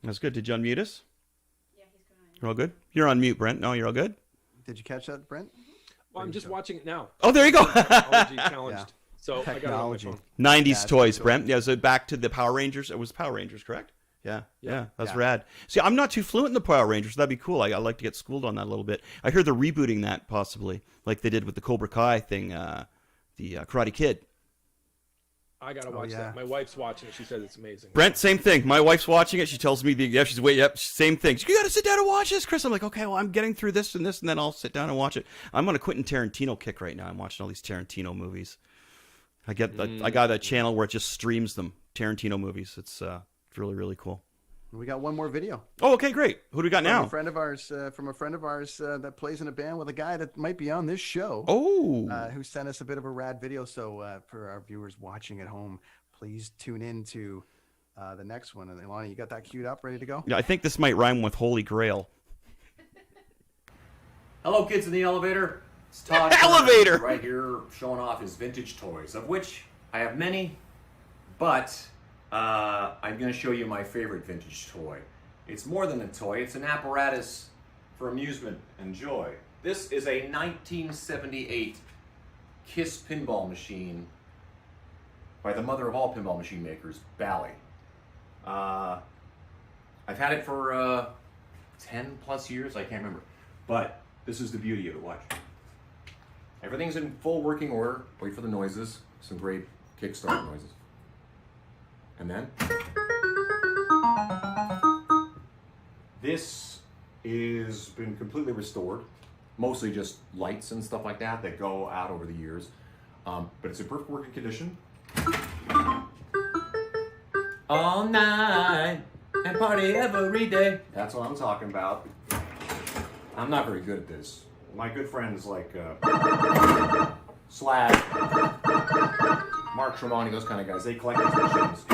That's good. Did you unmute us? Yeah, he's going on. You're all good? You're on mute, Brent. No, you're all good? Did you catch that, Brent? Well, I'm just watching it now. Oh, there you go. Technology challenged. Yeah. So Technology. I got it on my phone. 90s toys, Brent. Yeah, so back to the Power Rangers. It was Power Rangers, correct? Yeah, that's rad. See, I'm not too fluent in the Power Rangers. So that'd be cool. I like to get schooled on that a little bit. I heard they're rebooting that possibly, like they did with the Cobra Kai thing, the Karate Kid. I gotta watch that. My wife's watching it. She says it's amazing. Brent, same thing. My wife's watching it. She tells me same thing. You gotta sit down and watch this, Chris. I'm like, okay, well, I'm getting through this, and then I'll sit down and watch it. I'm on a Quentin Tarantino kick right now. I'm watching all these Tarantino movies. I got a channel where it just streams them, Tarantino movies. It's really, really cool. We got one more video. Oh, okay, great. Who do we got now? From a friend of ours that plays in a band with a guy that might be on this show. Oh. Who sent us a bit of a rad video. So for our viewers watching at home, please tune in to the next one. And Ilana, you got that queued up, ready to go? Yeah, I think this might rhyme with Holy Grail. Hello, kids in the elevator. It's Todd. Elevator! Right here showing off his vintage toys, of which I have many, but I'm going to show you my favorite vintage toy. It's more than a toy, it's an apparatus for amusement and joy. This is a 1978 Kiss pinball machine by the mother of all pinball machine makers, Bally. I've had it for 10 plus years, I can't remember. But this is the beauty of it, watch. Everything's in full working order. Wait for the noises, some great kickstart noises. And then this is been completely restored, mostly just lights and stuff like that go out over the years, but it's in perfect working condition. All night and party every day. That's what I'm talking about. I'm not very good at this. My good friends like Slash, Mark Tremonti, those kind of guys, they collect these machines.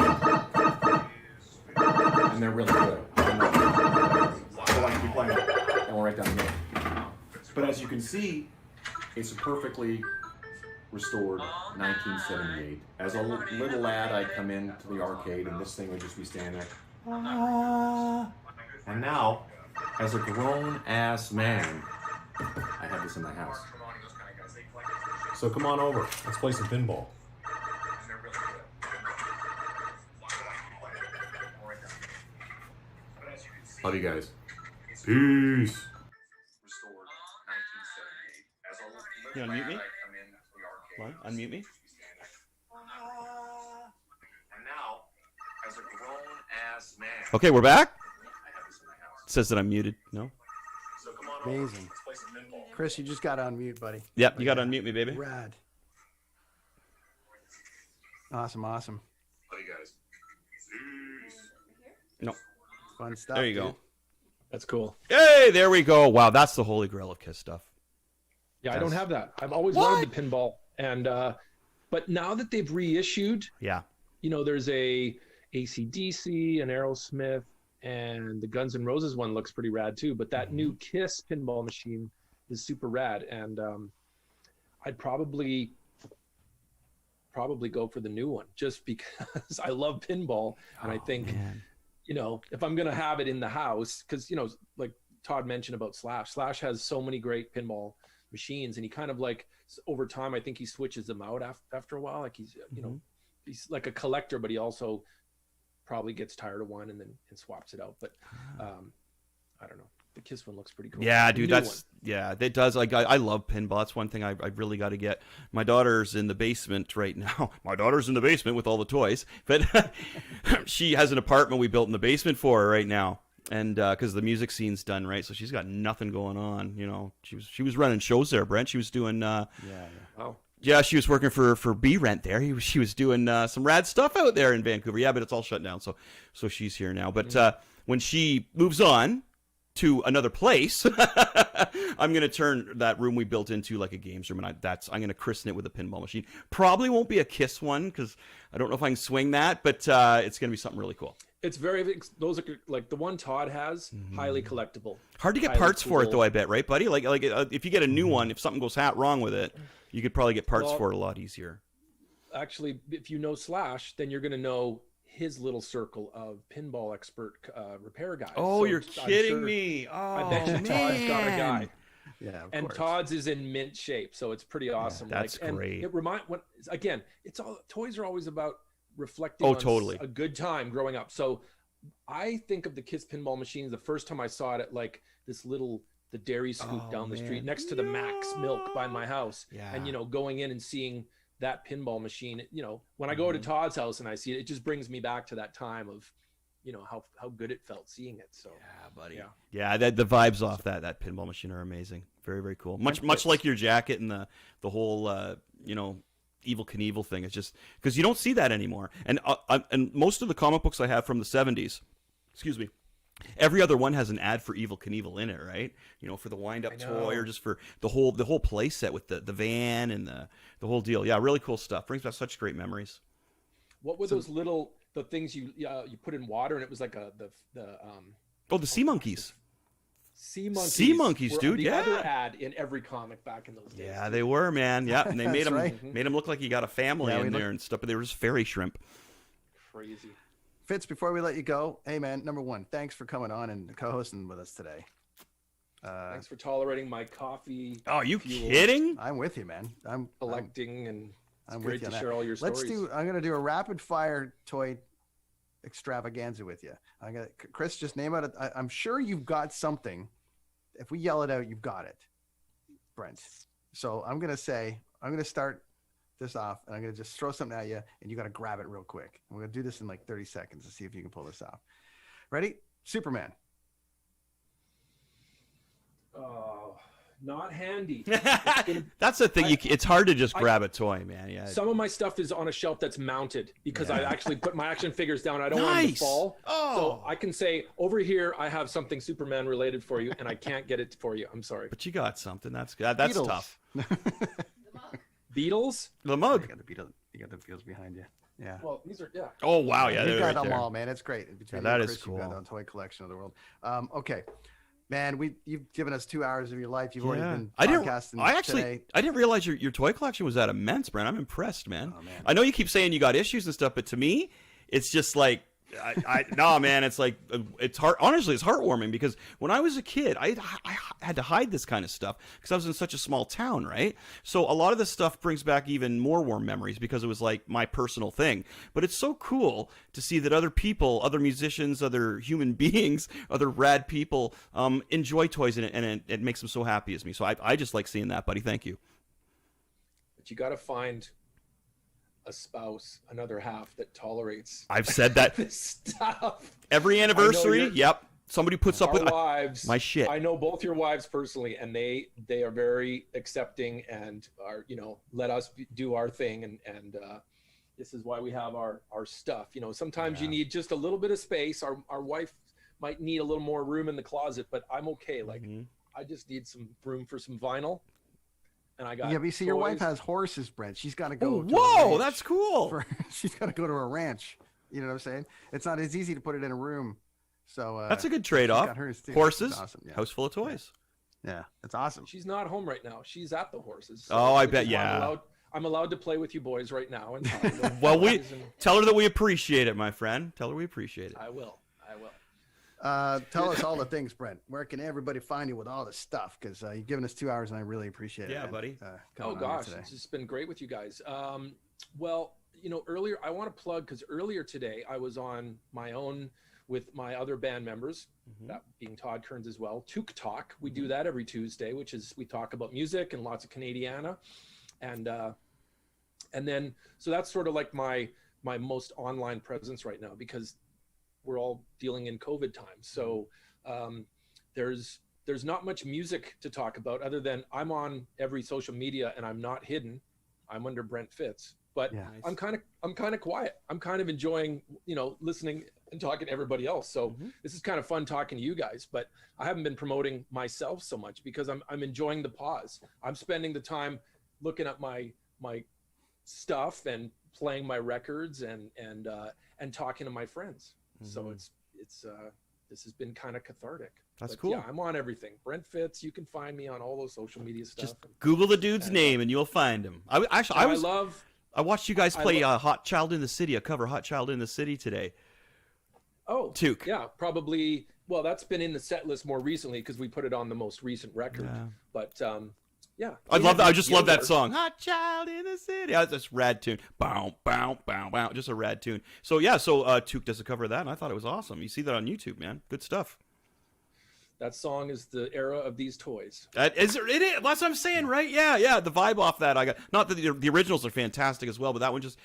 And they're really good. So I keep playing it, and we'll write down the name. But as you can see, it's a perfectly restored 1978. As a little lad, I'd come into the arcade, and this thing would just be standing there. And now, as a grown-ass man, I have this in my house. So come on over. Let's play some pinball. Love you guys. Peace. You unmute me? What? Unmute me? And now, as a grown-ass man. Okay, we're back. It says that I'm muted. No? Amazing. Chris, you just got to unmute, buddy. Yep, you got to unmute me, baby. Rad. Awesome. Love you guys. No. Fun stuff. There you go. That's cool. Hey, there we go. Wow, that's the holy grail of Kiss stuff. Yeah, I don't have that. I've always wanted the pinball, and but now that they've reissued, there's a AC/DC, an Aerosmith, and the Guns N' Roses one looks pretty rad too. But that new Kiss pinball machine is super rad, and I'd probably go for the new one just because I love pinball, and I think if I'm gonna have it in the house, because like Todd mentioned about Slash has so many great pinball machines, and he kind of like over time I think he switches them out after a while. Like he's he's like a collector, but he also probably gets tired of one and then swaps it out. But I don't know. The Kiss one looks pretty cool. Yeah, dude, it does. Like I love pinball. That's one thing I really got to get. My daughter's in the basement right now. My daughter's in the basement with all the toys, but she has an apartment we built in the basement for her right now. And because the music scene's done, right? So she's got nothing going on. She was running shows there, Brent. She was doing yeah, she was working for B Rent there. She was doing some rad stuff out there in Vancouver. Yeah, but it's all shut down. So she's here now. But when she moves on to another place, I'm going to turn that room we built into like a games room, and I'm going to christen it with a pinball machine. Probably won't be a Kiss one because I don't know if I can swing that, but it's going to be something really cool. It's those are like the one Todd has, highly collectible. Hard to get parts for it though, I bet, right, buddy? Like if you get a new one, if something goes wrong with it, you could probably get parts for it a lot easier. Actually, if you know Slash, then you're going to know his little circle of pinball expert repair guys. Oh, so you're kidding me! Oh, I bet you Todd's got a guy. Yeah, and course. Todd's is in mint shape, so it's pretty awesome. Yeah, that's great. Again, it's all toys are always about reflecting on a good time growing up. So I think of the Kiss pinball machines the first time I saw it at like the dairy scoop down the street next to the Max Milk by my house. Yeah. And, going in and seeing that pinball machine, when I go to Todd's house and I see it, it just brings me back to that time of, how good it felt seeing it. So yeah, buddy. Yeah, the vibes off that pinball machine are amazing. Very, very cool. Much like your jacket and the whole, Evel Knievel thing. It's just because you don't see that anymore. And most of the comic books I have from the 70s, excuse me, every other one has an ad for Evel Knievel in it, right? For the wind-up toy or just for the whole play set with the van and the whole deal. Yeah, really cool stuff. Brings back such great memories. What were those the things you put in water and it was like the sea monkeys. Sea monkeys, dude. The yeah. other ad in every comic back in those days. Yeah, they were, man. Yeah, and they made them right. made them look like you got a family in there and stuff, but they were just fairy shrimp. Crazy. Fitz, before we let you go, hey man, number one, thanks for coming on and co-hosting with us today. Thanks for tolerating my coffee. Oh, are you kidding? I'm with you, man. I'm collecting and it's I'm great with you to share all your stories. I'm going to do a rapid fire toy extravaganza with you. Chris, just name out. I'm sure you've got something. If we yell it out, you've got it, Brent. So I'm going to start this off and I'm going to just throw something at you and you got to grab it real quick. And we're going to do this in like 30 seconds to see if you can pull this off. Ready? Superman. Oh, not handy. That's the thing. It's hard to just grab a toy, man. Yeah. Some of my stuff is on a shelf that's mounted because I actually put my action figures down. I don't want them to fall. Oh. So I can say, over here, I have something Superman related for you, and I can't get it for you. I'm sorry. But you got something. That's good. That's Beatles. tough. Beatles? The mug. You got the Beatles behind you. Yeah. Well, these are, Oh, wow. Yeah. You they're got right them there. all, man. It's great. Between that you and is Chris, you've got cool. the toy collection of the world. Okay. Man, you've given us 2 hours of your life. You've already been podcasting today. I didn't realize your toy collection was that immense, Brent. I'm impressed, man. Oh, man. I know you keep saying you got issues and stuff, but to me, it's just like, no, man. It's like it's heart. Honestly, it's heartwarming because when I was a kid, I had to hide this kind of stuff because I was in such a small town, right? So a lot of this stuff brings back even more warm memories because it was like my personal thing. But it's so cool to see that other people, other musicians, other human beings, other rad people enjoy toys and it makes them so happy as me. So I just like seeing that, buddy. Thank you. But you got to find a spouse, another half that tolerates. I've said that this stuff. Every anniversary. Yep. Somebody puts up with wives. My shit. I know both your wives personally, and they are very accepting and are let us do our thing, and this is why we have our stuff. Sometimes you need just a little bit of space. Our wife might need a little more room in the closet, but I'm okay. Like I just need some room for some vinyl. And I got but you see, your wife has horses, Brent. She's got to go. Whoa, that's cool. She's got to go to a ranch. You know what I'm saying? It's not as easy to put it in a room. So that's a good trade-off. Horses, awesome. House full of toys. Yeah, that's awesome. She's not home right now. She's at the horses. So I bet. Yeah. I'm allowed to play with you boys right now. And well, tell her that we appreciate it, my friend. Tell her we appreciate it. I will. Tell us all the things, Brent. Where can everybody find you with all this stuff? Because you've given us 2 hours, and I really appreciate it. Yeah, buddy. Oh gosh, it's just been great with you guys. Well, earlier I want to plug because earlier today I was on my own with my other band members, that being Todd Kearns as well. Took Talk. We do that every Tuesday, which is we talk about music and lots of Canadiana, and then so that's sort of like my most online presence right now because we're all dealing in COVID times. So there's not much music to talk about other than I'm on every social media and I'm not hidden. I'm under Brent Fitz, but I'm kind of quiet. I'm kind of enjoying, listening and talking to everybody else. So this is kind of fun talking to you guys, but I haven't been promoting myself so much because I'm enjoying the pause. I'm spending the time looking at my stuff and playing my records and talking to my friends. So it's this has been kind of cathartic. That's cool. Yeah, I'm on everything. Brent Fitz. You can find me on all those social media stuff. Just Google the dude's name and you'll find him. I watched you guys play Hot Child in the City, a cover Hot Child in the City today. Oh, Took. Yeah, probably. Well, that's been in the set list more recently because we put it on the most recent record. Yeah. But Yeah. I love that. I just love that song. Hot Child in the City. That's rad tune. Bow, bow, bow, bow. Just a rad tune. So yeah, Took does a cover of that, and I thought it was awesome. You see that on YouTube, man. Good stuff. That song is the era of these toys. It is. That's what I'm saying, right? Yeah. The vibe off that I got. Not that the originals are fantastic as well, but that one just.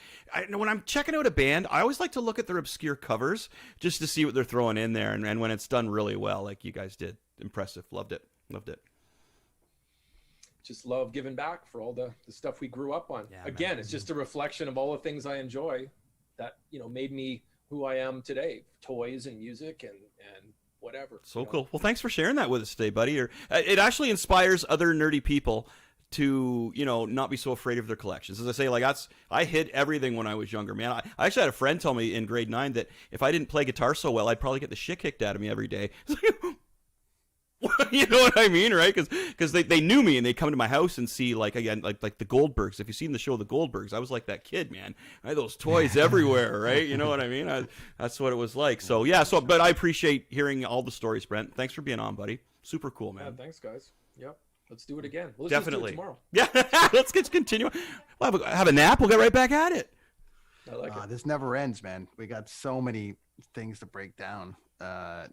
When I'm checking out a band, I always like to look at their obscure covers just to see what they're throwing in there, and when it's done really well, like you guys did, impressive. Loved it. Just love giving back for all the stuff we grew up on. Yeah, again, man. It's just a reflection of all the things I enjoy that made me who I am today. Toys and music and whatever. So cool. Well, thanks for sharing that with us today, buddy. It actually inspires other nerdy people to, not be so afraid of their collections. As I say, I hid everything when I was younger, man. I actually had a friend tell me in grade 9 that if I didn't play guitar so well, I'd probably get the shit kicked out of me every day. You know what I mean, right? Because they knew me and they'd come to my house and see like the Goldbergs. If you've seen the show The Goldbergs, I was like that kid, man. I had those toys everywhere, right? You know what I mean? That's what it was like. So yeah. But I appreciate hearing all the stories, Brent. Thanks for being on, buddy. Super cool, man. Yeah, thanks, guys. Yep. Let's do it again. Well, Definitely. Just do it tomorrow. Yeah. Let's continue. We'll have a nap. We'll get right back at it. I like it. This never ends, man. We got so many things to break down. That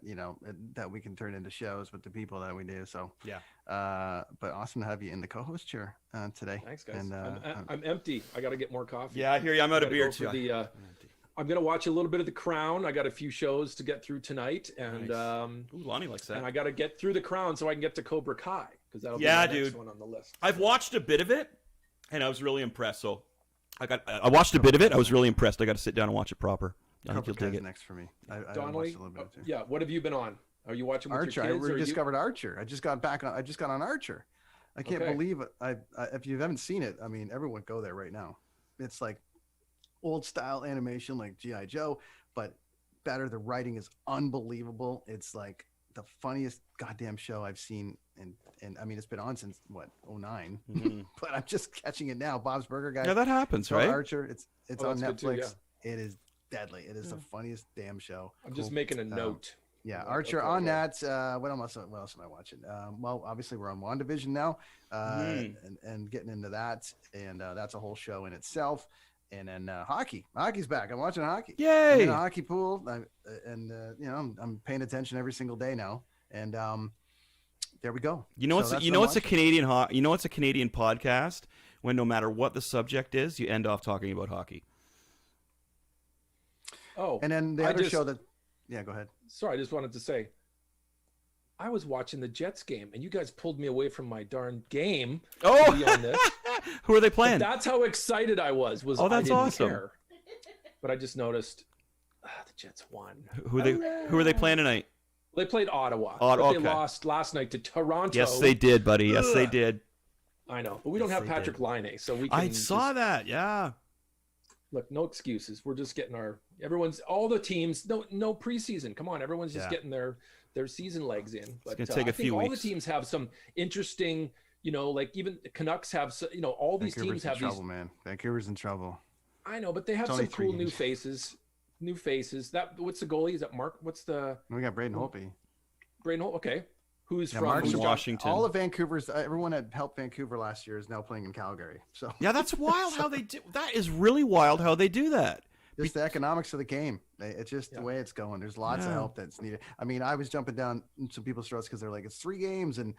we can turn into shows with the people that we do. So yeah. But awesome to have you in the co-host chair today. Thanks, guys. And I'm empty. I got to get more coffee. Yeah, I hear you. I'm out of beer too. I'm gonna watch a little bit of The Crown. I got a few shows to get through tonight, and nice. Lonnie likes that. And I got to get through The Crown so I can get to Cobra Kai because that'll be the next one on the list. I've watched a bit of it, and I was really impressed. So I watched a bit of it. I was really impressed. I got to sit down and watch it proper. I think you'll dig it. Next for me. Donnelly, yeah. What have you been on? Are you watching with Archer? Your kids? I discovered Archer. I just got on Archer. I can't believe it. If you haven't seen it, I mean, everyone go there right now. It's like old style animation, like G.I. Joe, but better. The writing is unbelievable. It's like the funniest goddamn show I've seen, and I mean, it's been on since what 2009, but I'm just catching it now. Bob's Burger guy. Yeah, that happens, right? Archer. It's on Netflix. Too, yeah. It is deadly. It is the funniest damn show. I'm just making a note. Yeah, Archer on that. What else am I watching? Well, obviously we're on WandaVision now, and getting into that, and that's a whole show in itself. And then hockey. Hockey's back. I'm watching hockey. Yay! I'm in a hockey pool, I'm paying attention every single day now. And there we go. It's a Canadian it's a Canadian podcast when no matter what the subject is, you end off talking about hockey. Oh, and then the other show that, go ahead. Sorry, I just wanted to say, I was watching the Jets game, and you guys pulled me away from my darn game. Oh, to be on this. Who are they playing? But that's how excited I was. That's I didn't awesome. Care. But I just noticed the Jets won. Who are they playing tonight? They played Ottawa. Okay. They lost last night to Toronto. Yes, they did, buddy. Yes, they did. I know, but we don't have Patrick Laine, so we can. I saw that. Yeah. Look, no excuses. We're just getting all the teams, no preseason. Come on, everyone's just getting their season legs in. But it's gonna take a few weeks. All the teams have some interesting, like even the Canucks have, all these teams have trouble, man. Vancouver's in trouble. I know, but they have some cool new faces. What's the goalie? Is that Mark? We got Braden Holtby. Braden Holtby, okay. Who's from Washington? All of Vancouver's, everyone that helped Vancouver last year is now playing in Calgary. So yeah, that's wild how they do. That is really wild how they do that. Just the economics of the game. It's just the way it's going. There's lots of help that's needed. I mean, I was jumping down some people's throats because they're like, it's 3 games and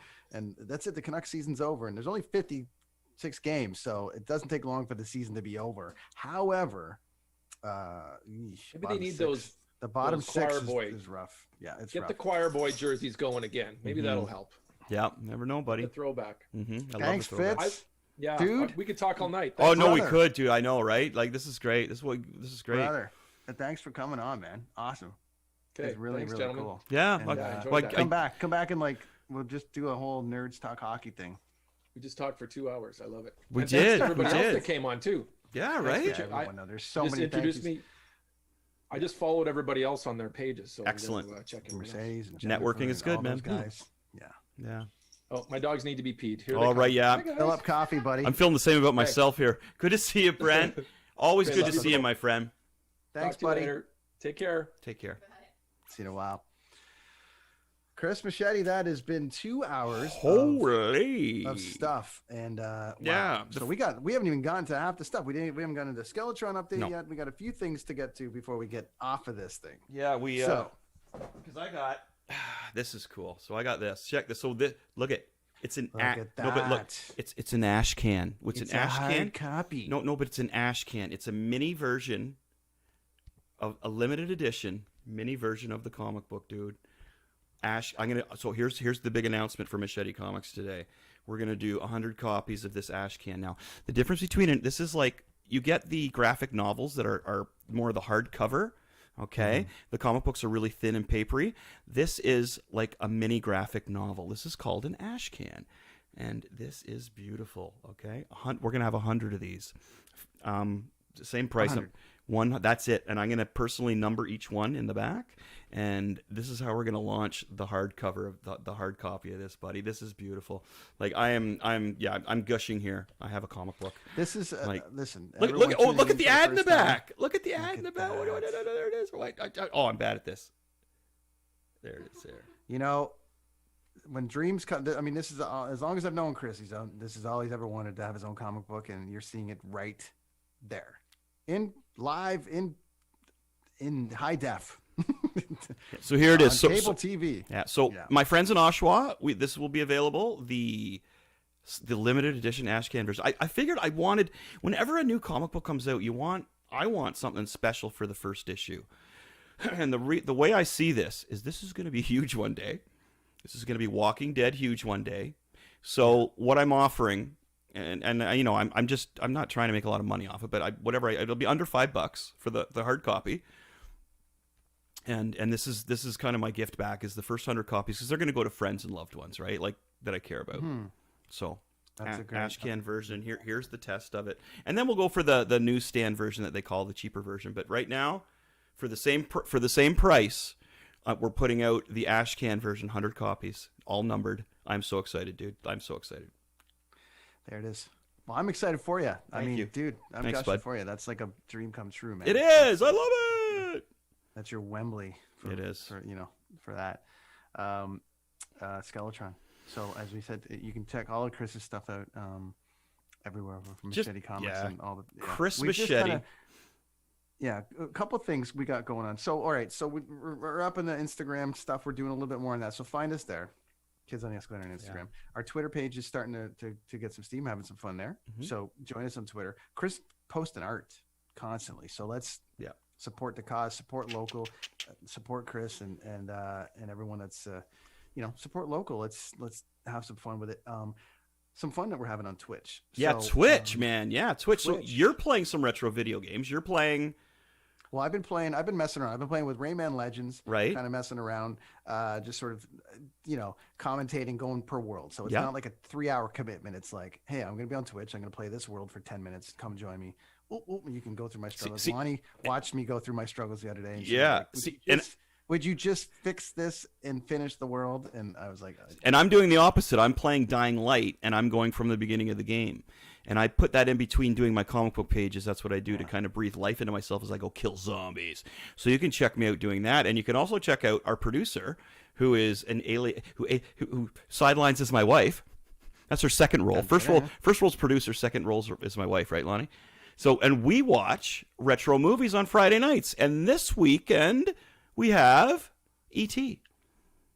that's it. The Canucks season's over, and there's only 56 games, so it doesn't take long for the season to be over. However, maybe they need those. The bottom 6 is rough. Yeah, it's rough. Get the choir boy jerseys going again. Maybe that'll help. Yeah, never know, buddy. The throwback. Thanks, Fitz. Dude, we could talk all night. Thanks, we could, dude. I know, right? Like, this is great. This is great. Brother, thanks for coming on, man. Awesome. Okay, it's really gentlemen. cool. Yeah, come back, and we'll just do a whole Nerds Talk Hockey thing. We just talked for 2 hours. I love it. We did. Everybody else that came on too. Yeah, right. There's so many. Introduced me. I just followed everybody else on their pages. So excellent. Mercedes and networking is good, man. Guys. Yeah. Oh, my dogs need to be peed. Here all right, yeah. Fill up coffee, buddy. I'm feeling the same about myself here. Good to see you, Brent. Always good to see you, my friend. Thanks, buddy. Later. Take care. Take care. See you in a while. Chris Machete, that has been 2 hours of stuff, and wow. So we haven't even gotten to half the stuff. We haven't gotten into the Skeletron update yet. We got a few things to get to before we get off of this thing. Yeah, because I got this is cool. So I got this. Check this. So look at it's an it's an ash can. It's an ash can copy. No, but it's an ash can. It's a mini version of a limited edition mini version of the comic book, dude. Ash, so here's the big announcement for Machete Comics today. We're gonna do 100 copies of this ash can. Now, the difference between this is like you get the graphic novels that are more the hardcover. Okay, the comic books are really thin and papery. This is like a mini graphic novel. This is called an ash can, and this is beautiful. Okay, we're gonna have 100 of these. Same price. 100. One, that's it, and I'm gonna personally number each one in the back, and this is how we're gonna launch the hardcover of the hard copy of this, buddy. This is beautiful. Like I'm gushing here. I have a comic book. This is listen. Look at the ad in the back. Look at the ad in the back. There it is. I'm bad at this. There it is. There. You know, when dreams come, I mean, this is as long as I've known Chris. This is all he's ever wanted, to have his own comic book, and you're seeing it right there. In live in high def. So here it is. On cable TV. Yeah. So my friends in Oshawa, this will be available. The limited edition ash can version. I figured I wanted, whenever a new comic book comes out, I want something special for the first issue. And the way I see this is going to be huge one day. This is going to be Walking Dead huge one day. So what I'm offering. And you know, I'm not trying to make a lot of money off it, but it'll be under $5 for the hard copy. And this is kind of my gift back, is the first 100 copies, because they're going to go to friends and loved ones, right? Like that I care about. So that's a great ash can version. Here's the test of it, and then we'll go for the newsstand version that they call the cheaper version. But right now, for the same price, we're putting out the ash can version, 100 copies, all numbered. I'm so excited, dude. I'm so excited. There it is. Well, I'm excited for you. Thank you. Dude, I'm gushing for you. That's like a dream come true, man. It is. I love it. That's your Wembley. It is. For that. Skeletron. So as we said, you can check all of Chris's stuff out everywhere from Machete Comics and all the Chris Machete. A couple of things we got going on. So all right, so we're up in the Instagram stuff. We're doing a little bit more on that. So find us there. Kids on the Escalator on Instagram. Our Twitter page is starting to get some steam, having some fun there. So join us on Twitter. Chris posting art constantly. So let's support the cause, support local, support Chris and everyone that's support local. Let's have some fun with it. Some fun that we're having on Twitch. Twitch, man. Yeah, Twitch. So you're playing some retro video games. You're playing. Well, I've been messing around. I've been playing with Rayman Legends, right? Kind of messing around, just sort of, commentating, going per world. So it's not like a 3-hour commitment. It's like, hey, I'm going to be on Twitch. I'm going to play this world for 10 minutes. Come join me. You can go through my struggles. Lonnie watched me go through my struggles the other day. And would you just fix this and finish the world? And I was like, and I'm doing the opposite. I'm playing Dying Light, and I'm going from the beginning of the game. And I put that in between doing my comic book pages. That's what I do to kind of breathe life into myself as I go kill zombies. So you can check me out doing that. And you can also check out our producer, who is an alien, who sidelines as my wife. That's her second role. First role's producer, second role is my wife, right, Lonnie? So, and we watch retro movies on Friday nights. And this weekend, we have E.T.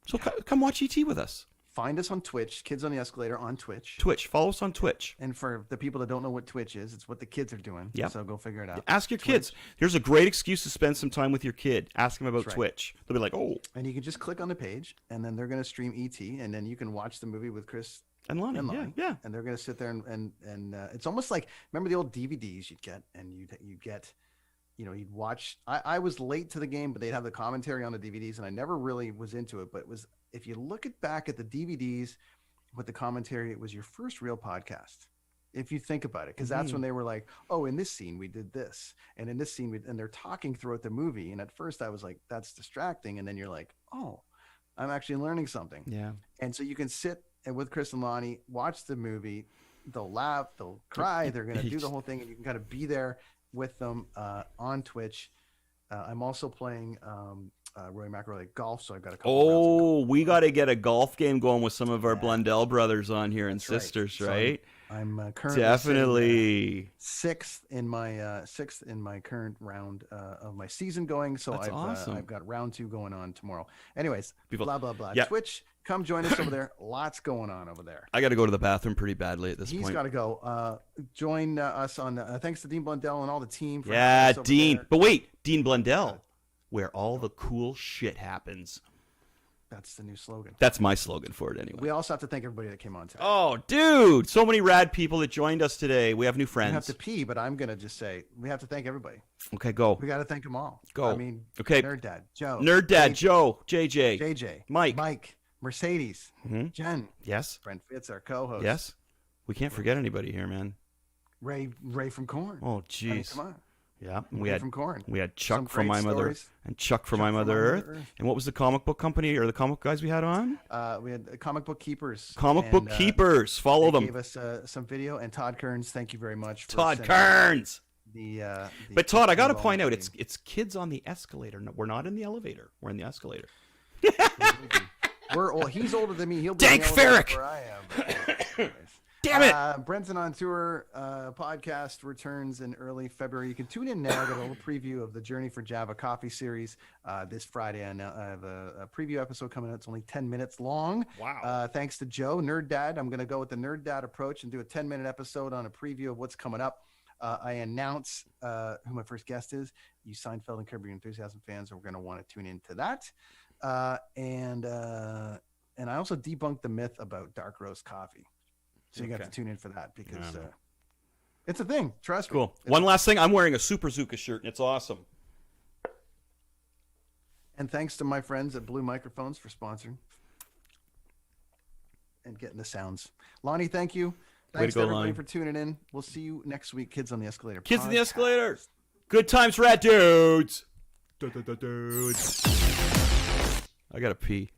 So come watch E.T. with us. Find us on Twitch, Kids on the Escalator on Twitch. Follow us on Twitch. And for the people that don't know what Twitch is, it's what the kids are doing. Yeah. So go figure it out. Ask your kids. Here's a great excuse to spend some time with your kid. Ask them about Twitch. They'll be like, oh. And you can just click on the page, and then they're going to stream ET, and then you can watch the movie with Chris and Lonnie. Yeah. And they're going to sit there and it's almost like, remember the old DVDs you'd get, and you'd get, you'd watch. I was late to the game, but they'd have the commentary on the DVDs, and I never really was into it. But it was, if you look back at the DVDs with the commentary, it was your first real podcast, if you think about it, because that's when they were like, oh, in this scene we did this, and in this scene and they're talking throughout the movie. And at first I was like, that's distracting, and then you're like, oh, I'm actually learning something. Yeah. And so you can sit and with Chris and Lonnie, watch the movie. They'll laugh, they'll cry, they're going to do the whole thing, and you can kind of be there with them on Twitch. I'm also playing Roy McIlroy golf, so I've got a couple. Oh, we got to get a golf game going with some of our Blundell brothers on here and sisters, right? So I'm currently definitely sixth in my current round of my season going. So I've got round 2 going on tomorrow. Anyways, blah blah blah. Yeah. Twitch, come join us over there. Lots going on over there. I got to go to the bathroom pretty badly at this point. He's got to go. Join us on. Thanks to Dean Blundell and all the team. For Dean. there. But wait, Dean Blundell, where all the cool shit happens. That's the new slogan. That's my slogan for it anyway. We also have to thank everybody that came on today. Oh, dude. So many rad people that joined us today. We have new friends. We have to pee, but I'm going to just say we have to thank everybody. Okay, go. We got to thank them all. Go. I mean, okay. Nerd Dad, Joe. Nerd Dad, Joe, JJ. JJ. Mike. Mercedes. Jen. Yes. Brent Fitz, our co-host. Yes. We can't forget anybody here, man. Ray from Korn. Oh, jeez. I mean, come on. Yeah, Ray from Korn. We had Chuck Some from My great Mother stories. and Chuck from My Mother Earth. And what was the comic book company or the comic guys we had on? We had Comic Book Keepers. Comic Book Keepers. Follow them. Gave us some video. And Todd Kearns, thank you very much. For Todd Kearns. But Todd, I got to point out, involvement. it's kids on the escalator. No, we're not in the elevator. We're in the escalator. We're old. He's older than me. He'll be Dank in the elevator Ferrick. where I am. Damn it! Brenton on Tour podcast returns in early February. You can tune in now, get a little preview of the Journey for Java Coffee series this Friday. I have a preview episode coming out. It's only 10 minutes long. Wow. Thanks to Joe, Nerd Dad. I'm going to go with the Nerd Dad approach and do a 10-minute episode on a preview of what's coming up. I announce who my first guest is. You Seinfeld and Curb Your Enthusiasm fans are going to want to tune into that. And I also debunked the myth about dark roast coffee. So you got to tune in for that because it's a thing. Trust me. Cool. One last thing. I'm wearing a Super Zuka shirt, and it's awesome. And thanks to my friends at Blue Microphones for sponsoring and getting the sounds. Lonnie, thank you. Thanks to everybody for tuning in. We'll see you next week. Kids on the Escalator. Kids on the Escalator. Good times, rat dudes. Dudes. I got to pee.